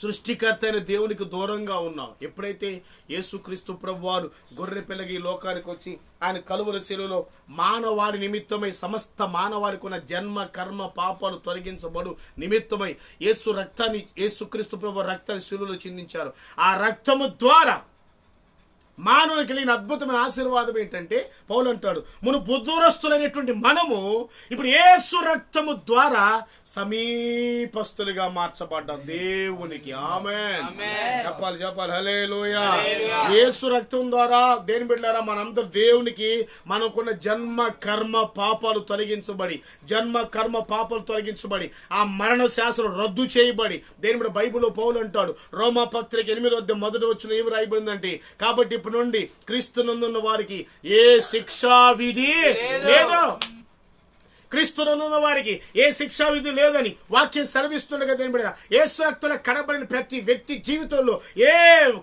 సృష్టికర్త అయిన దేవునికి దూరంగా ఉన్నాం. ఎప్పుడైతే యేసుక్రీస్తు ప్రభువారు గొర్రె పిల్లగా ఈ లోకానికి వచ్చి ఆయన కలువరి శిలువలో మానవారి నిమిత్తమై, సమస్త మానవారికి ఉన్న జన్మ కర్మ పాపాలు తొలగించబడు నిమిత్తమై యేసుక్రీస్తు ప్రభు రక్తాన్ని శిలువలో చిందించారు. ఆ రక్తము ద్వారా మానవ మనకు కలిగిన అద్భుతమైన ఆశీర్వాదం ఏంటంటే పౌలు అంటాడు, మన బుద్ధురస్తులైనటువంటి మనము ఇప్పుడు యేసు రక్తము ద్వారా సమీపస్తులుగా మార్చబడ్డాం దేవునికి. ఆమేన్. చెప్పాలి హల్లెలూయా. యేసు రక్తం ద్వారా దేని బిడ్డలారా మనందరూ దేవునికి మనకున్న జన్మ కర్మ పాపాలు తొలగించబడి ఆ మరణ శాసనం రద్దు చేయబడి దేని బిడ్డ బైబిల్లో పౌలు అంటాడు, రోమా పత్రిక 8:1 ఏమి రాయబడిందంటే, కాబట్టి ఇప్పటి నుండి క్రీస్తునందున్న వారికి ఏ శిక్షా విధి లేదు, క్రీస్తునందున్న వారికి ఏ శిక్షా విధి లేదని వాక్యం సెలవిస్తుండగా దేని బిడ్డ యేసు రక్తంలో కడబడిన ప్రతి వ్యక్తి జీవితంలో ఏ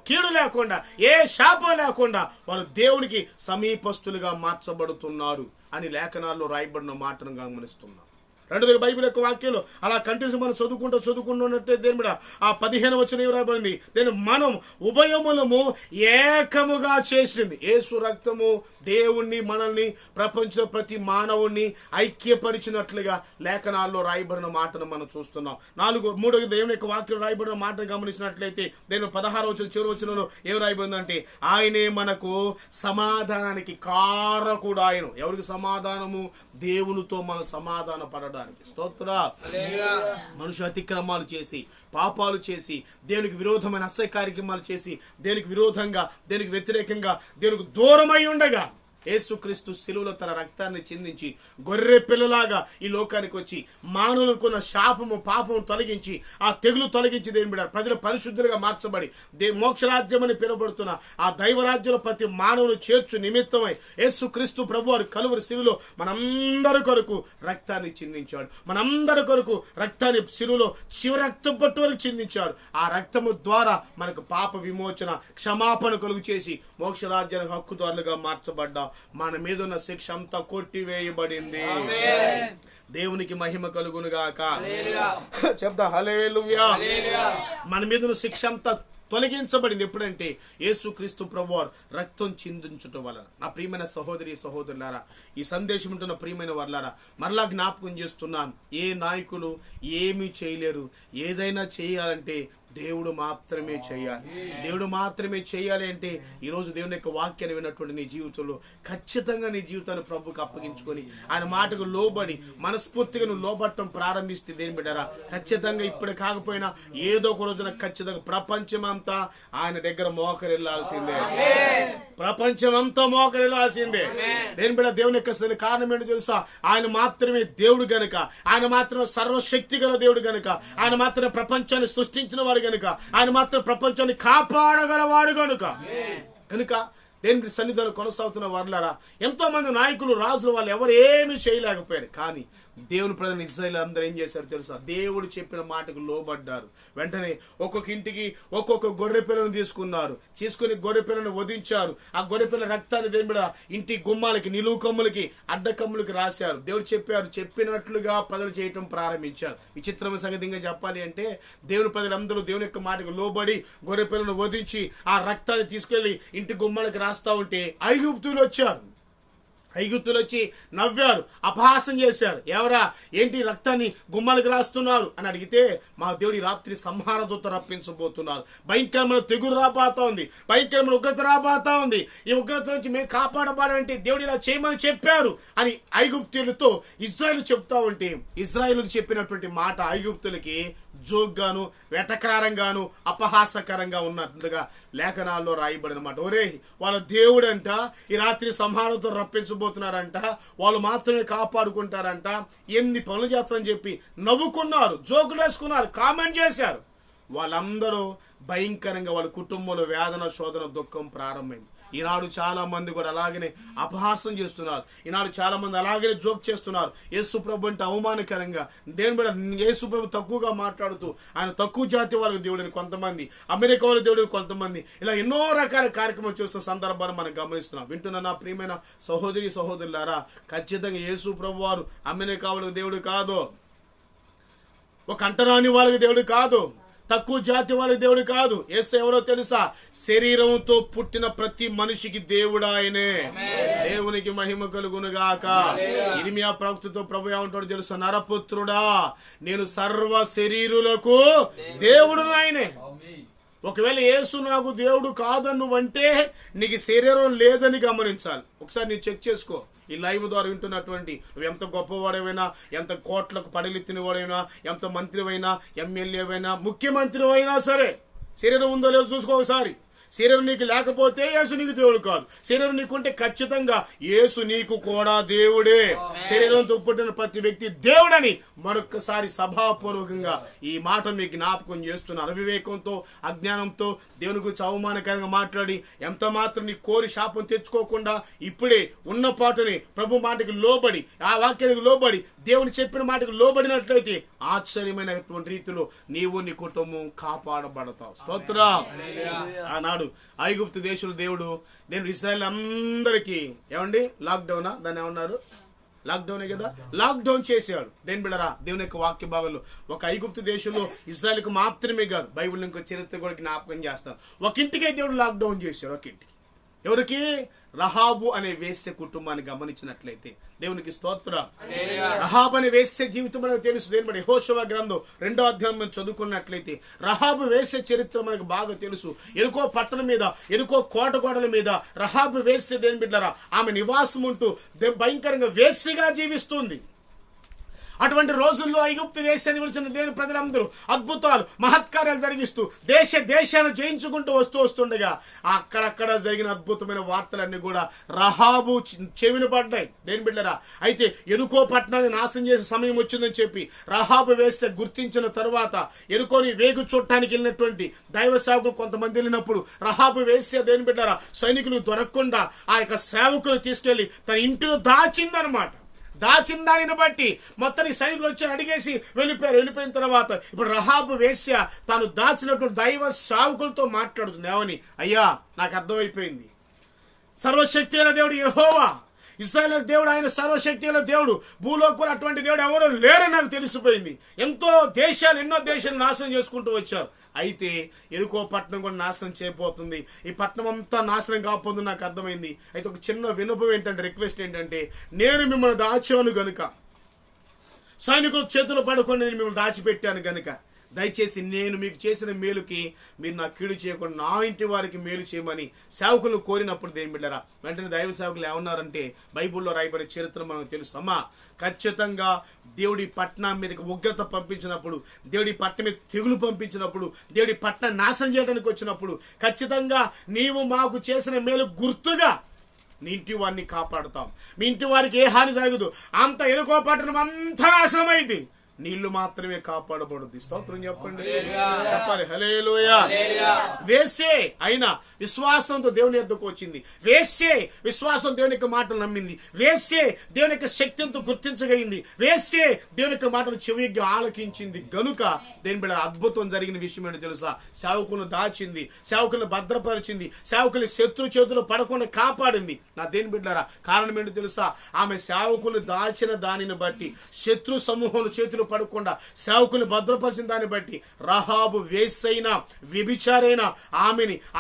కీడు లేకుండా ఏ శాపం లేకుండా వాళ్ళు దేవునికి సమీపస్తులుగా మార్చబడుతున్నారు అని లేఖనాల్లో రాయబడిన మాటను గమనిస్తున్నాం. రెండోది బైబిల్ యొక్క వాక్యంలో అలా కంటిన్యూస్ మనం చదువుకుంటున్నట్టే దేని మీద ఆ 15వ వచనం ఏం రాయబడింది, దేని మనం ఉభయములము ఏకముగా చేసింది. యేసు రక్తము దేవుణ్ణి మనల్ని ప్రపంచ ప్రతి మానవుణ్ణి ఐక్యపరిచినట్లుగా లేఖనాల్లో రాయబడిన మాటను మనం చూస్తున్నాం. మూడోది దేవుని యొక్క వాక్యం రాయబడిన మాటను గమనించినట్లయితే దేని 16వ వచనం చివరి వచనంలో ఏం రాయబడిందంటే, ఆయనే మనకు సమాధానానికి కారకుడు. ఆయన ఎవరికి సమాధానము? దేవునితో మనం సమాధాన పడడానికి. స్తోత్ర. మనుషు అతిక్రమాలు చేసి పాపాలు చేసి దేవునికి విరోధమైన అసహ్య కార్యక్రమాలు చేసి దేవునికి విరోధంగా దేవునికి వ్యతిరేకంగా దేవునికి దూరమై ఉండగా యేసుక్రీస్తు శిలువలో తన రక్తాన్ని చిందించి గొర్రె పిల్లలాగా ఈ లోకానికి వచ్చి మానవులకున్న శాపము పాపము తొలగించి ఆ తెగులు తొలగించి దేని బిడ్డ ప్రజలు పరిశుద్ధులుగా మార్చబడి మోక్షరాజ్యం అని పిలువబడుతున్న ఆ దైవరాజ్యంలో ప్రతి మానవుని చేర్చు నిమిత్తమై యేసుక్రీస్తు ప్రభువారు కలువరి శిలువలో మనందరి కొరకు రక్తాన్ని చిందించాడు. మనందరి కొరకు రక్తాన్ని శిలువలో చివరి రక్తం పట్టు వరకు చిందించాడు. ఆ రక్తము ద్వారా మనకు పాప విమోచన క్షమాపణ కలుగు చేసి మోక్షరాజ్యానికి హక్కుదారులుగా మార్చబడ్డాం. మన మీద ఉన్న శిక్ష అంతా కొట్టివేయబడింది. దేవునికి మహిమ కలుగును గాక. చెప్తా హల్లెలూయా. మన మీద ఉన్న శిక్ష అంతా తొలగించబడింది. ఎప్పుడంటే యేసుక్రీస్తు ప్రభువారు రక్తం చిందించుట వలన. నా ప్రియమైన సహోదరి సహోదరులారా, ఈ సందేశం ఉంటున్న ప్రియమైన వర్లారా, మరలా జ్ఞాపకం చేస్తున్నాను, ఏ నాయకులు ఏమీ చేయలేరు. ఏదైనా చేయాలంటే దేవుడు మాత్రమే చేయాలి. దేవుడు మాత్రమే చేయాలి అంటే ఈరోజు దేవుని యొక్క వాక్యాన్ని విన్నటువంటి నీ జీవితంలో ఖచ్చితంగా నీ జీవితాన్ని ప్రభువుకి అప్పగించుకొని ఆయన మాటకు లోబడి మనస్ఫూర్తిగా నువ్వు లోబట్టం ప్రారంభిస్తే దేని బిడ్డారా ఖచ్చితంగా ఇప్పుడు కాకపోయినా ఏదో ఒక రోజున ఖచ్చితంగా ప్రపంచమంతా ఆయన దగ్గర మోకరిల్లాల్సిందే. ప్రపంచమంతా మోకరిల్లాల్సిందే. దేని బిడ్డ దేవుని యొక్క కారణం ఏంటో తెలుసా? ఆయన మాత్రమే దేవుడు గనుక, ఆయన మాత్రమే సర్వశక్తి గల దేవుడు గనుక, ఆయన మాత్రమే ప్రపంచాన్ని సృష్టించిన వాడు గనుక, ఆయన మాత్రం ప్రపంచాన్ని కాపాడగలవాడు గనుక దేని సన్నిధానం కొనసాగుతున్న వర్లారా, ఎంతో మంది నాయకులు రాజులు వాళ్ళు ఎవరు ఏమీ చేయలేకపోయారు. కానీ దేవుని ప్రజలు ఇశ్రాయేలు అందరూ ఏం చేశారు తెలుసా? దేవుడు చెప్పిన మాటకు లోబడ్డారు. వెంటనే ఒక్కొక్క ఇంటికి ఒక్కొక్క గొర్రె పిల్లను తీసుకుని గొర్రె పిల్లను వధించారు. ఆ గొర్రె పిల్ల రక్తాన్ని దేని మీద ఇంటి గుమ్మాలకి నిలువు కమ్ములకి అడ్డకమ్ములకి రాశారు. దేవుడు చెప్పినట్లుగా ప్రజలు చేయటం ప్రారంభించారు. విచిత్రమైన సంగతిగా చెప్పాలి అంటే దేవుని ప్రజలందరూ దేవుని యొక్క మాటకు లోబడి గొర్రె పిల్లను వధించి ఆ రక్తాన్ని తీసుకెళ్లి ఇంటి గుమ్మాలకి రాస్తా ఉంటే ఐగుప్తులు వచ్చి నవ్వారు, అపహాసం చేశారు. ఎవరా ఏంటి రక్తాన్ని గుమ్మాలకు రాస్తున్నారు అని అడిగితే, మా దేవుడి రాత్రి సంహార దూత రప్పించబోతున్నారు, భయంకరమైన తెగులు రాబోతా ఉంది, భయంకరమైన ఉగ్రత రాబోతా ఉంది, ఈ ఉగ్రత నుంచి మేము కాపాడబడాలంటే దేవుడు ఇలా చేయమని చెప్పారు అని ఐగుప్తులతో ఇజ్రాయేలు చెప్తా ఉంటే, ఇజ్రాయేలు చెప్పినటువంటి మాట ఐగుప్తులకి జోగ్గాను వెటకారంగాను అపహాసకరంగా ఉన్నట్లుగా లేఖనాల్లో రాయబడిన మాట. ఒరే వాళ్ళ దేవుడంట ఈ రాత్రి సంహారంతో రప్పించబోతున్నారంట, వాళ్ళు మాత్రమే కాపాడుకుంటారంట, ఎన్ని పనులు చేస్తారని చెప్పి నవ్వుకున్నారు, జోకులు వేసుకున్నారు, కామెంట్ చేశారు. వాళ్ళందరూ భయంకరంగా వాళ్ళ కుటుంబంలో వేదన శోధన దుఃఖం ప్రారంభమైంది. ఈనాడు చాలా మంది కూడా అలాగనే అపహాసం చేస్తున్నారు. ఈనాడు చాలా మంది అలాగనే జోక్ చేస్తున్నారు. యేసు ప్రభు అంటే అవమానకరంగా దేని మీద యేసు ప్రభు తక్కువగా మాట్లాడుతూ ఆయన తక్కువ జాతి వాళ్ళకి దేవుడిని కొంతమంది, అమెరికా వాళ్ళ దేవుడిని కొంతమంది, ఇలా ఎన్నో రకాల కార్యక్రమాలు చేస్తున్న సందర్భాన్ని మనం గమనిస్తున్నాం. వింటున్న నా ప్రియమైన సహోదరి సహోదరులారా, ఖచ్చితంగా యేసు ప్రభు వారు అమెరికా వాళ్ళకి దేవుడు కాదు, ఒక అంటరాని వాళ్ళకి దేవుడు కాదు, తక్కువ జాతి వాళ్ళకి దేవుడు కాదు. యేసు ఎవరో తెలుసా? శరీరంతో పుట్టిన ప్రతి మనిషికి దేవుడు ఆయనే. దేవునికి మహిమ కలుగునుగాక. ఇర్మియా ప్రవక్తతో ప్రభు ఏమంటాడు తెలుసా? నరపుత్రుడా, నేను సర్వ శరీరులకు దేవుడు ఆయనే. ఒకవేళ యేసు నాకు దేవుడు కాదని నువ్వంటే నీకు శరీరం లేదని గమనించాలి. ఒకసారి నేను చెక్ చేసుకో. ఈ లైవ్ ద్వారా వింటున్నటువంటి నువ్వు ఎంత గొప్పవాడైనా, ఎంత కోట్లకు పడలెత్తిన వాడైనా, ఎంత మంత్రివైనా, ఎమ్మెల్యేవైనా, ముఖ్యమంత్రి అయినా సరే శరీరం ఉందో లేదో చూసుకో ఒకసారి. శరీరం నీకు లేకపోతే యేసు నీకు దేవుడు కాదు. శరీరం నీకుంటే ఖచ్చితంగా యేసు నీకు కూడా దేవుడే. శరీరంతో పుట్టిన ప్రతి వ్యక్తి దేవుడని మరొక్కసారి సభాపూర్వకంగా ఈ మాట మీకు జ్ఞాపకం చేస్తున్నారు. అవివేకంతో, అజ్ఞానంతో దేవుని గురించి అవమానకరంగా మాట్లాడి ఎంత మాత్రం నీ కోరి శాపం తెచ్చుకోకుండా ఇప్పుడే ఉన్న పాటని ప్రభు మాటకి లోబడి, ఆ వాక్యానికి లోబడి, దేవుని చెప్పిన మాటకు లోబడినట్లయితే ఆశ్చర్యమైనటువంటి రీతిలో నీవు నీ కుటుంబం కాపాడబడతావు. స్తోత్రం. ఆనాడు ఐగుప్తు దేశంలో దేవుడు ఇశ్రాయేల్ అందరికీ ఏమండి లాక్డౌనా దాన్ని ఏమన్నారు? లాక్డౌనే కదా, లాక్డౌన్ చేశాడు. దేని బిడ్డరా, దేవుని యొక్క వాక్య భాగంలో ఒక ఐగుప్తు దేశంలో ఇశ్రాయేలుకు మాత్రమే కాదు, బైబిల్ ఇంకో చరిత్ర కూడా జ్ఞాపకం చేస్తాను. ఒక ఇంటికే దేవుడు లాక్డౌన్ చేశాడు. ఒక ఇంటికి ఎవరికి? రహాబు అనే వేశ్య కుటుంబాన్ని గమనించినట్లయితే దేవునికి స్తోత్రం. రహాబు అనే వేశ్య జీవితం మనకు తెలుసు. దేని బట్టి యెహోషువ గ్రంథం 2వ అధ్యాయం మనం చదువుకున్నట్లయితే రహాబు వేశ్య చరిత్ర మనకు బాగా తెలుసు. ఎరుకో పట్టణం మీద, ఎరుకో కోట గోడల మీద రహాబు వేశ్య దేని బిడ్డరా ఆమె నివాసం ఉంటూ భయంకరంగా వేశ్యగా జీవిస్తుంది. అటువంటి రోజుల్లో ఐగుప్తు దేశాన్ని విడిచిన దేవుని ప్రజలందరూ అద్భుతాలు, మహత్కార్యాలు జరిగిస్తూ దేశాలను జయించుకుంటూ వస్తుండగా అక్కడక్కడ జరిగిన అద్భుతమైన వార్తలన్నీ కూడా రహాబు చెవిన పడ్డాయి. దేని బిడ్డరా, అయితే ఎరుకో పట్టణాన్ని నాశనం చేసే సమయం వచ్చిందని చెప్పి రహాబు వేస్తే గుర్తించిన తరువాత ఎరుకోని వేగు చూడటానికి వెళ్ళినటువంటి దైవ సేవకులు కొంతమంది వెళ్ళినప్పుడు రహాబు వేస్తే దేని బిడ్డరా సైనికులు దొరకకుండా ఆ యొక్క సేవకులు తీసుకెళ్లి తన ఇంటిలో దాచిందనమాట. దాచిన దానిని బట్టి మొత్తానికి సైనికులు వచ్చి అడిగేసి వెళ్ళిపోయిన తర్వాత ఇప్పుడు రహాబు వేశ్య తాను దాచినటువంటి దైవ సేవకులతో మాట్లాడుతుంది. ఏమని? అయ్యా నాకు అర్థమైపోయింది, సర్వశక్తి అయిన దేవుడు యెహోవా, ఇశ్రాయేలు దేవుడు, ఆయన సర్వశక్తి అయిన దేవుడు, భూలోకంలో అటువంటి దేవుడు ఎవరో లేరని నాకు తెలిసిపోయింది. ఎన్నో దేశాలు నాశనం చేసుకుంటూ వచ్చారు. అయితే ఎరుకో పట్టణం కూడా నాశనం చేయబోతుంది. ఈ పట్టణం అంతా నాశనం కాకపోతుంది నాకు అర్థమైంది. అయితే ఒక చిన్న విన్నపం ఏంటంటే, రిక్వెస్ట్ ఏంటంటే, నేను మిమ్మల్ని దాచాను గనుక, సైనికుల చేతులు పడుకొని నేను మిమ్మల్ని దాచిపెట్టాను గనుక దయచేసి నేను మీకు చేసిన మేలుకి మీరు నాకు కీడు చేయకుండా నా ఇంటి వారికి మేలు చేయమని సేవకులను కోరినప్పుడు దేని బిడ్డరా వెంటనే దైవ సేవకులు ఏమన్నారంటే, బైబుల్లో రాయబడిన చరిత్ర మనకు తెలుసు. అమ్మా ఖచ్చితంగా దేవుడి పట్టణం మీదకి ఉగ్రత పంపించినప్పుడు, దేవుడి పట్టణం మీద తెగులు పంపించినప్పుడు, దేవుడి పట్టణం నాశనం చేయడానికి వచ్చినప్పుడు ఖచ్చితంగా నీవు మాకు చేసిన మేలు గుర్తుగా నీ ఇంటి వారిని కాపాడుతాం. మీ ఇంటి వారికి ఏ హాని జరగదు. అంత ఎరుకో పట్టణం అంతా నాశనమైంది, నీళ్లు మాత్రమే కాపాడబడుద్ది. స్తోత్రం చెప్పండి, చెప్పాలి హల్లెలూయా. వేసే అయినా విశ్వాసంతో దేవుని యొద్దకు వచ్చింది. వేసే విశ్వాసం దేవుని యొక్క మాటలు నమ్మింది. వేసే దేవుని యొక్క శక్తితో గుర్తించగలిగింది. వేసే దేవుని యొక్క మాటలు చెవిగా ఆలకించింది గనుక దేని బిడ్డ అద్భుతం జరిగిన విషయం ఏంటో తెలుసా? సేవకులను దాచింది, సేవకులను భద్రపరిచింది, సేవకులు శత్రు చేతులు పడకుండా కాపాడింది. నా దేని బిడ్డారా కారణం ఏంటో తెలుసా? ఆమె సేవకులు దాచిన దానిని బట్టి, శత్రు సమూహం చేతులు పడకుండా సేవకులు భద్రపరిచిన దాన్ని బట్టి రహాబు వేసైనా వ్యభిచారైన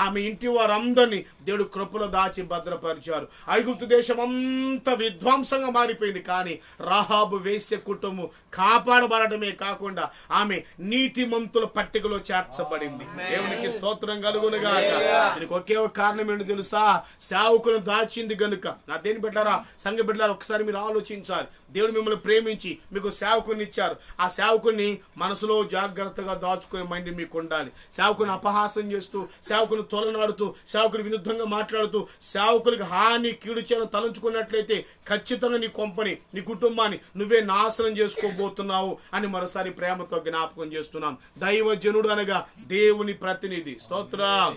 ఆమె ఇంటి వారందరినీ దేవుడు కృపలో దాచి భద్రపరిచారు. ఐగుప్తు దేశం అంతా విధ్వంసంగా మారిపోయింది, కానీ రహాబు వేశ్య కుటుంబం కాపాడబడటమే కాకుండా ఆమె నీతిమంతుల పట్టికలో చేర్చబడింది. దేవునికి స్తోత్రం కలుగునుగాక. దీనికి ఒకే ఒక కారణం ఏంటో తెలుసా? సేవకులను దాచింది గనుక. నా దేని బిడ్డారా, సంఘ బిడ్డలారా, ఒకసారి మీరు ఆలోచించాలి. దేవుడు మిమ్మల్ని ప్రేమించి మీకు సేవకుని ఇచ్చారు. ఆ సేవకుని మనసులో జాగ్రత్తగా దాచుకునే మైండ్ మీకు ఉండాలి. సేవకుని అపహాసం చేస్తూ, సేవకుని తొలనాడుతూ, సేవకుని విరుద్ధంగా మాట్లాడుతూ, సేవకులకు హాని కీడు చేయాలని తలంచుకున్నట్లయితే ఖచ్చితంగా నీ కొంపని, నీ కుటుంబాన్ని నువ్వే నాశనం చేసుకోబోతున్నావు అని మరోసారి ప్రేమతో జ్ఞాపకం చేస్తున్నాం. దైవజనుడు అనగా దేవుని ప్రతినిధి. స్తోత్రం.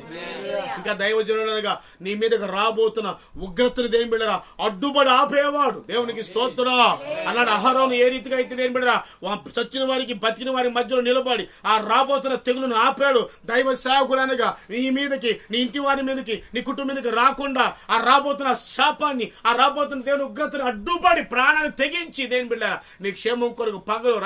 ఇంకా దైవజనుడు అనగా నీ మీదకి రాబోతున్న ఉగ్రతను దేని బిడ్డరా అడ్డుపడి ఆపేవాడు. దేవునికి స్తోత్రం. అన్నాడు అహరోను ఏ రీతిగా అయితే దేని బిడ్డరా చచ్చిన వారికి బతికిన వారి మధ్యలో నిలబడి ఆ రాబోతున్న తెగులను ఆపాడు. దైవ సేవకుడు అనగా నీ మీదకి, నీ ఇంటి వారి మీదకి, నీ కుటుంబం మీదకి రాకుండా ఆ రాబోతున్న శాపాన్ని, ఆ రాబోతున్న దేవుని ఉగ్రతను అడ్డుపడి ప్రాణాన్ని తెగించి దేని బిడ్డరా నీ క్షేమం కొరకు పగలు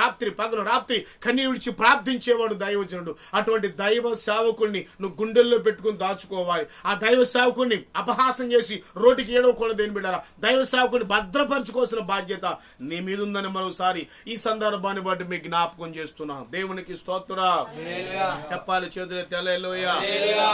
రాత్రి కన్నీరు విడిచి ప్రార్థించేవాడు దైవజనుడు. అటువంటి దైవ సేవకుల్ని నువ్వు గుండెల్లో పెట్టుకుని దాచుకోవాలి. ఆ దైవ సేవకుల్ని అపహాసం చేసి రోటికి ఏడవకూడదు దేని బిడ్డరా. దైవ సేవకుని భద్రపరచుకోవాల్సిన బాధ్యత నీ మీద ఉందని మరోసారి ఈ సందర్భాన్ని నామాన్ని బట్టి మీకు జ్ఞాపకం చేస్తున్నాం. దేవునికి స్తోత్రం. చెప్పాలి చేతులు హల్లెలూయా.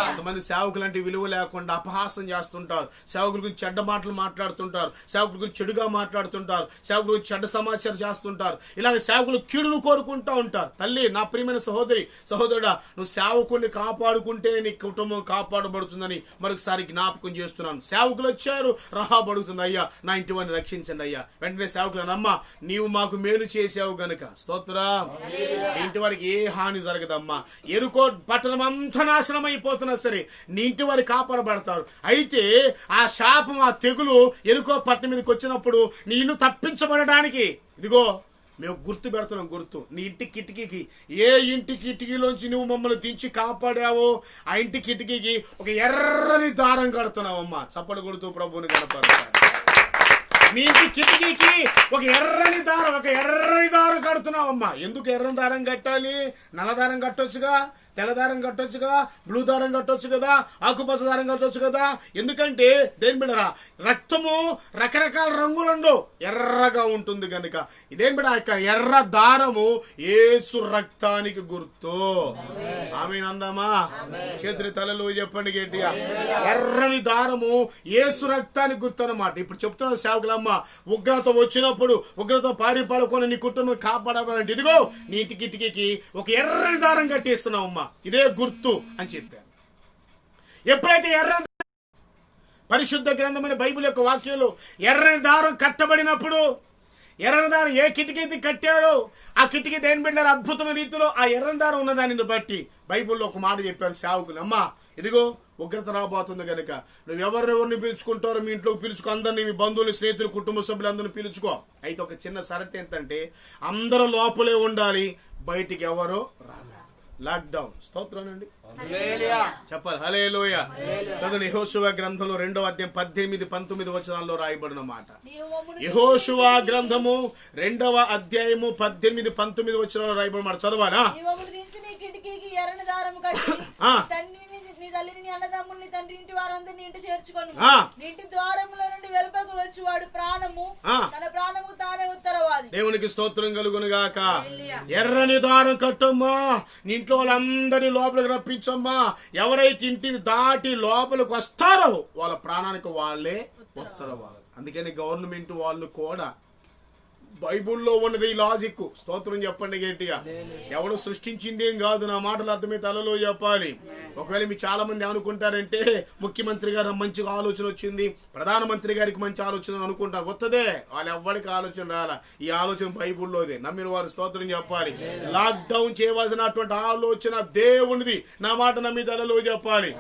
కొంతమంది సేవకులు అంటే విలువ లేకుండా అపహాసం చేస్తుంటారు, సేవకుల గురించి చెడ్డ మాటలు మాట్లాడుతుంటారు, సేవకుల గురించి చెడుగా మాట్లాడుతుంటారు, సేవకుల గురించి చెడ్డ సమాచారం చేస్తుంటారు. ఇలాగ సేవకులు కీడును కోరుకుంటూ ఉంటారు. తల్లి, నా ప్రియమైన సహోదరి సహోదరుడా, నువ్వు సేవకుడిని కాపాడుకుంటే నీ కుటుంబం కాపాడబడుతుందని మరొకసారి జ్ఞాపకం చేస్తున్నాను. సేవకులు వచ్చారు, రహాబు అడుగుతుంది, అయ్యా నా ఇంటి వారిని రక్షించండి అయ్యా. వెంటనే సేవకులు, అమ్మా నీవు మాకు మేలు చేసావు గనుక స్తోత్రం, ఇంటి వారికి ఏ హాని జరగదమ్మా. ఎరుకో పట్టణం అంతా నాశనం అయిపోతున్నా సరే నీ ఇంటి వారి కాపాడబడతారు. అయితే ఆ శాపం, ఆ తెగులు ఎరుకో పట్టణం మీదకి వచ్చినప్పుడు నీ ఇల్లు తప్పించబడడానికి ఇదిగో మేము గుర్తు పెడుతున్నాం. గుర్తు నీ ఇంటి కిటికీకి, ఏ ఇంటి కిటికీలోంచి నువ్వు మమ్మల్ని దించి కాపాడావో ఆ ఇంటి కిటికీకి ఒక ఎర్రని దారం కడుతున్నావమ్మా. చప్పటి కొడుతూ ప్రభువుని కనపడతాడు. నీ ఇంటి కిటికీకి ఒక ఎర్రని దారం కడుతున్నావమ్మా. ఎందుకు ఎర్రని దారం కట్టాలి? నల్ల దారం కట్టొచ్చుగా, తెల్ల దారం కట్టొచ్చుగా, బ్లూ దారం కట్టొచ్చు కదా, ఆకుపచ్చ దారం కట్టొచ్చు కదా. ఎందుకంటే దేని బిడ్డరా, రక్తము రకరకాల రంగులండు ఎర్రగా ఉంటుంది కనుక ఇదేం బిడ్డ, ఎర్ర దారము యేసు రక్తానికి గుర్తు. ఆమేన్ అందామా? చేతులు తలలు చెప్పండి గట్టిగా. ఎర్రని దారము యేసు రక్తానికి గుర్తు అన్నమాట. ఇప్పుడు చెప్తున్న సేవకులమ్మ, ఉగ్రత వచ్చినప్పుడు ఉగ్రత పారిపాడుకొని నీ కుటుంబం కాపాడాలంటే ఇదిగో నీ ఇంటి కిటికీకి ఒక ఎర్రని దారం కట్టేస్తున్నావమ్మా, ఇదే గుర్తు అని చెప్పారు. ఎప్పుడైతే ఎర్రని పరిశుద్ధ గ్రంథమైన బైబిల్ యొక్క వాక్యంలో ఎర్రని దారం కట్టబడినప్పుడు, ఎర్రని దారం ఏ కిటికీ కట్టారో ఆ కిటికీ దేని బిడ్డారు అద్భుతమైన రీతిలో ఆ ఎర్రని దారం ఉన్న దానిని బట్టి బైబిల్లో ఒక మాట చెప్పారు సేవకులు, అమ్మా ఇదిగో ఉగ్రత రాబోతుంది కనుక నువ్వు ఎవరిని పిలుచుకుంటారో మీ ఇంట్లోకి పిలుచుకో, అందరినీ మీ బంధువులు, స్నేహితులు, కుటుంబ సభ్యులందరినీ పిలుచుకో. అయితే ఒక చిన్న షరతు ఏంటంటే అందరూ లోపలే ఉండాలి, బయటికి ఎవరో రావాలి. లాక్డౌన్. స్తోత్రం అండి, చెప్పాలి హల్లెలూయా. చదువు యెహోషువ గ్రంథంలో 2వ అధ్యాయం 18-19 వచనాల్లో రాయబడిన మాట. యెహోషువ గ్రంథము 2వ అధ్యాయము 18-19 వచనాల్లో రాయబడిన మాట చదవాలా? ఎర్రని దారము కట్టి నీ తల్లిని, నీ అన్నదమ్ముల్ని, తండ్రి ఇంటి వారందరినీ ఇంటి చేర్చుకొని ఇంటి ద్వారములో నుండి వెలుపకు వచ్చి వాడు ప్రాణము తన ప్రాణము తానే ఉత్తరవాది. దేవునికి స్తోత్రం కలుగును గాక. ఎర్రని దారం కట్టమ్మా, నీ ఇంట్లో వాళ్ళందరినీ లోపలికి రప్పించమ్మా. ఎవరైతే ఇంటిని దాటి లోపలికి వస్తారో వాళ్ళ ప్రాణానికి వాళ్ళే ఉత్తరవాది. అందుకని గవర్నమెంట్ వాళ్ళు కూడా బైబుల్లో ఉన్నది ఈ లాజిక్. స్తోత్రం చెప్పండి గట్టిగా. ఎవడు సృష్టించింది ఏం కాదు, నా మాటలు అర్థమే తలలో చెప్పాలి. ఒకవేళ మీకు చాలా మంది అనుకుంటారంటే ముఖ్యమంత్రి గారు మంచి ఆలోచన వచ్చింది, ప్రధానమంత్రి గారికి మంచి ఆలోచన అనుకుంటారు. వస్తుందే, వాళ్ళు ఎవరికి ఆలోచన రాలా. ఈ ఆలోచన బైబుల్లోదే. నమ్మిన వారు స్తోత్రం చెప్పాలి. లాక్ డౌన్ చేయవలసినటువంటి ఆలోచన దేవునిది. నా మాట నమ్మి తలలో చెప్పాలి.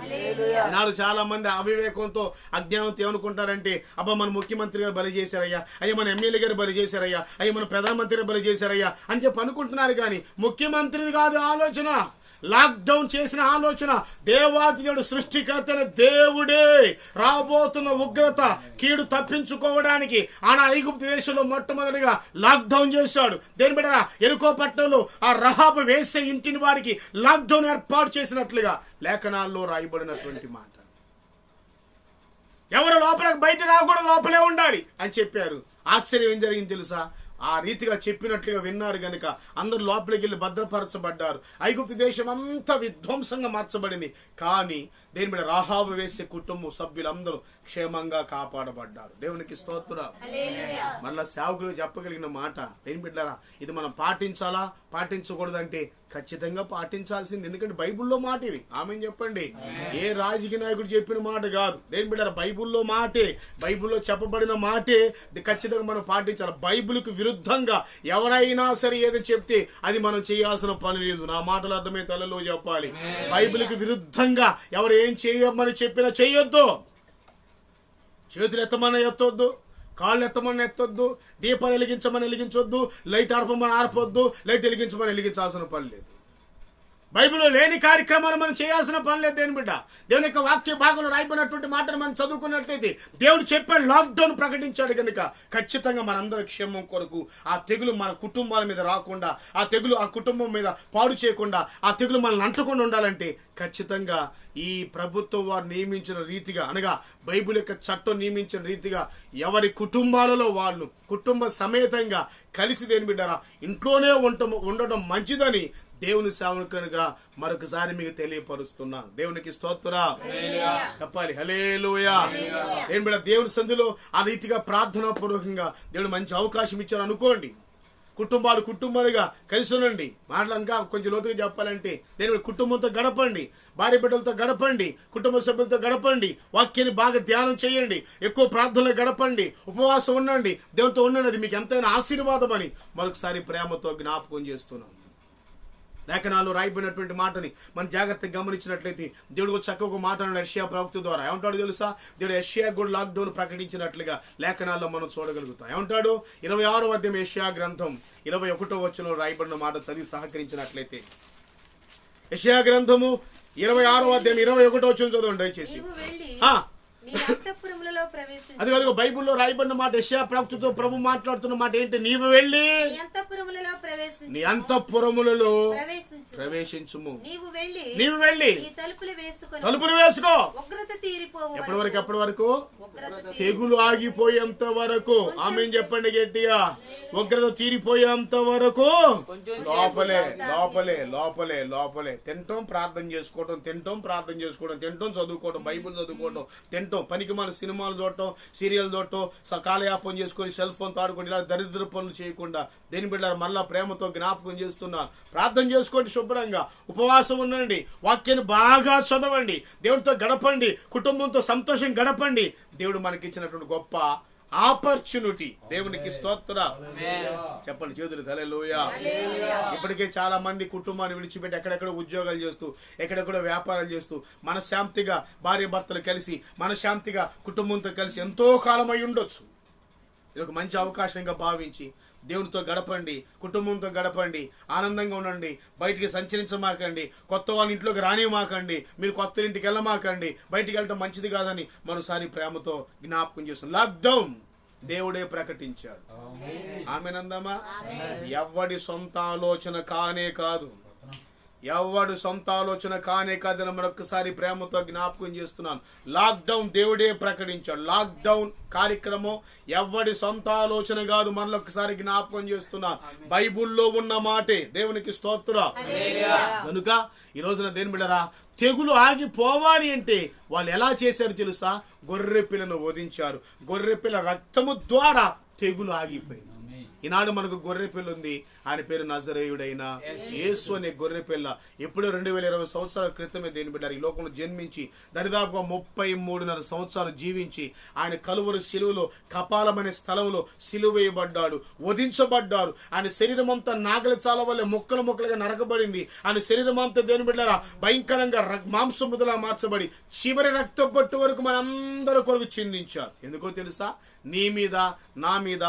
నాడు చాలా మంది అవివేకంతో, అజ్ఞానంతో ఏమనుకుంటారంటే అబ్బా మన ముఖ్యమంత్రి గారు బలి చేశారయ్యా, అయ్యా మన ఎమ్మెల్యే గారు బలి చేశారయ్యా, అయ్యా మన ప్రధానమంత్రి బలి చేశారయ్యా అని చెప్పి అనుకుంటున్నారు. కానీ ముఖ్యమంత్రిది కాదు ఆలోచన. లాక్ డౌన్ చేసిన ఆలోచన దేవాది దేవుడు, సృష్టికర్తన దేవుడే రాబోతున్న ఉగ్రత కీడు తప్పించుకోవడానికి ఆనా ఐగుప్తు దేశంలో మొట్టమొదటిగా లాక్ డౌన్ చేశాడు. దేని బిడ్డరా, ఎరుకో పట్టణంలో ఆ రహాబు వేసే ఇంటిని వారికి లాక్ డౌన్ ఏర్పాటు చేసినట్లుగా లేఖనాల్లో రాయబడినటువంటి మాట. ఎవరు లోపలికి బయట రాకూడదు, లోపలే ఉండాలి అని చెప్పారు. ఆశ్చర్యం ఏం జరిగింది తెలుసా? ఆ రీతిగా చెప్పినట్లుగా విన్నారు గనుక అందరూ లోపలికి వెళ్ళి భద్రపరచబడ్డారు. ఐగుప్తు దేశం అంతా విధ్వంసంగా మార్చబడింది. కానీ దేని మీద రాహాబు వేసే కుటుంబం సభ్యులందరూ క్షేమంగా కాపాడబడ్డారు. దేవునికి స్తోత్రం. మళ్ళా సేవకులు చెప్పగలిగిన మాట దేని బిడ్డారా, ఇది మనం పాటించాలా పాటించకూడదంటే ఖచ్చితంగా పాటించాల్సింది. ఎందుకంటే బైబుల్లో మాట ఇది. ఆమెను చెప్పండి, ఏ రాజకీయ నాయకుడు చెప్పిన మాట కాదు. దేని బిడ్డారా, బైబుల్లో మాటే, బైబుల్లో చెప్పబడిన మాటే ఖచ్చితంగా మనం పాటించాలి. బైబిల్కు విరుద్ధంగా ఎవరైనా సరే ఏదో చెప్తే అది మనం చేయాల్సిన పని లేదు. నా మాటలు అర్థమే తలలో చెప్పాలి. బైబిల్కి విరుద్ధంగా ఎవరు ఏం చేయమని చెప్పినా చెయ్యొద్దు. చేతులు ఎత్తమని ఎత్తొద్దు, కాళ్ళు ఎత్తమని ఎత్తొద్దు, దీపాలు వెలిగించమని వెలిగించొద్దు, లైట్ ఆర్పమని ఆర్పొద్దు, లైట్ వెలిగించమని వెలిగించాల్సిన పని లేదు. బైబిల్లో లేని కార్యక్రమాలు మనం చేయాల్సిన పని లేదు. దేని బిడ్డ, దేవుని యొక్క వాక్య భాగంలో రాయబడినటువంటి మాటను మనం చదువుకున్నట్లయితే దేవుడు చెప్పాడు, లాక్డౌన్ ప్రకటించాడు కనుక ఖచ్చితంగా మనందరి క్షేమం కొరకు ఆ తెగులు మన కుటుంబాల మీద రాకుండా, ఆ తెగులు ఆ కుటుంబం మీద పాడు చేయకుండా, ఆ తెగులు మనల్ని అంటకుండా ఉండాలంటే ఖచ్చితంగా ఈ ప్రభుత్వం వారు నియమించిన రీతిగా, అనగా బైబిల్ యొక్క చట్టం నియమించిన రీతిగా ఎవరి కుటుంబాలలో వాళ్ళు కుటుంబ సమేతంగా కలిసి దేని బిడ్డారా ఇంట్లోనే ఉండడం మంచిదని దేవుని సేవకునిగా మరొకసారి మీకు తెలియపరుస్తున్నా. దేవునికి స్తోత్రం చెప్పాలి. హల్లెలూయా. ఏం బిడ్డ దేవుని సంధిలో ఆ రీతిగా ప్రార్థనా పూర్వకంగా దేవుడు మంచి అవకాశం ఇచ్చారు అనుకోండి. కుటుంబాలుగా కలిసి ఉండండి. మాటలు ఇంకా కొంచెం లోతుగా చెప్పాలంటే దేవుని కుటుంబంతో గడపండి, భార్య బిడ్డలతో గడపండి, కుటుంబ సభ్యులతో గడపండి, వాక్యాన్ని బాగా ధ్యానం చేయండి, ఎక్కువ ప్రార్థనలు గడపండి, ఉపవాసం ఉండండి, దేవునితో ఉండండి. అది మీకు ఎంతైనా ఆశీర్వాదం అని మరొకసారి ప్రేమతో జ్ఞాపకం చేస్తున్నాను. లేఖనాలు రాయబడినటువంటి మాటని మనం జాగ్రత్తగా గమనించినట్లయితే దేవుడు చక్కగా మాట్లాడిన యెషయా ప్రవక్త ద్వారా ఏమంటాడు తెలుసా? దేవుడు యెషయా కూడా లాక్డౌన్ ప్రకటించినట్లుగా లేఖనాల్లో మనం చూడగలుగుతాం. ఏమంటాడు? 26వ అధ్యాయం యెషయా గ్రంథం 21వ వచనంలో రాయబడిన మాట చదివి సహకరించినట్లయితే యెషయా గ్రంథము 26వ అధ్యాయం 21వ వచనం చదవండి దయచేసి. అది అదిగో బైబిల్లో రాయబడిన మాట యెషయా ప్రవక్తతో ప్రభు మాట్లాడుతున్న మాట ఏంటి? నీవు వెళ్ళి నీ అంతఃపురములలో ప్రవేశించుము. నీవు వెళ్ళి తలుపులు వేసుకో. ఎప్పటి వరకు? తెగులు ఆగిపోయేంత వరకు. ఆమేన్ చెప్పండి గట్టిగా. ఉగ్రత తీరిపోయేంత వరకు లోపలే లోపలే లోపలే లోపలే తింటాం, ప్రార్థన చేసుకోవటం, తింటాం, చదువుకోవటం, బైబిల్ చదువుకోవటం, తింటాం, పనికి మన సినిమాలు చూడటం, సీరియల్ చూడటం, కాలయాపం చేసుకొని సెల్ ఫోన్ తాడుకొని ఇలా దరిద్ర పనులు చేయకుండా దేని బిడ్డ మళ్ళా ప్రేమతో జ్ఞాపకం చేస్తున్నా. ప్రార్థన చేసుకోండి, శుభ్రంగా ఉపవాసం ఉండండి, వాక్యాన్ని బాగా చదవండి, దేవుడితో గడపండి, కుటుంబంతో సంతోషం గడపండి. దేవుడు మనకి ఇచ్చినటువంటి గొప్ప ఆపర్చునిటీ. దేవునికి స్తోత్రం చెప్పండి చేతులు. హల్లెలూయా. ఇప్పటికే చాలా మంది కుటుంబాన్ని విడిచిపెట్టి ఎక్కడెక్కడ ఉద్యోగాలు చేస్తూ, ఎక్కడెక్కడో వ్యాపారాలు చేస్తూ, మనశ్శాంతిగా భార్య భర్తలు కలిసి, మనశ్శాంతిగా కుటుంబంతో కలిసి ఎంతో కాలం అయి ఉండొచ్చు. ఇది ఒక మంచి అవకాశంగా భావించి దేవునితో గడపండి, కుటుంబంతో గడపండి, ఆనందంగా ఉండండి, బయటికి సంచరించమాకండి, కొత్త వాళ్ళ ఇంట్లోకి రానిమాకండి, మీరు కొత్త ఇంటికి వెళ్ళమాకండి, బయటికి వెళ్ళటం మంచిది కాదని మరోసారి ప్రేమతో జ్ఞాపకం చేస్తాం. లాక్డౌన్ దేవుడే ప్రకటించాడు. ఆమేనందమా. ఎవడి సొంత ఆలోచన కానే కాదు, ఎవడు సొంత ఆలోచన కానే కాదని మరొకసారి ప్రేమతో జ్ఞాపకం చేస్తున్నాను. లాక్డౌన్ దేవుడే ప్రకటించాడు. లాక్డౌన్ కార్యక్రమం ఎవడి సొంత ఆలోచన కాదు, మరొకసారి జ్ఞాపకం చేస్తున్నాను. బైబుల్లో ఉన్న మాటే. దేవునికి స్తోత్రం. కనుక ఈ రోజున దేని బిడ్డరా, తెగులు ఆగిపోవాలి అంటే వాళ్ళు ఎలా చేశారు తెలుసా? గొర్రె పిల్లను వధించారు. గొర్రె పిల్ల రక్తము ద్వారా తెగులు ఆగిపోయింది. ఈనాడు మనకు గొర్రె పిల్ల ఉంది. ఆయన పేరు నజరేయుడైన యేసు అనే గొర్రె పిల్ల ఎప్పుడో 2020 సంవత్సరాల క్రితమే దేని బిడ్డారు ఈ లోకంలో జన్మించి దరిదాపుగా 33.5 సంవత్సరాలు జీవించి ఆయన కలువరు శిలువలో కపాలమనే స్థలంలో సిలువ వేయబడ్డాడు, వధించబడ్డాడు. ఆయన శరీరం అంతా నాగలి చాల వల్ల ముక్కలు ముక్కలుగా నరకబడింది. ఆయన శరీరం అంతా దేని బిడ్డారా భయంకరంగా మాంసం ముదలా మార్చబడి చివరి రక్త పట్టు వరకు మనందరూ కొరకు చిందించారు. ఎందుకో తెలుసా? నీ మీద, నా మీద,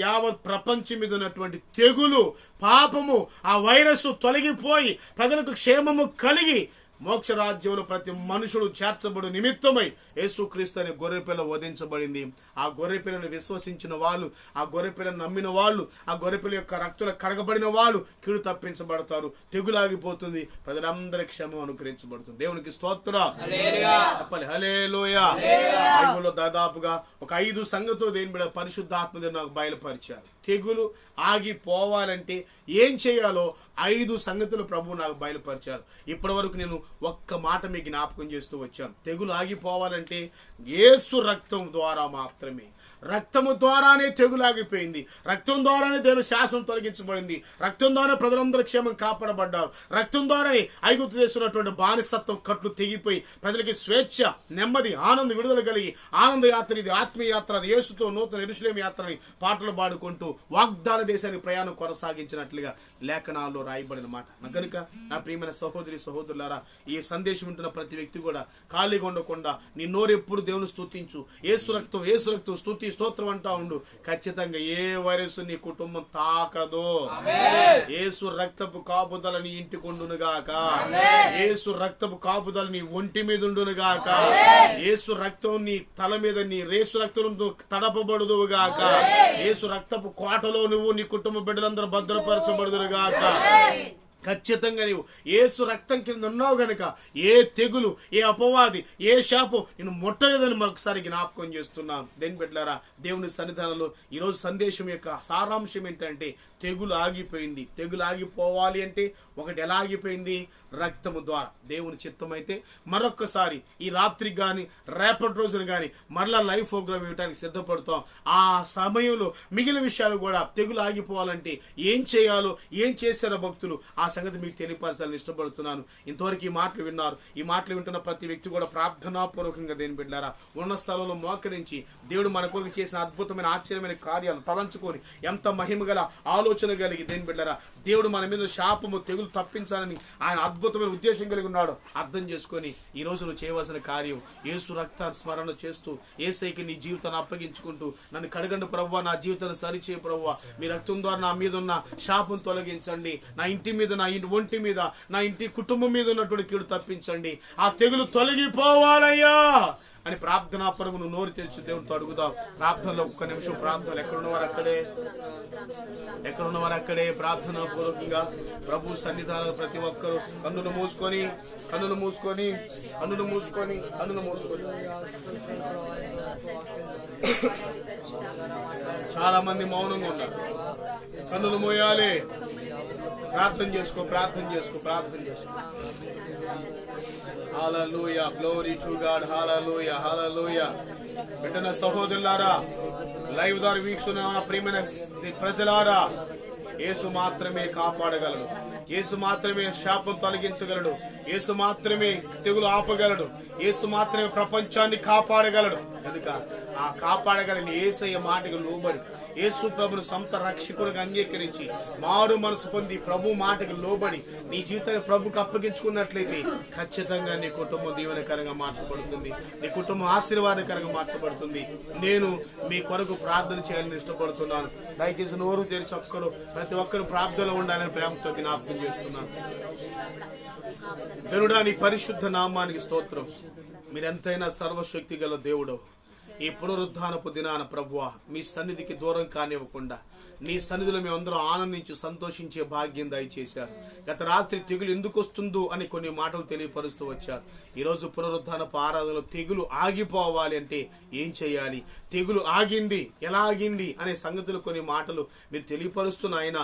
యావత్ ప్రపంచం మీద ఉన్నటువంటి తెగులు, పాపము, ఆ వైరస్ తొలగిపోయి ప్రజలకు క్షేమము కలిగి మోక్ష రాజ్యంలో ప్రతి మనుషుడు చేర్చబడు నిమిత్తమై యేసుక్రీస్తు అనే గొర్రెపిల్ల వధించబడింది. ఆ గొర్రెపిల్లను విశ్వసించిన వాళ్ళు, ఆ గొర్రెపిల్లను నమ్మిన వాళ్ళు, ఆ గొర్రెపిల్ల యొక్క రక్తులు కడగబడిన వాళ్ళు కీడు తప్పించబడతారు. తెగులాగిపోతుంది, ప్రజలందరి క్షేమం అనుగ్రహించబడుతుంది. దేవునికి స్తోత్రం చెప్పాలి. హల్లెలూయా. బైబిల్లో దాదాపుగా ఒక 5 సంగతులు దేని మీద పరిశుద్ధాత్మ నాకు బయలుపరిచారు. తెగులు ఆగిపోవాలంటే ఏం చేయాలో 5 సంగతులు ప్రభు నాకు బయలుపరిచారు. ఇప్పటి వరకు నేను ఒక్క మాట మీకు జ్ఞాపకం చేస్తూ వచ్చాను. తెగులు ఆగిపోవాలంటే యేసు రక్తం ద్వారా మాత్రమే. రక్తము ద్వారానే తెగులు ఆగిపోయింది. రక్తం ద్వారానే దేవుని శాసనం తొలగించబడింది. రక్తం ద్వారా ప్రజలందరూ క్షేమం కాపాడబడ్డారు. రక్తం ద్వారానే ఐగుప్తు చేస్తున్నటువంటి బానిసత్వం కట్లు తెగిపోయి ప్రజలకి స్వేచ్ఛ, నెమ్మది, ఆనంద విడుదల కలిగి ఆనంద యాత్ర, ఇది ఆత్మీయ యాత్ర, అది యేసుతో నూతన యెరూషలేము యాత్రని పాటలు పాడుకుంటూ వాగ్దాన దేశానికి ప్రయాణం కొనసాగించినట్లుగా లేఖనాల్లో రాయబడిన మాట. కనుక నా ప్రియమైన సహోదరి సహోదరులారా, ఈ సందేశం ఉంటున్న ప్రతి వ్యక్తి కూడా ఖాళీగా ఉండకుండా నీ నోరెప్పుడు దేవుని స్తుతించు. యేసు రక్తం, యేసు రక్తం, స్తుతి స్తోత్రం అంటా ఉండు. ఖచ్చితంగా ఏ వైరస్ నీ కుటుంబం తాకదు. యేసు రక్తపు కాపుదల నీ ఇంటికి ఉండును గాక. యేసు రక్తపు కాపుదల నీ ఒంటి మీద ఉండును గాక. యేసు రక్తం నీ తల మీద, నీ యేసు రక్తం తడపబడుదు గాక. యేసు రక్తపు కోటలో నువ్వు నీ కుటుంబ బిడ్డలందరూ భద్రపరచబడుదురు గాక. ఖచ్చితంగా నీవు యేసు రక్తం కింద ఉన్నావు గనుక ఏ తెగులు, ఏ అపవాది, ఏ శాపం నేను ముట్టలేదని మరొకసారి జ్ఞాపకం చేస్తున్నాను. దేని బిడ్డలారా, దేవుని సన్నిధానంలో ఈరోజు సందేశం యొక్క సారాంశం ఏంటంటే తెగులు ఆగిపోయింది. తెగులు ఆగిపోవాలి అంటే ఒకటి ఎలా ఆగిపోయింది? రక్తము ద్వారా. దేవుని చిత్తం అయితే మరొక్కసారి ఈ రాత్రికి కానీ రేపటి రోజున కానీ మరలా లైవ్ ప్రోగ్రామ్ ఇవ్వడానికి సిద్ధపడతాం. ఆ సమయంలో మిగిలిన విషయాలు కూడా తెగులు ఆగిపోవాలంటే ఏం చేయాలో, ఏం చేశారో భక్తులు, ఆ సంగతి మీకు తెలియపరచాలని ఇష్టపడుతున్నాను. ఇంతవరకు ఈ మాటలు విన్నారు. ఈ మాటలు వింటున్న ప్రతి వ్యక్తి కూడా ప్రార్థనాపూర్వకంగా దేని బిడ్డారా ఉన్న స్థలంలో మోకరించి దేవుడు మన కొరకు చేసిన అద్భుతమైన ఆశ్చర్యమైన కార్యాలు తలంచుకొని ఎంత మహిమ గల ఆలోచన కలిగి దేని బిడ్డారా దేవుడు మన మీద శాపము తెగులు తప్పించాలని ఆయన అద్భుతమైన ఉద్దేశం కలిగి ఉన్నాడు అర్థం చేసుకొని ఈ రోజు నువ్వు చేయవలసిన కార్యం యేసు రక్తాన్ని స్మరణ చేస్తూ యేసయ్యకి నీ జీవితాన్ని అప్పగించుకుంటూ నన్ను కడగండి ప్రభువా, నా జీవితాన్ని సరిచేయ ప్రభువా, మీ రక్తం ద్వారా నా మీద ఉన్న శాపం తొలగించండి, నా ఇంటి మీద, నా ఒంటి మీద, నా ఇంటి కుటుంబం మీద ఉన్నటువంటి కీడు తప్పించండి, ఆ తెగులు తొలగిపోవాలయ్యా అని ప్రార్థనా పరుగు నువ్వు నోరు తెరిచి దేవుడితో అడుగుదాం. ప్రార్థనలో ఒక్క నిమిషం ప్రార్థనలు ఎక్కడున్నవారు అక్కడే ప్రార్థనా పూర్వకంగా ప్రభు సన్నిధానం ప్రతి ఒక్కరు కన్నులు మూసుకొని చాలా మంది మౌనంగా ఉన్నారు. కన్నులు మూయాలి. ప్రార్థన చేసుకో. హల్లెలూయా, గ్లోరీ టు గాడ్. హల్లెలూయా. బిడ్డల సహోదరులారా, లైవ్ ద్వారా వీక్షణ ప్రియమైన ప్రజలారా, యేసు మాత్రమే కాపాడగలడు. యేసు మాత్రమే శాపం తొలగించగలడు. యేసు మాత్రమే తెగులు ఆపగలడు. యేసు మాత్రమే ప్రపంచాన్ని కాపాడగలడు. కనుక ఆ కాపాడగలని యేసయ్య మాటకు లోబడి యేసు ప్రభును సొంత రక్షకుడిగా అంగీకరించి మారు మనసు పొంది ప్రభు మాటకు లోబడి నీ జీవితాన్ని ప్రభుకు అప్పగించుకున్నట్లయితే ఖచ్చితంగా నీ కుటుంబం దీవెనకరంగా మార్చబడుతుంది. నీ కుటుంబం ఆశీర్వాదకరంగా మార్చబడుతుంది. నేను మీ కొరకు ప్రార్థన చేయాలని ఇష్టపడుతున్నాను. దయచేసి నోరు తెరిచి ప్రతి ఒక్కరు ప్రార్థనలో ఉండాలని ప్రేమతో జ్ఞాపకం చేస్తున్నాను. దేవుడా, నీ పరిశుద్ధ నామానికి స్తోత్రం. మీరెంతైనా సర్వశక్తి గల దేవుడు. ఈ పునరుద్ధానపు దినాన ప్రభువా, మీ సన్నిధికి దూరం కానివ్వకుండా నీ సన్నిధిలో మేమందరం ఆనందించి సంతోషించే భాగ్యం దయచేశారు. గత రాత్రి తెగులు ఎందుకు వస్తుందో అని కొన్ని మాటలు తెలియపరుస్తూ వచ్చారు. ఈరోజు పునరుద్ధానపు ఆరాధనలో తెగులు ఆగిపోవాలి అంటే ఏం చేయాలి, తెగులు ఆగింది ఎలా ఆగింది అనే సంగతులు కొన్ని మాటలు మీరు తెలియపరుస్తున్న ఆయన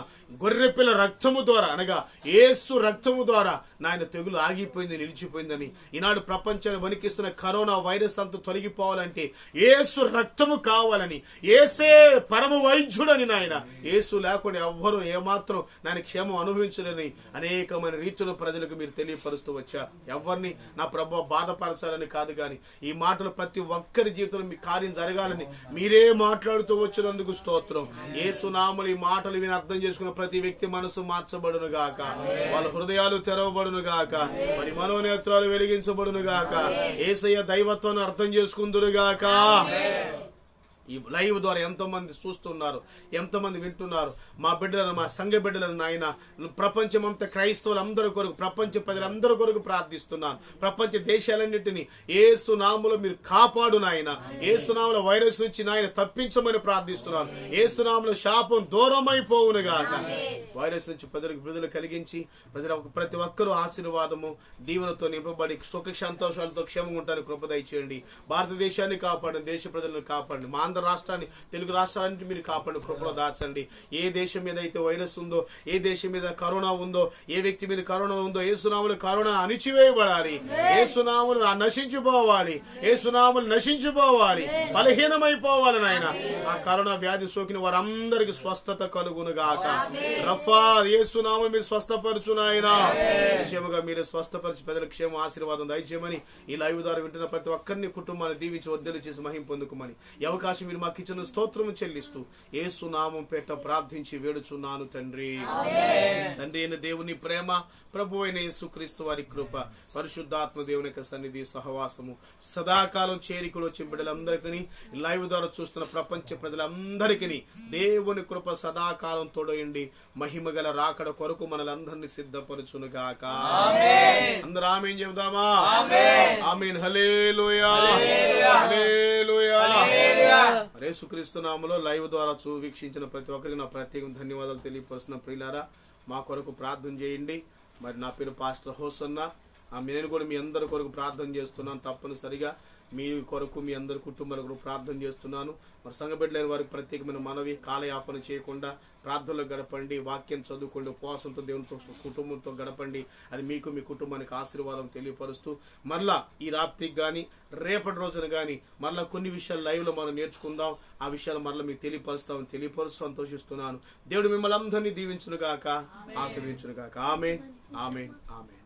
గొర్రెపిల్ల రక్తము ద్వారా అనగా యేసు రక్తము ద్వారా నాయన తెగులు ఆగిపోయింది, నిలిచిపోయిందని. ఈనాడు ప్రపంచాన్ని వణికిస్తున్న కరోనా వైరస్ అంతా తొలగిపోవాలంటే యేసు రక్తము కావాలని, యేసే పరమ వైద్యుడని నాయన, యేసు లేకుండా ఎవ్వరూ ఏమాత్రం నాయన క్షేమం అనుభవించలేని అనేకమైన రీతుల ప్రజలకు మీరు తెలియపరుస్తూ వచ్చారు. ఎవరిని నా ప్రభువా బాధపరచాలని కాదు, కానీ ఈ మాటలు ప్రతి ఒక్కరి జీవితంలో మీ కార్యం జరగాలని మీరే మాట్లాడుతూ వచ్చినందుకు స్తోత్రం. యేసు నామములో ఈ మాటలు విని అర్థం చేసుకున్న ప్రతి వ్యక్తి మనసు మార్చబడును గాక, వాళ్ళ హృదయాలు తెరవబడును గాక, మరి మనోనేత్రాలు వెలిగించబడును గాక, యేసయ్య దైవత్వాన్ని అర్థం చేసుకుందురు గాక. ఈ లైవ్ ద్వారా ఎంతో మంది చూస్తున్నారు, ఎంతమంది వింటున్నారు. మా బిడ్డలను, మా సంఘ బిడ్డలను నాయన ప్రపంచమంతా క్రైస్తవులందరి కొరకు, ప్రపంచ ప్రజలందరి కొరకు ప్రార్థిస్తున్నాను. ప్రపంచ దేశాలన్నింటినీ యేసు నామములో మీరు కాపాడు నాయన. యేసు నామములో వైరస్ నుంచి నాయన తప్పించమని ప్రార్థిస్తున్నాను. యేసు నామములో శాపం దూరమైపోవును గాక. వైరస్ నుంచి ప్రజలకు విడుదల కలిగించి ప్రతి ఒక్కరూ ఆశీర్వాదము దీవెనతో నింపబడి సుఖ సంతోషాలతో క్షేమంగా ఉంటానికి కృప దయచేయండి. భారతదేశాన్ని కాపాడండి, దేశ ప్రజలను కాపాడండి. మా ఆంధ్ర రాష్ట్రాన్ని, తెలుగు రాష్ట్రాలన్నింటినీ మీరు కాపాడండి, కృపలో దాచండి. ఏ దేశం మీద అయితే వైరస్ ఉందో, ఏ దేశం మీద కరోనా ఉందో, ఏ వ్యక్తి మీద కరోనా ఉందో, యేసునామములో కరోనా అణిచివేయబడాలి, యేసునామములు నశించిపోవాలి, యేసునామములు నశించిపోవాలి, బలహీనమైపోవాలి నాయన. ఆ కరోనా వ్యాధి సోకిన వారందరికి స్వస్థత కలుగును గాక. రఫా యేసునామములో మీరు స్వస్థపరచు నాయన. క్షేమగా మీరు స్వస్థపరిచి పెద్దల క్షేమ ఆశీర్వాదం దయచేయమని ఈ లైవ్ ద్వారా వింటున్న ప్రతి ఒక్కరిని కుటుంబాన్ని దీవించి వర్ధలు చేసి మహిమ పొందుకోమని ఈ అవకాశం మీరు మాకు ఇచ్చిన స్తోత్రము చెల్లిస్తూ యేసు నామం పేట ప్రార్థించి వేడుచున్నాను తండ్రి. తండ్రి అయిన దేవుని ప్రేమ, ప్రభు అయిన యేసుక్రీస్తు వారి కృప, పరిశుద్ధాత్మ దేవుని యొక్క సన్నిధి సహవాసము సదాకాలం చేరికలు వచ్చిన బిడ్డలందరికీ, లైవ్ ద్వారా చూస్తున్న ప్రపంచ ప్రజలందరికీ దేవుని కృప సదాకాలం తోడయండి. మహిమ గల రాకడ కొరకు మనలందరినీ సిద్ధపరచును గాక. అందరూ ఆమేన్ చెబుదామా? ఆమేన్. హల్లెలూయా, హల్లెలూయా. యేసుక్రీస్తు నామములో లైవ్ ద్వారా వీక్షించిన ప్రతి ఒక్కరికి నా ప్రత్యేక ధన్యవాదాలు తెలియపరుస్తున్న ప్రియులారా, మా కొరకు ప్రార్థన చేయండి. మరి నా పేరు పాస్టర్ హోసన్న. నేను కూడా మీ అందరి కొరకు ప్రార్థన చేస్తున్నాను. తప్పనిసరిగా మీ కొరకు, మీ అందరి కుటుంబాల కొరకు ప్రార్థన చేస్తున్నాను. మరి సంఘ బిడ్డలైన వారికి ప్రత్యేకమైన మనవి, కాలయాపన చేయకుండా ప్రార్థనలో గడపండి, వాక్యం చదువుకోండి, ఉపవాసంతో దేవునితో కుటుంబంతో గడపండి. అది మీకు, మీ కుటుంబానికి ఆశీర్వాదం తెలియపరుస్తూ మరలా ఈ రాత్రికి కానీ రేపటి రోజున కానీ మరలా కొన్ని విషయాలు లైవ్లో మనం నేర్చుకుందాం. ఆ విషయాలు మరలా మీకు తెలియపరుస్తూ సంతోషిస్తున్నాను. దేవుడు మిమ్మల్ని అందరినీ దీవించును గాక, ఆశీర్వించును గాక. ఆమేన్, ఆమేన్, ఆమేన్.